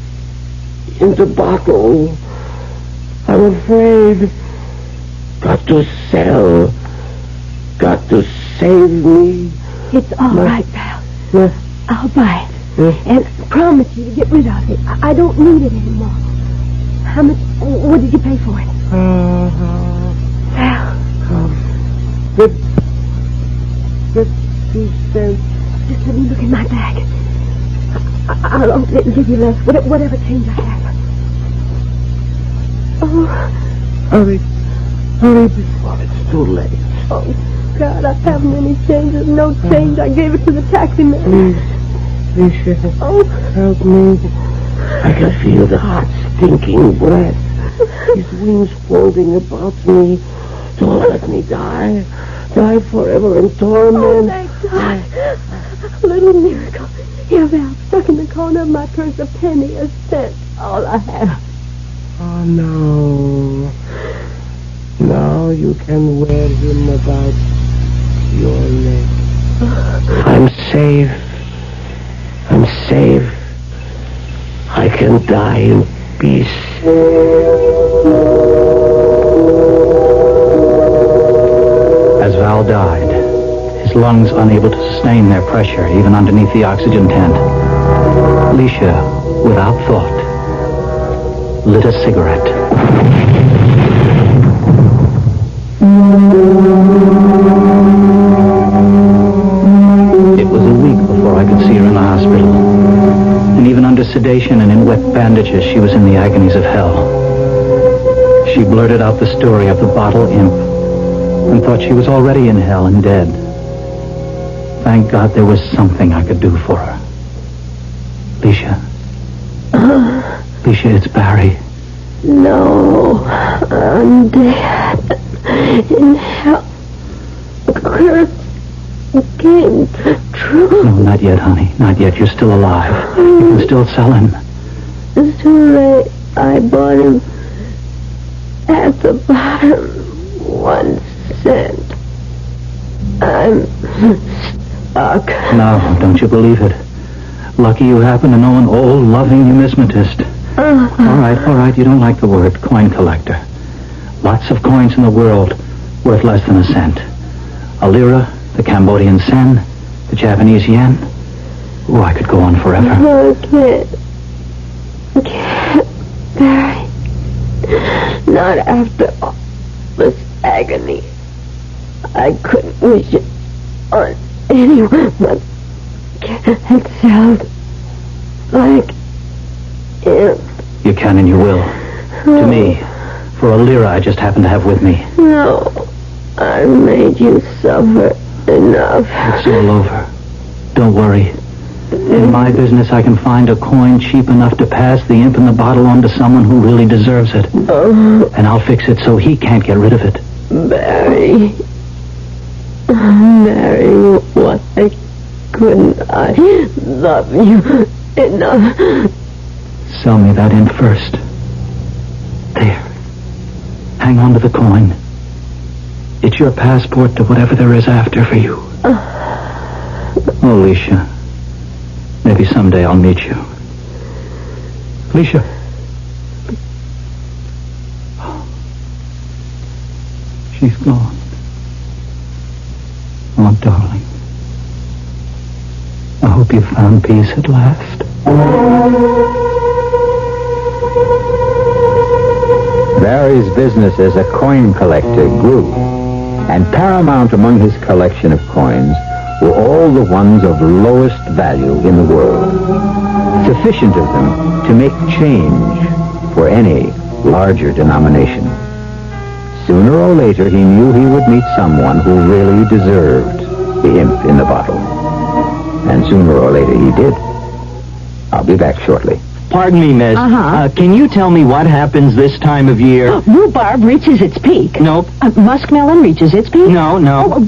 in the bottle. I'm afraid. Got to sell. Got to save me. It's all right, Val. I'll buy it. And promise you to get rid of it. I don't need it anymore. How much? What did you pay for it? Val. 50 cents. Just let me look in my bag. I'll open it and give you less. Whatever change I have. Oh. Hurry before it's too late. Oh, God, I haven't any change. There's no change. I gave it to the taxi man. Please, Lisha, help me. I can feel the hot, stinking breath. His wings folding about me. Don't let me die. Die forever in torment. Oh, thank God. A little miracle. Here, Val, stuck in the corner of my purse, a penny, a cent. All I have. Oh, no. Now you can wear him about your neck. I'm safe. I'm safe. I can die in peace. As Val died, his lungs unable to sustain their pressure even underneath the oxygen tent, Lisha, without thought, lit a cigarette. It was a week before I could see her in the hospital. And even under sedation and in wet bandages, she was in the agonies of hell. She blurted out the story of the bottle imp and thought she was already in hell and dead. Thank God there was something I could do for her. Lisha. Lisha, it's Barry. No, I'm dead. In hell. Curse came true. No, not yet, honey. Not yet. You're still alive. You can still sell him. It's too late. I bought him at the bottom. 1 cent. I'm stuck. No, don't you believe it. Lucky you happen to know an old, loving numismatist. All right. You don't like the word coin collector. Lots of coins in the world worth less than a cent. A lira, the Cambodian sen, the Japanese yen. Oh, I could go on forever. I can't, Barry. Not after all this agony. I couldn't wish it on anyone but it sounds like it. You can and you will. To me, for a lira I just happen to have with me. No, I made you suffer enough. It's all over. Don't worry. In my business, I can find a coin cheap enough to pass the imp in the bottle on to someone who really deserves it. And I'll fix it so he can't get rid of it. Barry. Barry, why couldn't I love you enough? Sell me that imp first. There. Hang on to the coin. It's your passport to whatever there is after for you. Oh, Lisha. Maybe someday I'll meet you. Felicia. She's gone. Oh, darling. I hope you found peace at last. Barry's business as a coin collector grew, and paramount among his collection of coins were all the ones of lowest value in the world, sufficient of them to make change for any larger denomination. Sooner or later, he knew he would meet someone who really deserved the imp in the bottle. And sooner or later, he did. I'll be back shortly. Pardon me, miss. Can you tell me what happens this time of year? Rhubarb reaches its peak. Nope. Muskmelon reaches its peak? No.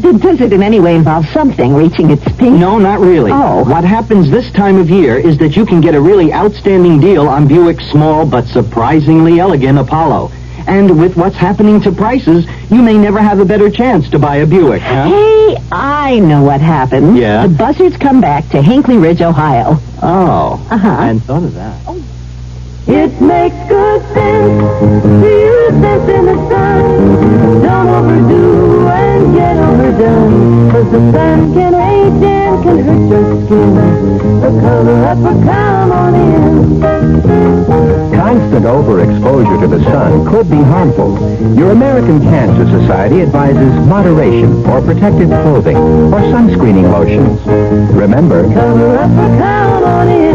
Does it in any way involve something reaching its peak? No, not really. Oh. What happens this time of year is that you can get a really outstanding deal on Buick's small but surprisingly elegant Apollo. And with what's happening to prices, you may never have a better chance to buy a Buick, huh? Hey, I know what happens. Yeah? The buzzards come back to Hinckley Ridge, Ohio. Oh. I hadn't thought of that. It makes good sense to use this in the sun. Don't overdo and get overdone. 'Cause the sun can age and can hurt your skin. So color up or come on in. Constant overexposure to the sun could be harmful. Your American Cancer Society advises moderation for protective clothing or sunscreening lotions. Remember, Color up or come on in.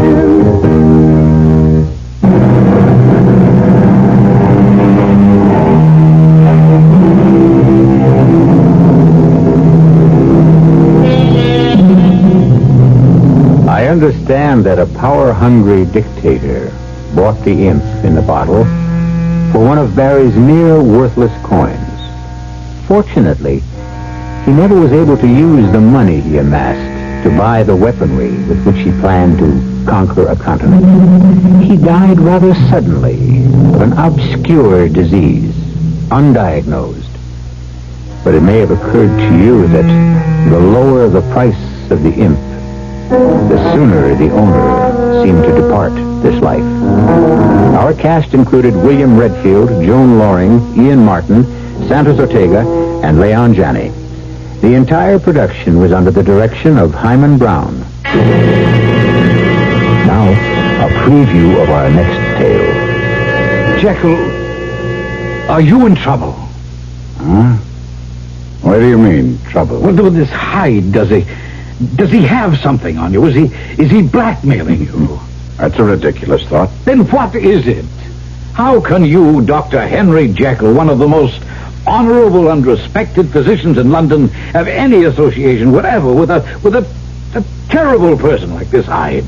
I understand that a power-hungry dictator bought the imp in the bottle for one of Barry's mere worthless coins. Fortunately, he never was able to use the money he amassed to buy the weaponry with which he planned to conquer a continent. He died rather suddenly of an obscure disease, undiagnosed. But it may have occurred to you that the lower the price of the imp, the sooner the owner seemed to depart this life. Our cast included William Redfield, Joan Loring, Ian Martin, Santos Ortega, and Leon Janney. The entire production was under the direction of Hyman Brown. Now, a preview of our next tale. Jekyll, are you in trouble? Huh? What do you mean, trouble? Well, with this Hyde, does he have something on you? Is he blackmailing you? That's a ridiculous thought. Then what is it? How can you, Dr. Henry Jekyll, one of the most honorable and respected physicians in London, have any association whatever with a terrible person like this Hyde?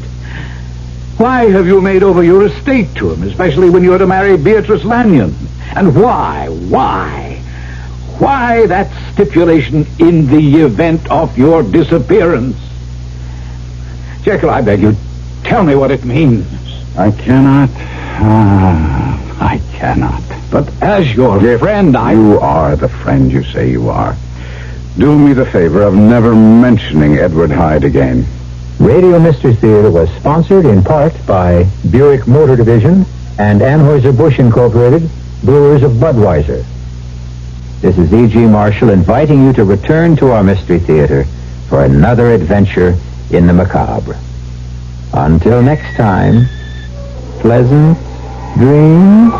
Why have you made over your estate to him, especially when you are to marry Beatrice Lanyon? And why that stipulation in the event of your disappearance? Jekyll, I beg you, tell me what it means. I cannot. I cannot. But as your friend, You are the friend you say you are. Do me the favor of never mentioning Edward Hyde again. Radio Mystery Theater was sponsored in part by Buick Motor Division and Anheuser-Busch Incorporated, Brewers of Budweiser. This is E.G. Marshall inviting you to return to our Mystery Theater for another adventure in the macabre. Until next time, pleasant dreams.